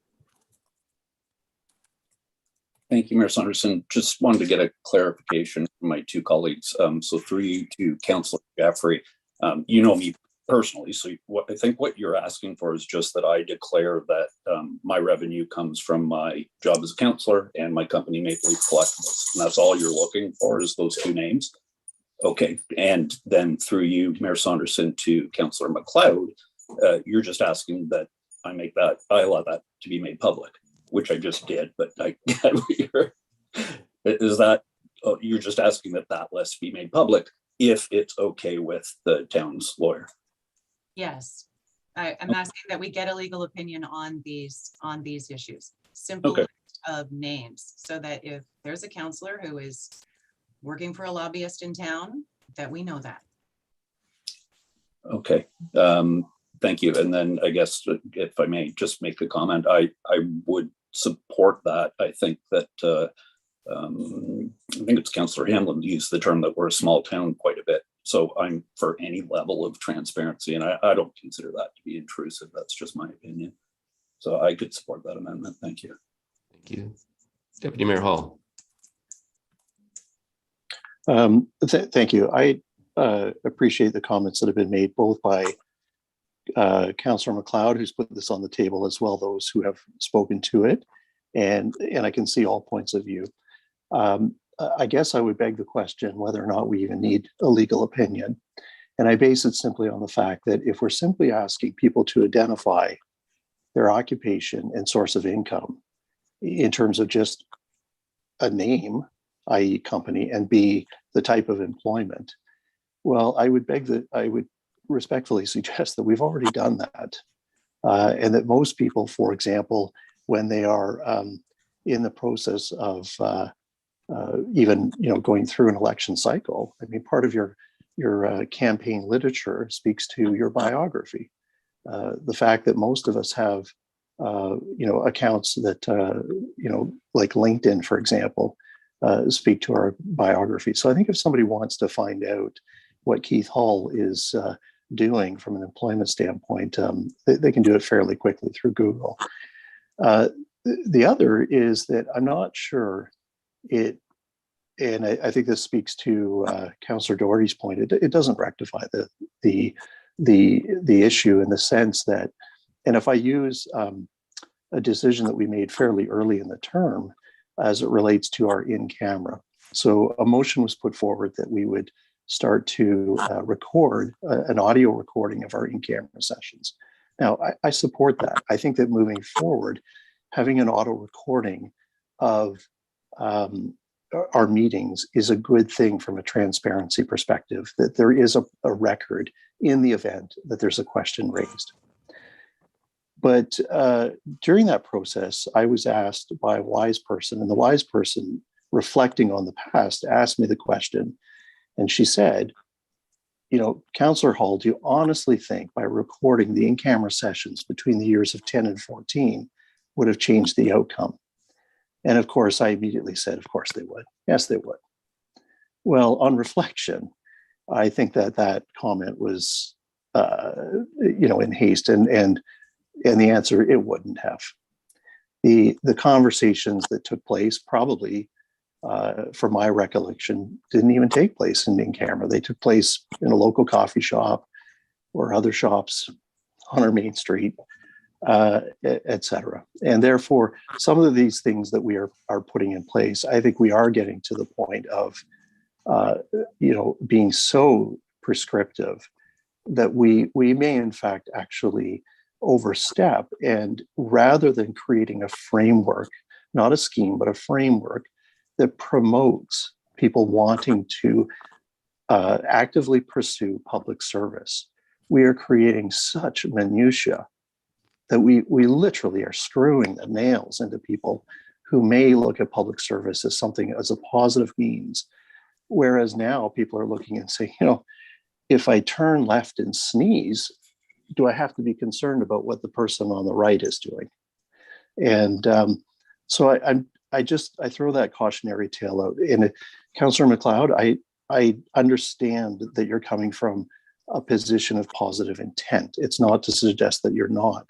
Thank you, Mayor Saunderson. Just wanted to get a clarification from my two colleagues. So through you to Councillor Jaffrey, you know me personally, so I think what you're asking for is just that I declare that my revenue comes from my job as a councillor and my company Maple Leaf Collectibles. And that's all you're looking for, is those two names. Okay, and then through you, Mayor Saunderson, to Councillor McLeod, you're just asking that I allow that to be made public, which I just did, but is that, you're just asking that list be made public if it's okay with the town's lawyer? Yes, I'm asking that we get a legal opinion on these issues. Simple list of names, so that if there's a councillor who is working for a lobbyist in town, that we know that. Okay, thank you. And then I guess if I may just make the comment, I would support that. I think that I think it's Councillor Hamlin used the term that we're a small town quite a bit So I'm for any level of transparency, and I don't consider that to be intrusive. That's just my opinion. So I could support that amendment. Thank you. Thank you. Deputy Mayor Hall. Thank you. I appreciate the comments that have been made both by Councillor MacLeod, who's put this on the table, as well those who have spoken to it, and I can see all points of view. I guess I would beg the question whether or not we even need a legal opinion, and I base it simply on the fact that if we're simply asking people to identify their occupation and source of income in terms of just a name, i.e. company, and B, the type of employment, well, I would respectfully suggest that we've already done that. And that most people, for example, when they are in the process of even going through an election cycle, I mean, part of your campaign literature speaks to your biography. The fact that most of us have accounts that like LinkedIn, for example, speak to our biography. So I think if somebody wants to find out what Keith Hall is doing from an employment standpoint, they can do it fairly quickly through Google. The other is that I'm not sure and I think this speaks to Councillor Doherty's point. It doesn't rectify the issue in the sense that, and if I use a decision that we made fairly early in the term as it relates to our in-camera. So a motion was put forward that we would start to record an audio recording of our in-camera sessions. Now, I support that. I think that moving forward, having an auto recording of our meetings is a good thing from a transparency perspective, that there is a record in the event that there's a question raised. But during that process, I was asked by a wise person, and the wise person, reflecting on the past, asked me the question, and she said, Councillor Hall, do you honestly think by recording the in-camera sessions between the years of 10 and 14 would have changed the outcome? And of course, I immediately said, of course they would. Yes, they would. Well, on reflection, I think that comment was, in haste, and the answer, it wouldn't have. The conversations that took place probably, from my recollection, didn't even take place in camera. They took place in a local coffee shop or other shops on our main street, et cetera. And therefore, some of these things that we are putting in place, I think we are getting to the point of, being so prescriptive that we may in fact actually overstep, and rather than creating a framework, not a scheme, but a framework that promotes people wanting to actively pursue public service, we are creating such minutia that we literally are screwing the nails into people who may look at public service as something, as a positive means. Whereas now people are looking and saying, if I turn left and sneeze, do I have to be concerned about what the person on the right is doing? And so I throw that cautionary tale out. And Councillor MacLeod, I understand that you're coming from a position of positive intent. It's not to suggest that you're not.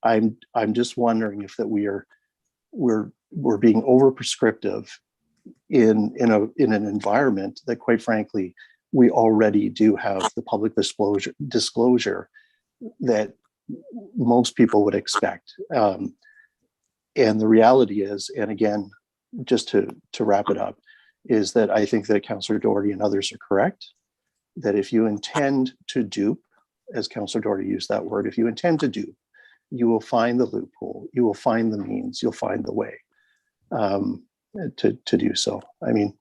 I'm just wondering if that we're being over prescriptive in an environment that, quite frankly, we already do have the public disclosure that most people would expect. And the reality is, and again, just to wrap it up, is that I think that Councillor Doherty and others are correct, that if you intend to dupe, as Councillor Doherty used that word, if you intend to dupe, you will find the loophole, you will find the means, you'll find the way to do so. I mean,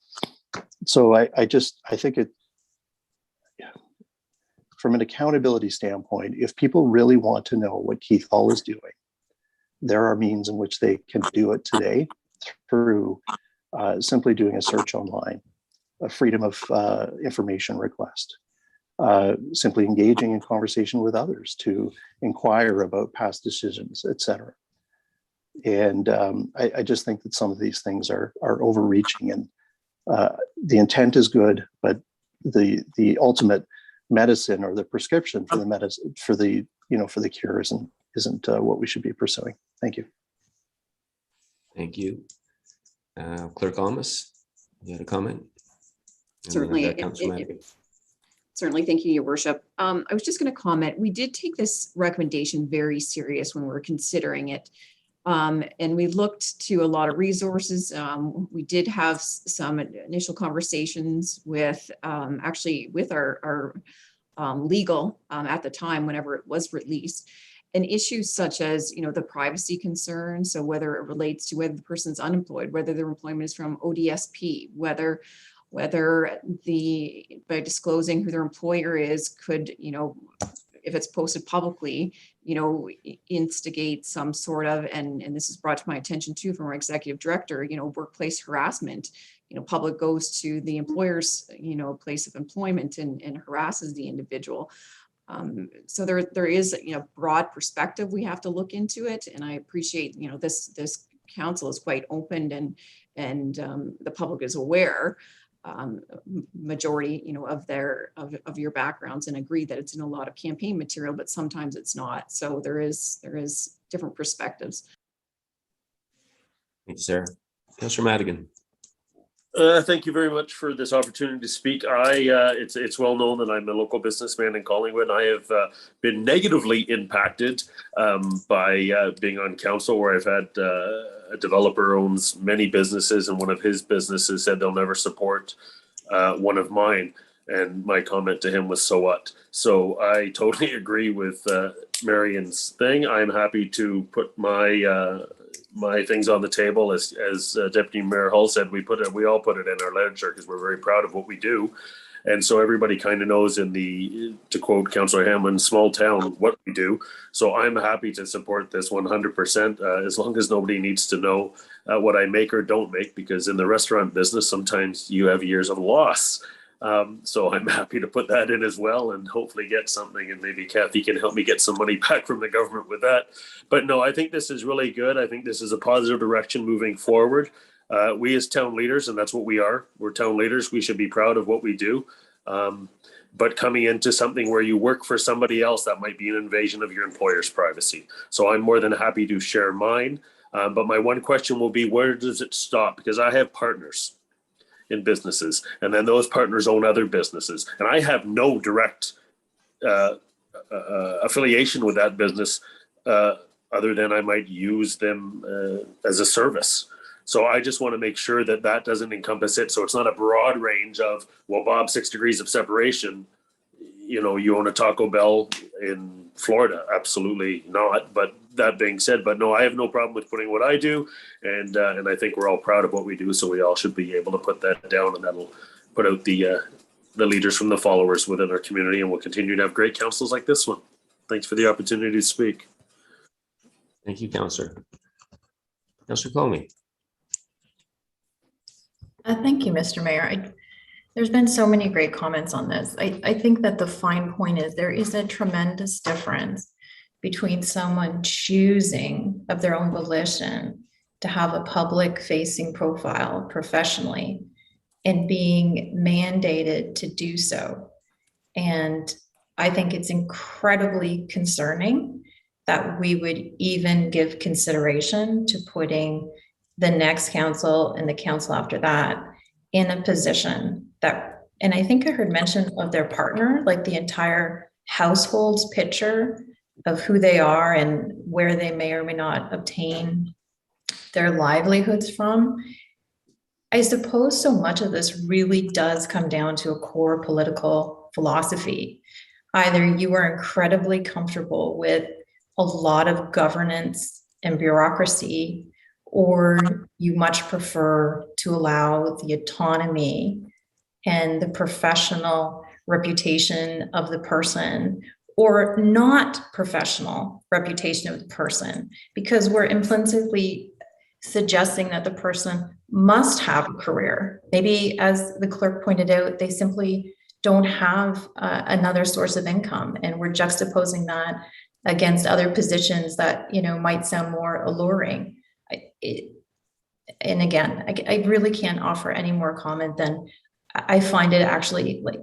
so I think it, from an accountability standpoint, if people really want to know what Keith Hall is doing, there are means in which they can do it today through simply doing a search online, a freedom of information request, simply engaging in conversation with others to inquire about past decisions, etc. And I just think that some of these things are overreaching, and the intent is good, but the ultimate medicine or the prescription for the medicine for the cure isn't what we should be pursuing. Thank you. Thank you. Clerk Almus, you had a comment? Certainly. Certainly, thank you, Your Worship. I was just going to comment, we did take this recommendation very serious when we were considering it. And we looked to a lot of resources. We did have some initial conversations with actually with our legal at the time whenever it was released. And issues such as, the privacy concerns, so whether it relates to whether the person's unemployed, whether their employment is from ODSP, whether by disclosing who their employer is could, if it's posted publicly, instigate some sort of, and this is brought to my attention too from our executive director, workplace harassment. Public goes to the employer's, place of employment and harasses the individual. So there is broad perspective we have to look into it, and I appreciate this council is quite open and the public is aware, majority of your backgrounds, and agree that it's in a lot of campaign material, but sometimes it's not. So there is different perspectives. Thanks, Sarah. Councillor Madigan. Thank you very much for this opportunity to speak. It's well known that I'm a local businessman in Collingwood. I have been negatively impacted by being on council, where I've had a developer owns many businesses, and one of his businesses said they'll never support one of mine. And my comment to him was, so what? So I totally agree with Marion's thing. I'm happy to put my things on the table, as Deputy Mayor Hull said. We all put it in our literature because we're very proud of what we do, and so everybody kind of knows, to quote Councillor Hamlin, small town, what we do. So I'm happy to support this 100%, as long as nobody needs to know what I make or don't make, because in the restaurant business sometimes you have years of loss. So I'm happy to put that in as well, and hopefully get something, and maybe Kathy can help me get some money back from the government with that. But no, I think this is really good. I think this is a positive direction moving forward. We as town leaders, and that's what we are, we're town leaders, we should be proud of what we do. But coming into something where you work for somebody else, that might be an invasion of your employer's privacy. So I'm more than happy to share mine. But my one question will be, where does it stop? Because I have partners in businesses, and then those partners own other businesses, and I have no direct affiliation with that business other than I might use them as a service. So I just want to make sure that that doesn't encompass it. So it's not a broad range of, well, Bob, 6 degrees of separation, you own a Taco Bell in Florida. Absolutely not. But that being said, but no, I have no problem with putting what I do. And I think we're all proud of what we do. So we all should be able to put that down, and that'll put out the leaders from the followers within our community. And we'll continue to have great councils like this one. Thanks for the opportunity to speak. Thank you, Councillor. Councillor Comey. Thank you, Mr. Mayor. There's been so many great comments on this. I think that the fine point is there is a tremendous difference between someone choosing of their own volition to have a public facing profile professionally and being mandated to do so. And I think it's incredibly concerning that we would even give consideration to putting the next council and the council after that in a position that, and I think I heard mention of their partner, like the entire household's picture of who they are and where they may or may not obtain their livelihoods from. I suppose so much of this really does come down to a core political philosophy. Either you are incredibly comfortable with a lot of governance and bureaucracy, or you much prefer to allow the autonomy and the professional reputation of the person, or not professional reputation of the person, because we're implicitly suggesting that the person must have a career. Maybe, as the clerk pointed out, they simply don't have another source of income, and we're juxtaposing that against other positions that might sound more alluring. And again, I really can't offer any more comment than I find it actually like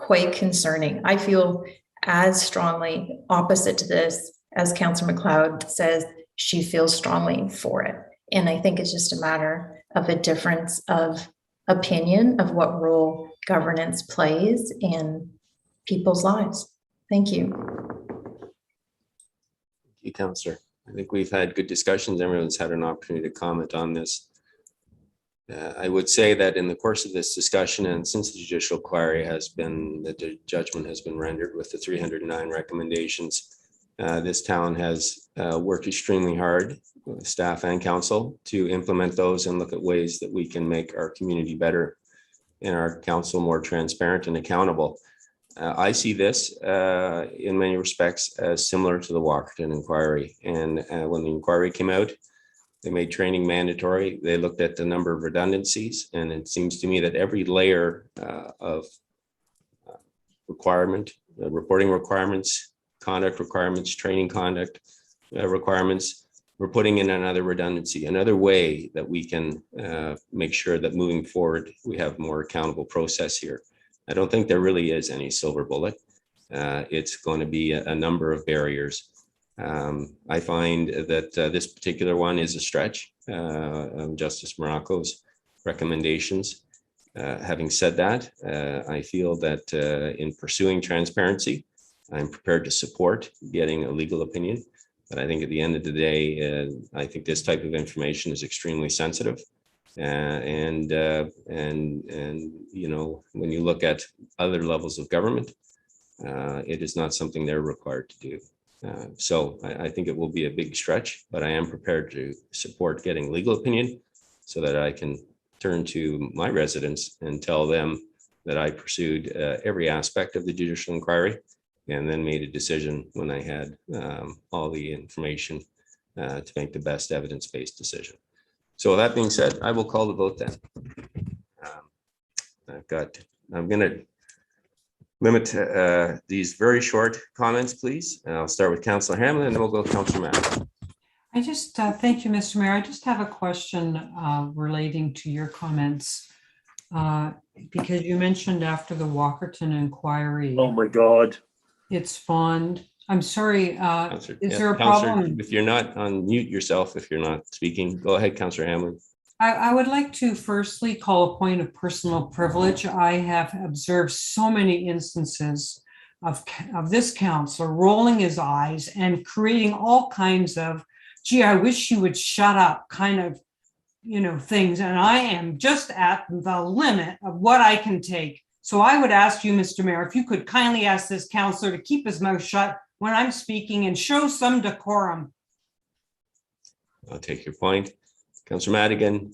quite concerning. I feel as strongly opposite to this as Councillor McLeod says she feels strongly for it. And I think it's just a matter of a difference of opinion of what role governance plays in people's lives. Thank you. Thank you, Councillor. I think we've had good discussions. Everyone's had an opportunity to comment on this. I would say that in the course of this discussion, and since the judicial inquiry has been, the judgment has been rendered with the 309 recommendations, this town has worked extremely hard, staff and council, to implement those and look at ways that we can make our community better and our council more transparent and accountable. I see this in many respects as similar to the Walkerton inquiry. And when the inquiry came out, they made training mandatory. They looked at the number of redundancies, and it seems to me that every layer of requirement, reporting requirements, conduct requirements, training conduct requirements, we're putting in another redundancy, another way that we can make sure that moving forward, we have more accountable process here. I don't think there really is any silver bullet. It's going to be a number of barriers. I find that this particular one is a stretch, Justice Morocco's recommendations. Having said that, I feel that in pursuing transparency, I'm prepared to support getting a legal opinion. But I think at the end of the day, I think this type of information is extremely sensitive. And you know, when you look at other levels of government, it is not something they're required to do. So I think it will be a big stretch, but I am prepared to support getting legal opinion so that I can turn to my residents and tell them that I pursued every aspect of the judicial inquiry and then made a decision when I had all the information to make the best evidence-based decision. So that being said, I will call the vote then. I'm going to limit these very short comments, please. And I'll start with Councillor Hamlin, and then we'll go to Councillor Matt. I just, thank you, Mr. Mayor. I just have a question relating to your comments. Because you mentioned after the Walkerton inquiry. Oh my God. It's fond. I'm sorry, is there a Councillor, problem? if you're not, unmute yourself if you're not speaking. Go ahead, Councillor Hamlin. I would like to firstly call a point of personal privilege. I have observed so many instances of this councillor rolling his eyes and creating all kinds of, gee, I wish you would shut up kind of, you know, things. And I am just at the limit of what I can take. So I would ask you, Mr. Mayor, if you could kindly ask this councillor to keep his mouth shut when I'm speaking and show some decorum. I'll take your point. Councillor Madigan,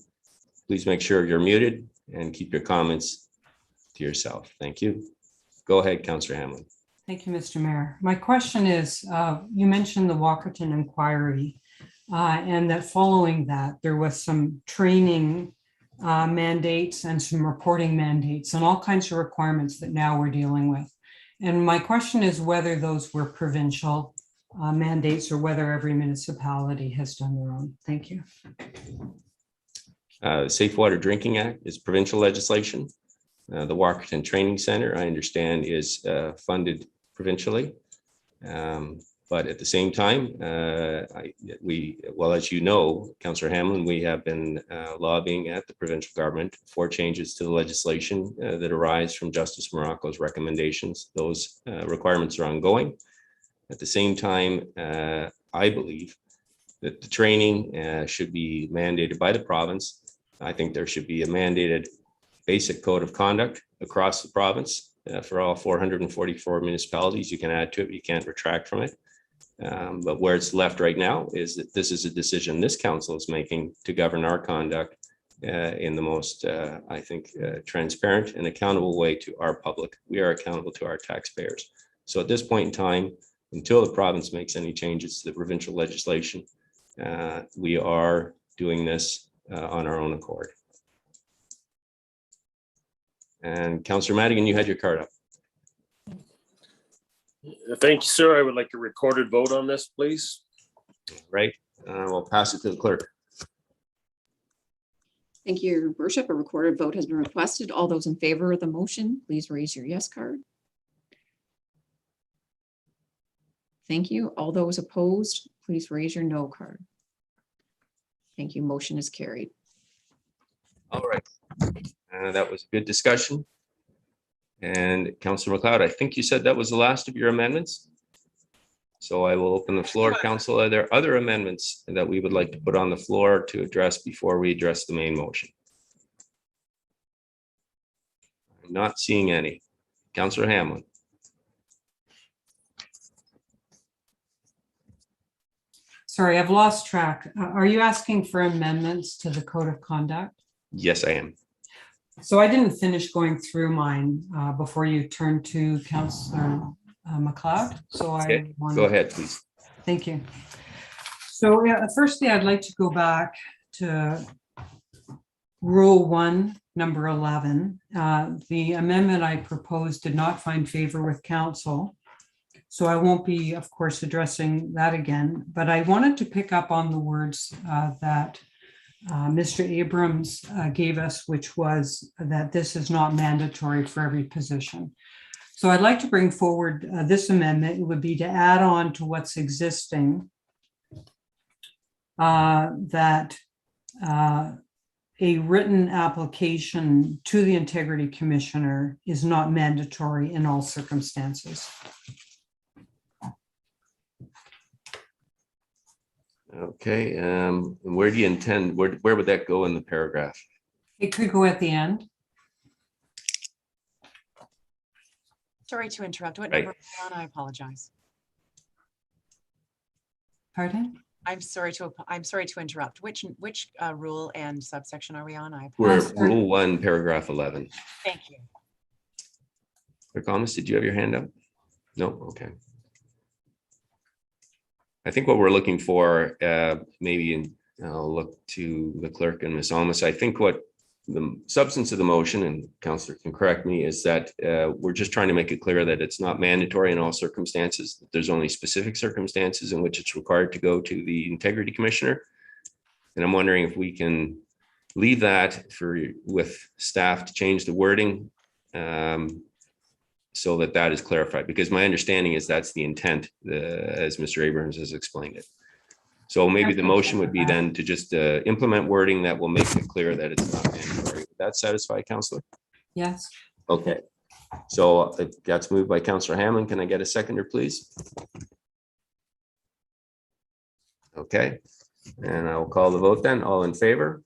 please make sure you're muted and keep your comments to yourself. Thank you. Go ahead, Councillor Hamlin. Thank you, Mr. Mayor. My question is, you mentioned the Walkerton inquiry and that following that, there was some training mandates and some reporting mandates and all kinds of requirements that now we're dealing with. And my question is whether those were provincial mandates or whether every municipality has done their own. Thank you. Safe Water Drinking Act is provincial legislation. The Walkerton Training Center, I understand, is funded provincially. But at the same time, well, as you know, Councillor Hamlin, we have been lobbying at the provincial government for changes to the legislation that arise from Justice Morocco's recommendations. Those requirements are ongoing. At the same time, I believe that the training should be mandated by the province. I think there should be a mandated basic code of conduct across the province for all 444 municipalities. You can add to it, you can't retract from it. But where it's left right now is that this is a decision this council is making to govern our conduct in the most, I think, transparent and accountable way to our public. We are accountable to our taxpayers. So at this point in time, until the province makes any changes to the provincial legislation, we are doing this on our own accord. And Councillor Madigan, you had your card up. Thank you, sir. I would like a recorded vote on this, please. Right. We'll pass it to the clerk. Thank you, Your Worship. A recorded vote has been requested. All those in favor of the motion, please raise your yes card. Thank you. All those opposed, please raise your no card. Thank you. Motion is carried. All right. That was a good discussion. And Councillor McLeod, I think you said that was the last of your amendments. So I will open the floor. Council, are there other amendments that we would like to put on the floor to address before we address the main motion? I'm not seeing any. Councillor Hamlin. Sorry, I've lost track. Are you asking for amendments to the code of conduct? Yes, I am. So I didn't finish going through mine before you turned to Councillor McLeod. So Okay, go ahead, please. Thank you. So firstly, I'd like to go back to Rule 1, number 11. The amendment I proposed did not find favor with council. So I won't be, of course, addressing that again, but I wanted to pick up on the words that Mr. Abrams gave us, which was that this is not mandatory for every position. So I'd like to bring forward this amendment. It would be to add on to what's existing that a written application to the Integrity Commissioner is not mandatory in all circumstances. Okay, where do you intend, where would that go in the paragraph? It could go at the end. Sorry to interrupt. What Right. number are we on? I apologize. Pardon? I'm sorry to interrupt. Which rule and subsection are we on? We're Sorry. Rule 1, paragraph 11. Thank you. Clerk Thomas, did you have your hand up? No, okay. I think what we're looking for, maybe I'll look to the clerk and Ms. Almas. I think what the substance of the motion, and Councillor can correct me, is that we're just trying to make it clear that it's not mandatory in all circumstances. That there's only specific circumstances in which it's required to go to the Integrity Commissioner. And I'm wondering if we can leave that with staff to change the wording so that that is clarified, because my understanding is that's the intent, as Mr. Abrams has explained it. So maybe the motion would be then to just implement wording that will make it clear that it's not mandatory. Would that satisfy, Councillor? Yes. Okay. So that's moved by Councillor Hamlin. Can I get a seconder, please? Okay. And I will call the vote then. All in favor?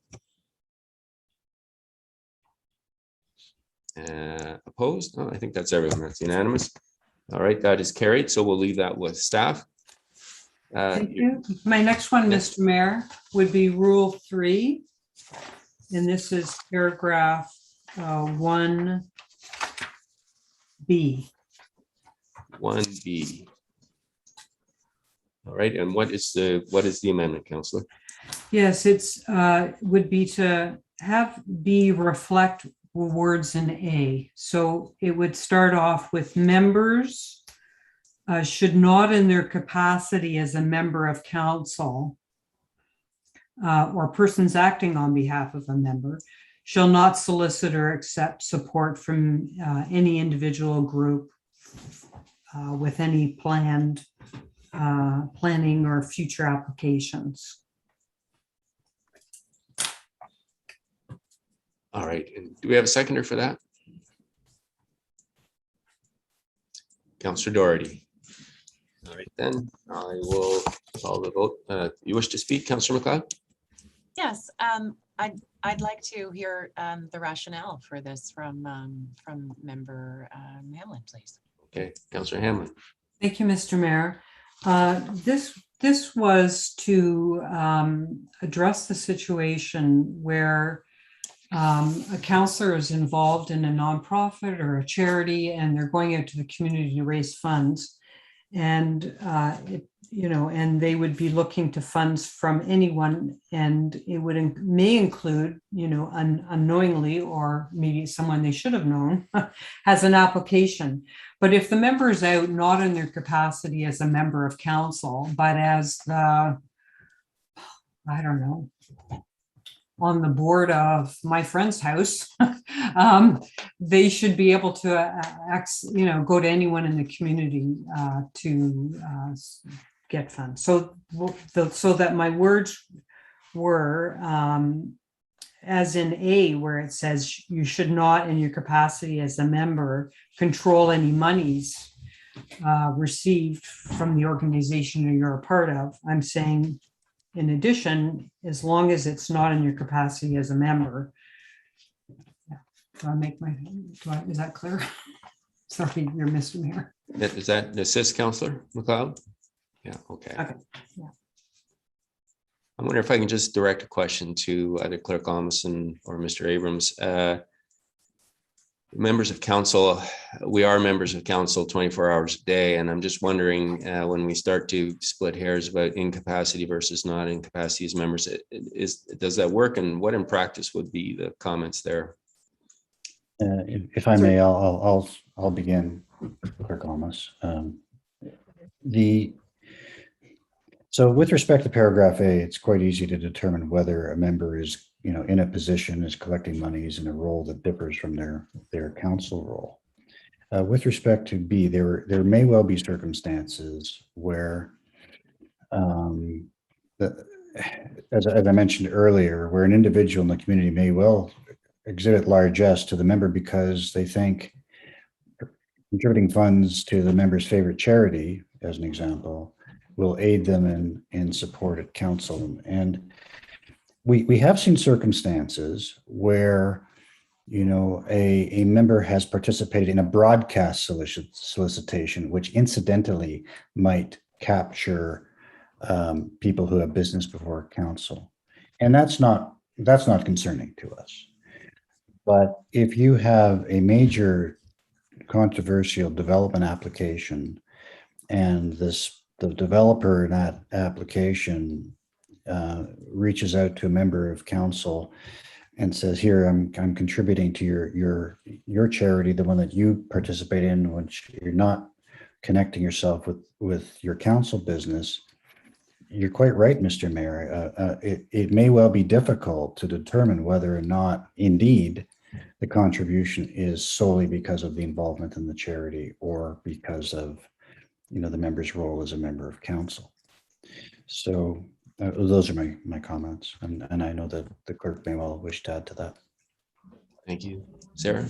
Opposed? Oh, I think that's everyone. That's unanimous. All right, that is carried. So we'll leave that with staff. Thank you. My next one, Mr. Mayor, would be Rule 3. And this is paragraph 1B. 1B. All right, and what is the amendment, Councillor? Yes, it's would be to have B reflect words in A. So it would start off with members should not in their capacity as a member of council or persons acting on behalf of a member shall not solicit or accept support from any individual group with any planning or future applications. All right, and do we have a seconder for that? Councillor Doherty. All right, then I will call the vote. You wish to speak, Councillor McLeod? Yes, I'd like to hear the rationale for this from Member Hamlin, please. Okay, Councillor Hamlin. Thank you, Mr. Mayor. This was to address the situation where a counselor is involved in a nonprofit or a charity, and they're going out to the community to raise funds, and and they would be looking to funds from anyone, and it may include, unknowingly, or maybe someone they should have known has an application. But if the member is out not in their capacity as a member of council, but as the, on the board of my friend's house, they should be able to, go to anyone in the community to get funds. So that my words were, as in A, where it says you should not, in your capacity as a member, control any monies received from the organization you're a part of. I'm saying, in addition, as long as it's not in your capacity as a member. Yeah. Is that clear? Sorry, you're Mr. Mayor. Is that assist, Councillor McLeod? Yeah, okay. Okay. Yeah. I wonder if I can just direct a question to either Clerk Almison or Mr. Abrams. Members of council, we are members of council 24 hours a day, and I'm just wondering when we start to split hairs about incapacity versus not incapacity as members, does that work, and what in practice would be the comments there? If I may, I'll begin, Clerk Almas. So with respect to paragraph A, it's quite easy to determine whether a member is, in a position, is collecting monies in a role that differs from their council role. With respect to B, there may well be circumstances where, as I mentioned earlier, where an individual in the community may well exhibit largesse to the member because they think contributing funds to the member's favorite charity, as an example, will aid them in support at council. And we have seen circumstances where, a member has participated in a broadcast solicitation, which incidentally might capture people who have business before council. And that's not concerning to us. But if you have a major controversial development application and the developer in that application reaches out to a member of council and says, "Here, I'm contributing to your charity, the one that you participate in, which you're not connecting yourself with your council business." You're quite right, Mr. Mayor. It may well be difficult to determine whether or not, indeed, the contribution is solely because of the involvement in the charity or because of the member's role as a member of council. So those are my comments, and I know that the clerk may well wish to add to that. Thank you. Sarah?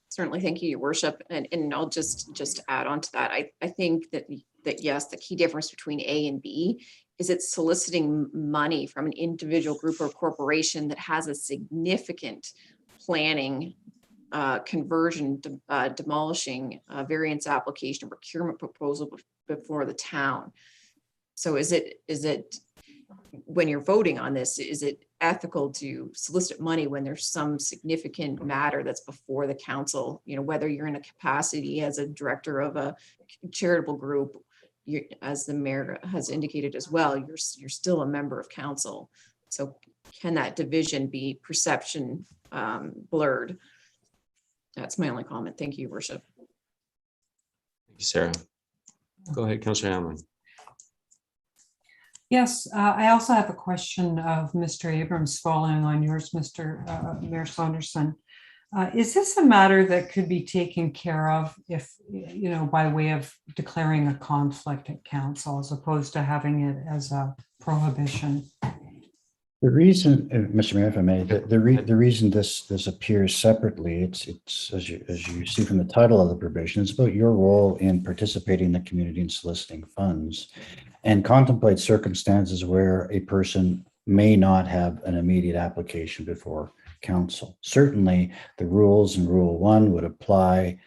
Certainly, thank you, Your Worship. And I'll just add on to that. I think that yes, the key difference between A and B is it's soliciting money from an individual group or corporation that has a significant planning, conversion, demolishing, variance application, procurement proposal before the town. So is it when you're voting on this, is it ethical to solicit money when there's some significant matter that's before the council? Whether you're in a capacity as a director of a charitable group, as the mayor has indicated as well, you're still a member of council. So can that division be perception blurred? That's my only comment. Thank you, Your Worship. Thank you, Sarah. Go ahead, Councillor Hamlin. Yes, I also have a question of Mr. Abrams following on yours, Mr. Mayor Saunderson. Is this a matter that could be taken care of if, by way of declaring a conflict at council as opposed to having it as a prohibition? The reason, Mr. Mayor, if I may, the reason this appears separately, it's as you see from the title of the provision, it's about your role in participating in the community and soliciting funds, and contemplate circumstances where a person may not have an immediate application before council. Certainly, the rules in Rule 1 would apply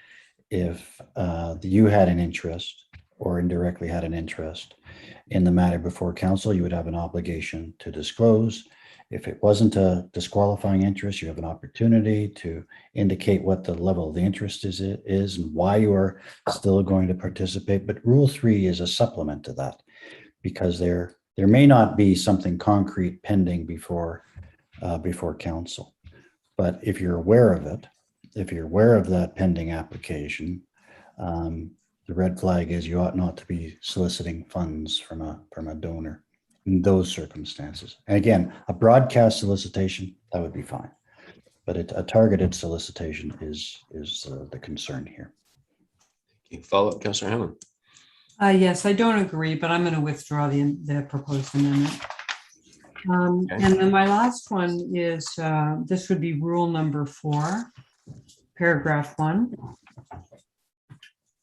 if you had an interest or indirectly had an interest in the matter before council. You would have an obligation to disclose. If it wasn't a disqualifying interest, you have an opportunity to indicate what the level of the interest is and why you are still going to participate. But Rule 3 is a supplement to that, because there may not be something concrete pending before council. But if you're aware of it, if you're aware of that pending application, the red flag is you ought not to be soliciting funds from a donor. in those circumstances. And again, a broadcast solicitation, that would be fine. But a targeted solicitation is the concern here. Follow up, Councillor Hammond. Yes, I don't agree, but I'm going to withdraw the proposed amendment. And then my last one is, this would be rule number 4, paragraph 1.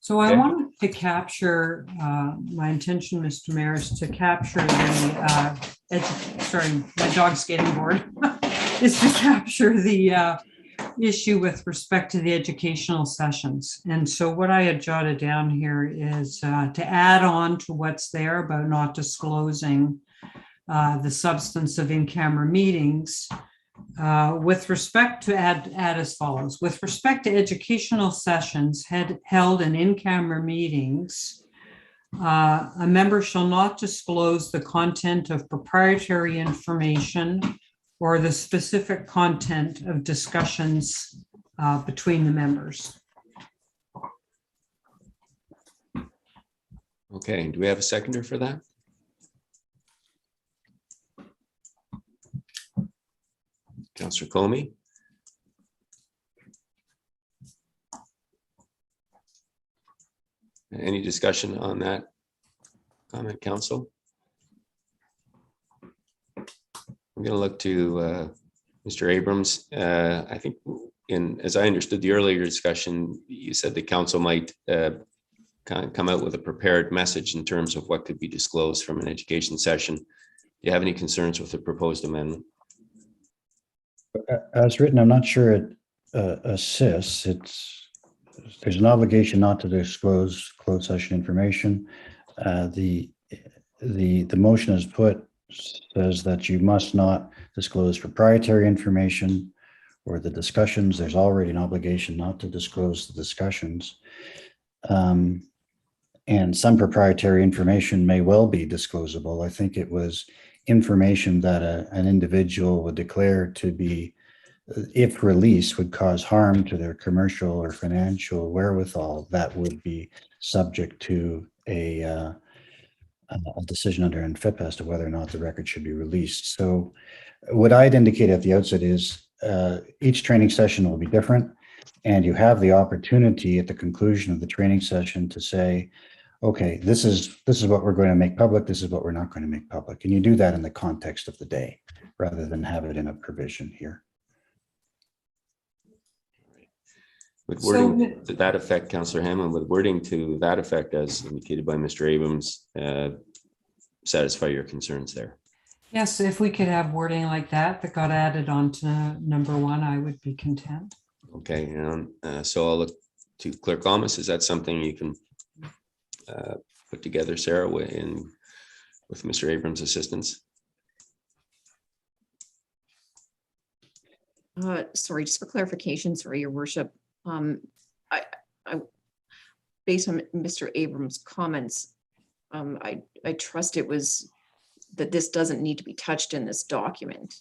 So I wanted to capture, my intention, Mr. Mayor, is to capture the, sorry, my dog's getting bored, is to capture the issue with respect to the educational sessions. And so what I had jotted down here is to add on to what's there about not disclosing the substance of in-camera meetings, with respect to add as follows. With respect to educational sessions held in in-camera meetings, a member shall not disclose the content of proprietary information or the specific content of discussions between the members. Okay, do we have a seconder for that? Councillor Comey. Any discussion on that comment, Council? I'm going to look to Mr. Abrams. I think, as I understood the earlier discussion, you said the council might come out with a prepared message in terms of what could be disclosed from an education session. Do you have any concerns with the proposed amendment? As written, I'm not sure it assists. There's an obligation not to disclose closed session information. The motion as put says that you must not disclose proprietary information or the discussions. There's already an obligation not to disclose the discussions. And some proprietary information may well be disclosable. I think it was information that an individual would declare to be, if released, would cause harm to their commercial or financial wherewithal, that would be subject to a decision under NFIP as to whether or not the record should be released. So what I'd indicate at the outset is each training session will be different, and you have the opportunity at the conclusion of the training session to say, okay, this is what we're going to make public, this is what we're not going to make public. And you do that in the context of the day rather than have it in a provision here. With wording to that effect, Councillor Hammond, with wording to that effect, as indicated by Mr. Abrams, satisfy your concerns there? Yes, if we could have wording like that got added on to number 1, I would be content. Okay, and so I'll look to Clerk Almas. Is that something you can put together, Sarah, with Mr. Abrams' assistance? Sorry, just for clarification, sorry, Your Worship. I based on Mr. Abrams' comments, I trust it was that this doesn't need to be touched in this document,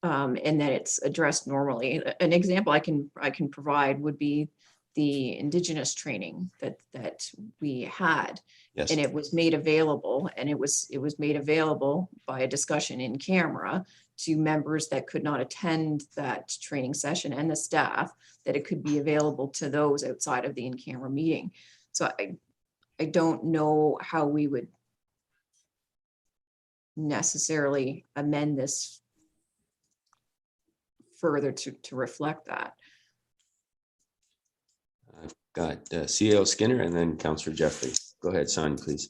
and that it's addressed normally. An example I can provide would be the Indigenous training that we had. Yes. And it was made available, and it was made available by a discussion in camera to members that could not attend that training session and the staff, that it could be available to those outside of the in-camera meeting. So I don't know how we would necessarily amend this further to reflect that. I've got CEO Skinner and then Councillor Jeffrey. Go ahead, Sonia, please.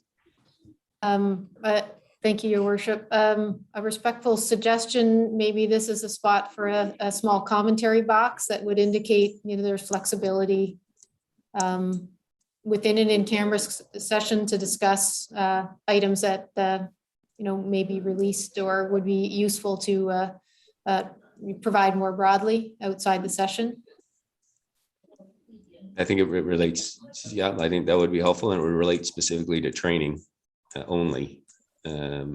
Thank you, Your Worship. A respectful suggestion, maybe this is a spot for a small commentary box that would indicate, there's flexibility within an in-camera session to discuss items that, may be released or would be useful to provide more broadly outside the session. I think it relates, yeah, I think that would be helpful, and it would relate specifically to training only. But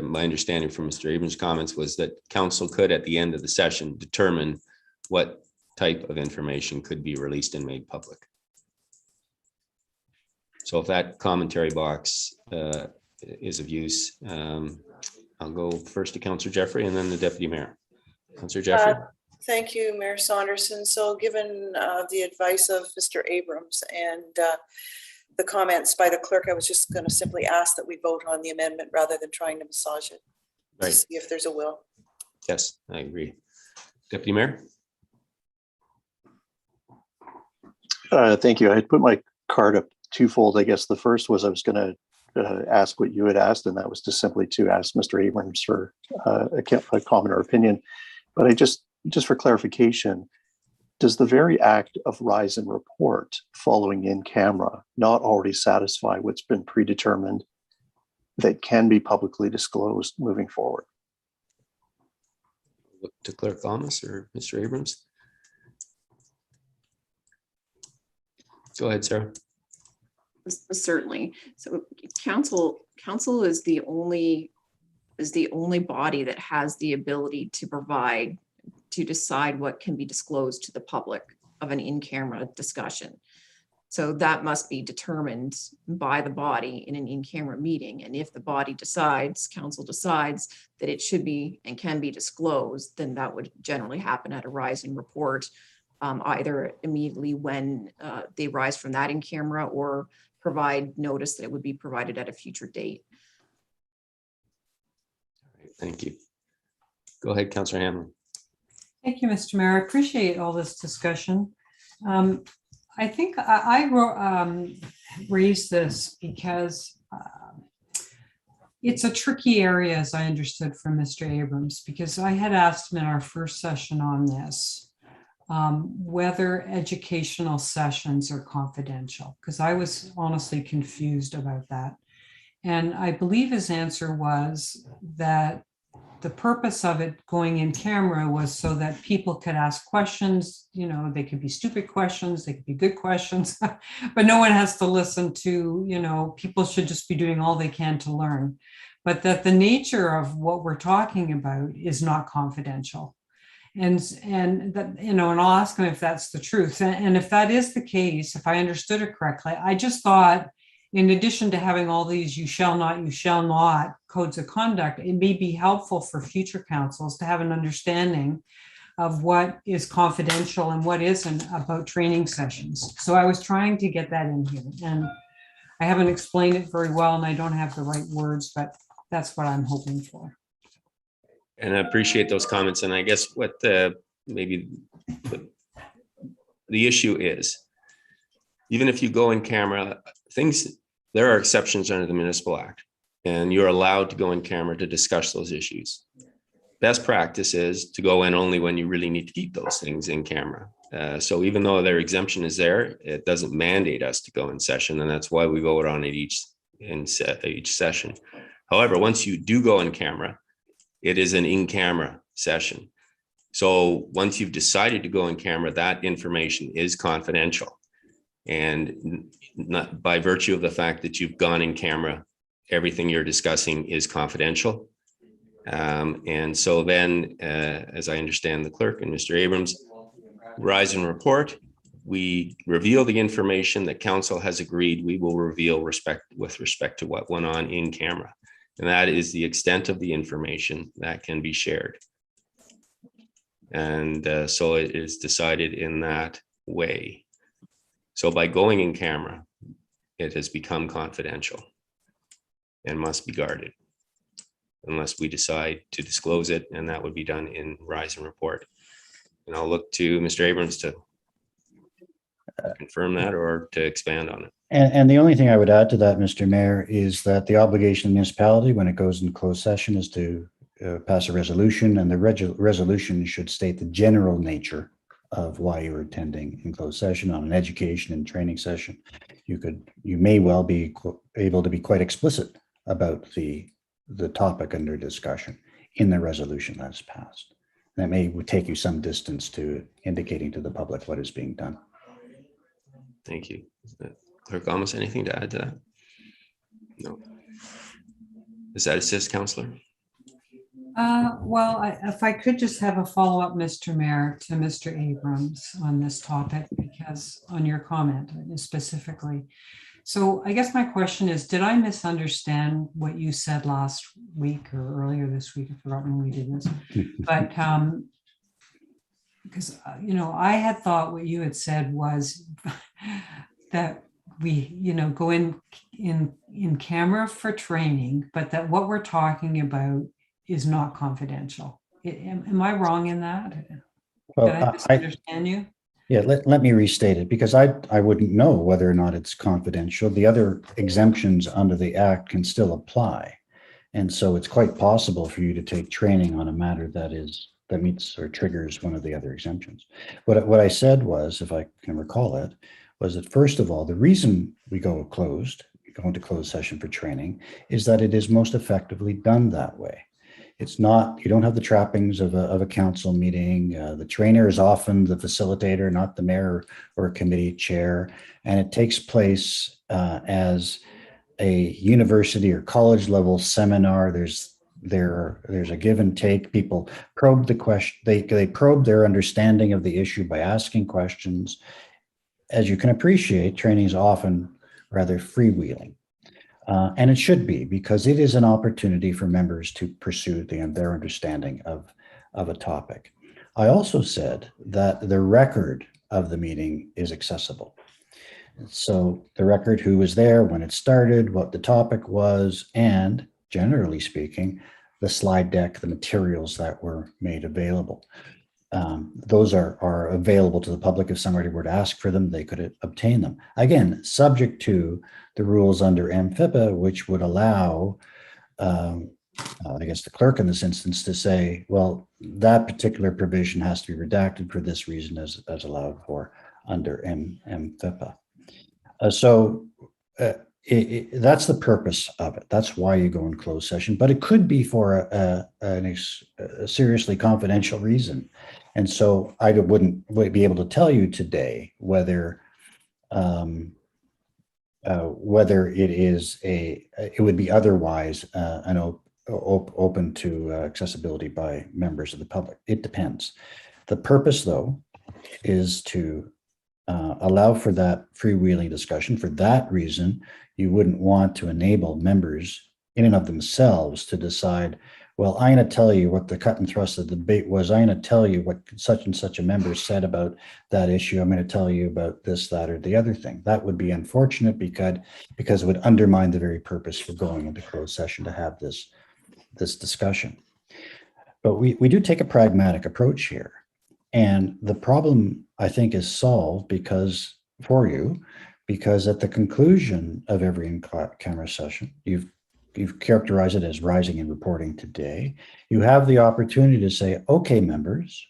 my understanding from Mr. Abrams' comments was that council could, at the end of the session, determine what type of information could be released and made public. So if that commentary box is of use, I'll go first to Councillor Jeffrey and then the Deputy Mayor. Councillor Jeffrey. Thank you, Mayor Saunderson. So given the advice of Mr. Abrams and the comments by the clerk, I was just going to simply ask that we vote on the amendment rather than trying to massage it. Right. To see if there's a will. Yes, I agree. Deputy Mayor. Thank you. I had put my card up twofold. I guess the first was I was going to ask what you had asked, and that was to simply to ask Mr. Abrams for a comment or opinion. But I just for clarification, does the very act of rise and report following in camera not already satisfy what's been predetermined that can be publicly disclosed moving forward? Look to Clerk Thomas or Mr. Abrams. Go ahead, Sarah. Certainly. So council is the only body that has the ability to decide what can be disclosed to the public of an in-camera discussion. So that must be determined by the body in an in-camera meeting. And if the body council decides that it should be and can be disclosed, then that would generally happen at a rise and report, either immediately when they rise from that in-camera or provide notice that it would be provided at a future date. All right, thank you. Go ahead, Councillor Hamlin. Thank you, Mr. Mayor. I appreciate all this discussion. I think I raised this because it's a tricky area, as I understood from Mr. Abrams, because I had asked him in our first session on this whether educational sessions are confidential, because I was honestly confused about that. And I believe his answer was that the purpose of it going in camera was so that people could ask questions. You know, they could be stupid questions, they could be good questions, but no one has to listen to, you know, people should just be doing all they can to learn. But that the nature of what we're talking about is not confidential. And that, you know, and I'll ask him if that's the truth. And if that is the case, if I understood it correctly, I just thought, in addition to having all these you shall not codes of conduct, it may be helpful for future councils to have an understanding of what is confidential and what isn't about training sessions. So I was trying to get that in here, and I haven't explained it very well and I don't have the right words, but that's what I'm hoping for. And I appreciate those comments. And I guess what maybe the issue is, even if you go in camera, there are exceptions under the Municipal Act, and you're allowed to go in camera to discuss those issues. Best practice is to go in only when you really need to keep those things in camera. So even though their exemption is there, it doesn't mandate us to go in session, and that's why we vote on it each session. However, once you do go in camera, it is an in-camera session. So once you've decided to go in camera, that information is confidential. And not by virtue of the fact that you've gone in camera, everything you're discussing is confidential. And so then, as I understand the clerk and Mr. Abrams, rise and report, we reveal the information that council has agreed we will reveal with respect to what went on in camera. And that is the extent of the information that can be shared. And so it is decided in that way. So by going in camera, it has become confidential and must be guarded unless we decide to disclose it, and that would be done in rise and report. And I'll look to Mr. Abrams to confirm that or to expand on it. And the only thing I would add to that, Mr. Mayor, is that the obligation of the municipality when it goes in closed session is to pass a resolution, and the resolution should state the general nature of why you're attending in closed session. On an education and training session, you may well be able to be quite explicit about the topic under discussion in the resolution that's passed. That may take you some distance to indicating to the public what is being done. Thank you. Clerk Thomas, anything to add to that? No. Does that assist, Councillor? Well, if I could just have a follow-up, Mr. Mayor, to Mr. Abrams on this topic, because on your comment specifically. So I guess my question is, did I misunderstand what you said last week or earlier this week? I forgot when we did this. But because, you know, I had thought what you had said was that we, you know, go in camera for training, but that what we're talking about is not confidential. Am I wrong in that? Well, Did I misunderstand you? Yeah, let me restate it, because I wouldn't know whether or not it's confidential. The other exemptions under the Act can still apply. And so it's quite possible for you to take training on a matter that meets or triggers one of the other exemptions. What I said was, if I can recall it, was that first of all, the reason we go into closed session for training is that it is most effectively done that way. It's not, you don't have the trappings of a council meeting. The trainer is often the facilitator, not the mayor or a committee chair. And it takes place as a university or college level seminar. There's a give and take. People probe the question. They probe their understanding of the issue by asking questions. As you can appreciate, training is often rather freewheeling. And it should be, because it is an opportunity for members to pursue their understanding of a topic. I also said that the record of the meeting is accessible. So the record, who was there, when it started, what the topic was, and generally speaking, the slide deck, the materials that were made available. Those are available to the public. If somebody were to ask for them, they could obtain them. Again, subject to the rules under MFIPA, which would allow, I guess, the clerk in this instance to say, well, that particular provision has to be redacted for this reason as allowed for under MFIPA. That's the purpose of it. That's why you go in closed session, but it could be for a seriously confidential reason. And so I wouldn't be able to tell you today whether it would be otherwise open to accessibility by members of the public. It depends. The purpose, though, is to allow for that freewheeling discussion. For that reason, you wouldn't want to enable members in and of themselves to decide, well, I'm going to tell you what the cut and thrust of the debate was. I'm going to tell you what such and such a member said about that issue. I'm going to tell you about this, that, or the other thing. That would be unfortunate because it would undermine the very purpose for going into closed session to have this discussion. But we do take a pragmatic approach here. And the problem, I think, is solved because at the conclusion of every in-camera session, you've characterized it as rising and reporting today. You have the opportunity to say, okay, members,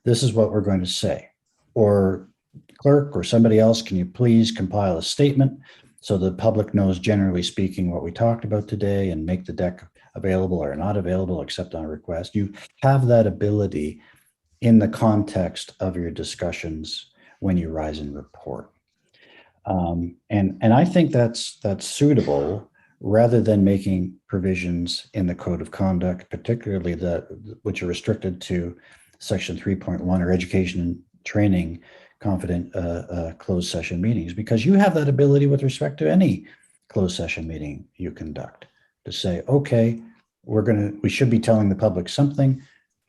this is what we're going to say. Or clerk or somebody else, can you please compile a statement so the public knows, generally speaking, what we talked about today, and make the deck available or not available except on request. You have that ability in the context of your discussions when you rise and report. And I think that's suitable, rather than making provisions in the Code of Conduct, particularly which are restricted to Section 3.1 or education and training confident closed session meetings, because you have that ability with respect to any closed session meeting you conduct to say, okay, we should be telling the public something.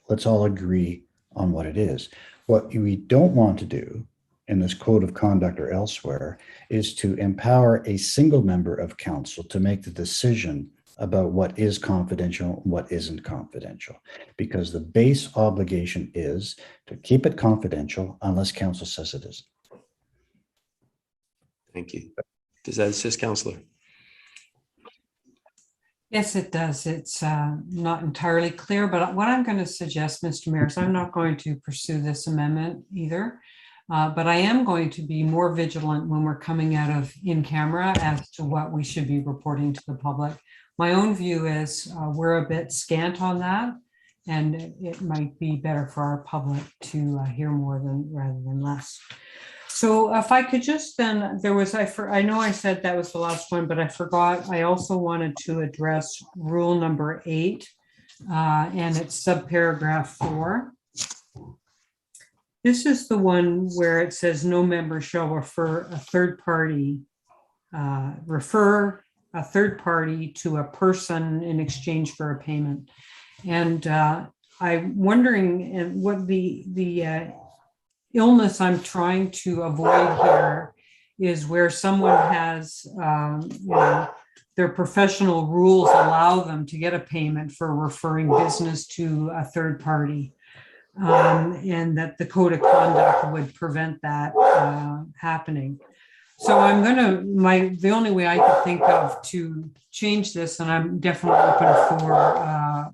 Let's all agree on what it is. What we don't want to do in this Code of Conduct or elsewhere is to empower a single member of council to make the decision about what is confidential and what isn't confidential, because the base obligation is to keep it confidential unless council says it is. Thank you. Does that assist, Councillor? Yes, it does. It's not entirely clear, but what I'm going to suggest, Mr. Mayor, is I'm not going to pursue this amendment either. But I am going to be more vigilant when we're coming out of in camera as to what we should be reporting to the public. My own view is we're a bit scant on that, and it might be better for our public to hear more rather than less. So if I could just then, I know I said that was the last one, but I forgot. I also wanted to address rule number 8, and it's subparagraph 4. This is the one where it says no member shall refer a third party refer a third party to a person in exchange for a payment. And I'm wondering what the illness I'm trying to avoid here is where someone has, their professional rules allow them to get a payment for referring business to a third party. And that the code of conduct would prevent that happening. So I'm the only way I could think of to change this, and I'm definitely open for,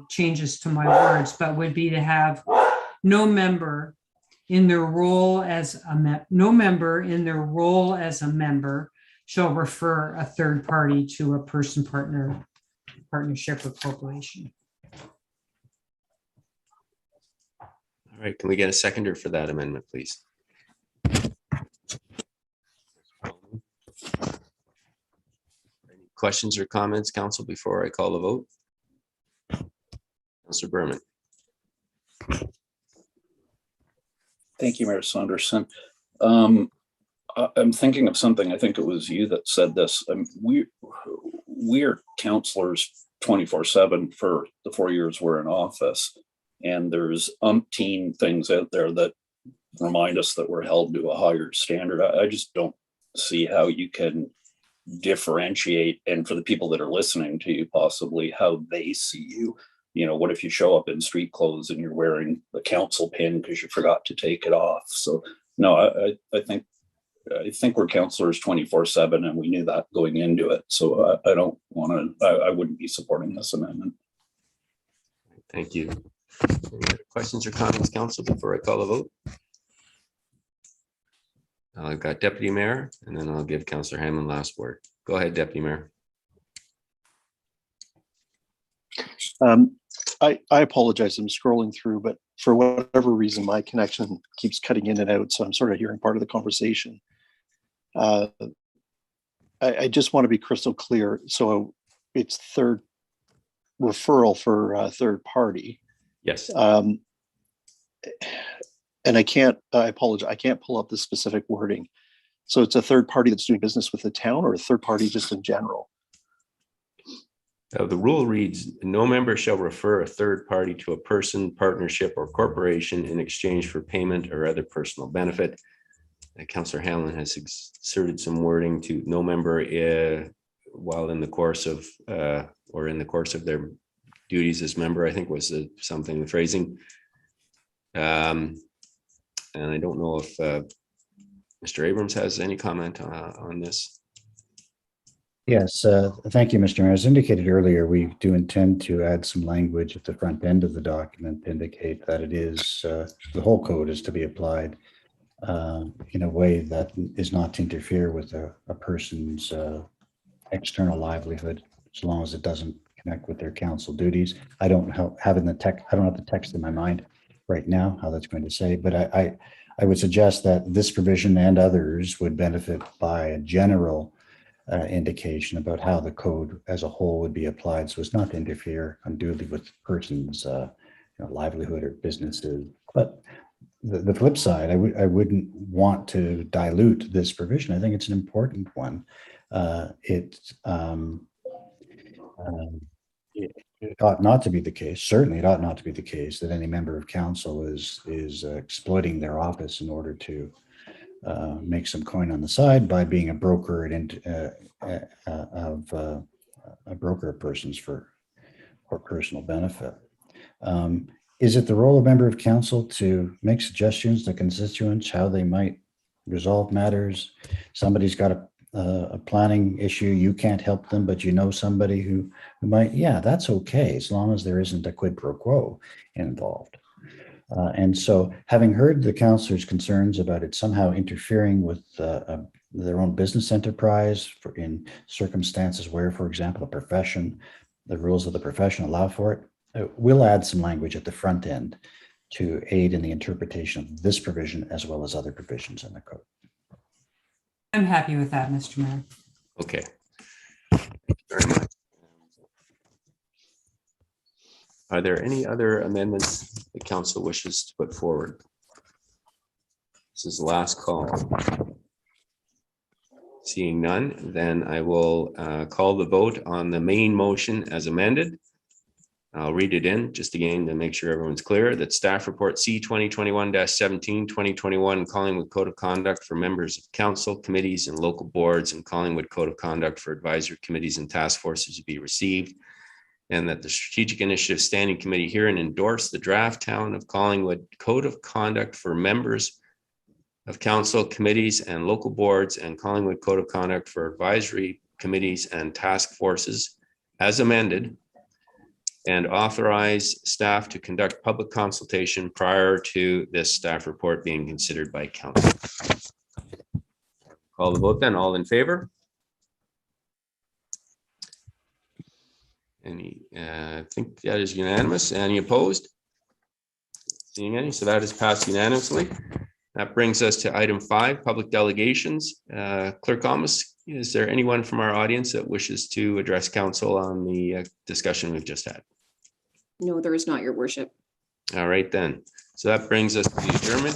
changes to my words, but would be to have no member in their role as a member shall refer a third party to a person, partner, partnership, or corporation. All right, can we get a seconder for that amendment, please? Any questions or comments, council, before I call the vote? Councilor Berman. Thank you, Mayor Saunderson. I'm thinking of something. I think it was you that said this. We're counselors 24/7 for the 4 years we're in office, and there's umpteen things out there that remind us that we're held to a higher standard. I just don't see how you can differentiate, and for the people that are listening to you, possibly how they see you. What if you show up in street clothes and you're wearing the council pin because you forgot to take it off? So no, I think we're counselors 24/7, and we knew that going into it. So I don't want to. I wouldn't be supporting this amendment. Thank you. Any other questions or comments, council, before I call the vote? I've got Deputy Mayor, and then I'll give Councillor Hammond last word. Go ahead, Deputy Mayor. I apologize. I'm scrolling through, but for whatever reason, my connection keeps cutting in and out. So I'm sort of hearing part of the conversation. I just want to be crystal clear. So it's third referral for a third party. Yes. And I apologize. I can't pull up the specific wording. So it's a third party that's doing business with the town, or a third party just in general? The rule reads, no member shall refer a third party to a person, partnership, or corporation in exchange for payment or other personal benefit. Councillor Hamlin has inserted some wording to no member while in the course of or in the course of their duties as member, I think was the phrasing. And I don't know if Mr. Abrams has any comment on this. Yes, thank you, Mr. Mayor. As indicated earlier, we do intend to add some language at the front end of the document to indicate that it is, the whole code is to be applied in a way that is not to interfere with a person's external livelihood, as long as it doesn't connect with their council duties. I don't have the text in my mind right now, how that's going to say, but I would suggest that this provision and others would benefit by a general indication about how the code as a whole would be applied, so as not to interfere unduly with persons' livelihood or businesses. But the flip side, I wouldn't want to dilute this provision. I think it's an important one. It ought not to be the case. Certainly, it ought not to be the case that any member of council is exploiting their office in order to make some coin on the side by being a broker of persons for personal benefit. Is it the role of member of council to make suggestions to constituents how they might resolve matters? Somebody's got a planning issue, you can't help them, but you know somebody who might. Yeah, that's okay, as long as there isn't a quid pro quo involved. And so, having heard the councillors' concerns about it somehow interfering with their own business enterprise in circumstances where, for example, the rules of the profession allow for it, we'll add some language at the front end to aid in the interpretation of this provision as well as other provisions in the code. I'm happy with that, Mr. Mayor. Okay. Thank you very much. Are there any other amendments the council wishes to put forward? This is the last call. Seeing none, then I will call the vote on the main motion as amended. I'll read it in just again to make sure everyone's clear that staff report C 2021-17, 2021 Collingwood Code of Conduct for members of council, committees and local boards and Collingwood Code of Conduct for advisory committees and task forces be received. And that the Strategic Initiative Standing Committee herein endorse the draft Town of Collingwood Code of Conduct for members of council, committees and local boards and Collingwood Code of Conduct for advisory committees and task forces as amended, and authorize staff to conduct public consultation prior to this staff report being considered by council. Call the vote then. All in favor? Any, I think that is unanimous. Any opposed? Seeing any, so that is passed unanimously. That brings us to item 5, public delegations. Clerk Almus, is there anyone from our audience that wishes to address council on the discussion we've just had? No, there is not, your worship. All right then. So that brings us to the adjournment.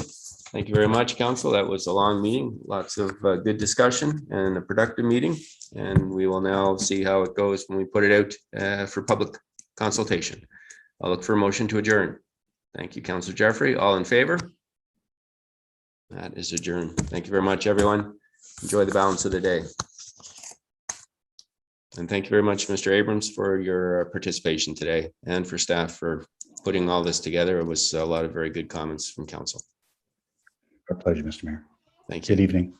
Thank you very much, council. That was a long meeting, lots of good discussion and a productive meeting. And we will now see how it goes when we put it out for public consultation. I'll look for a motion to adjourn. Thank you, Councillor Jeffrey. All in favor? That is adjourned. Thank you very much, everyone. Enjoy the balance of the day. And thank you very much, Mr. Abrams, for your participation today and for staff for putting all this together. It was a lot of very good comments from council. Our pleasure, Mr. Mayor. Thank you. Good evening.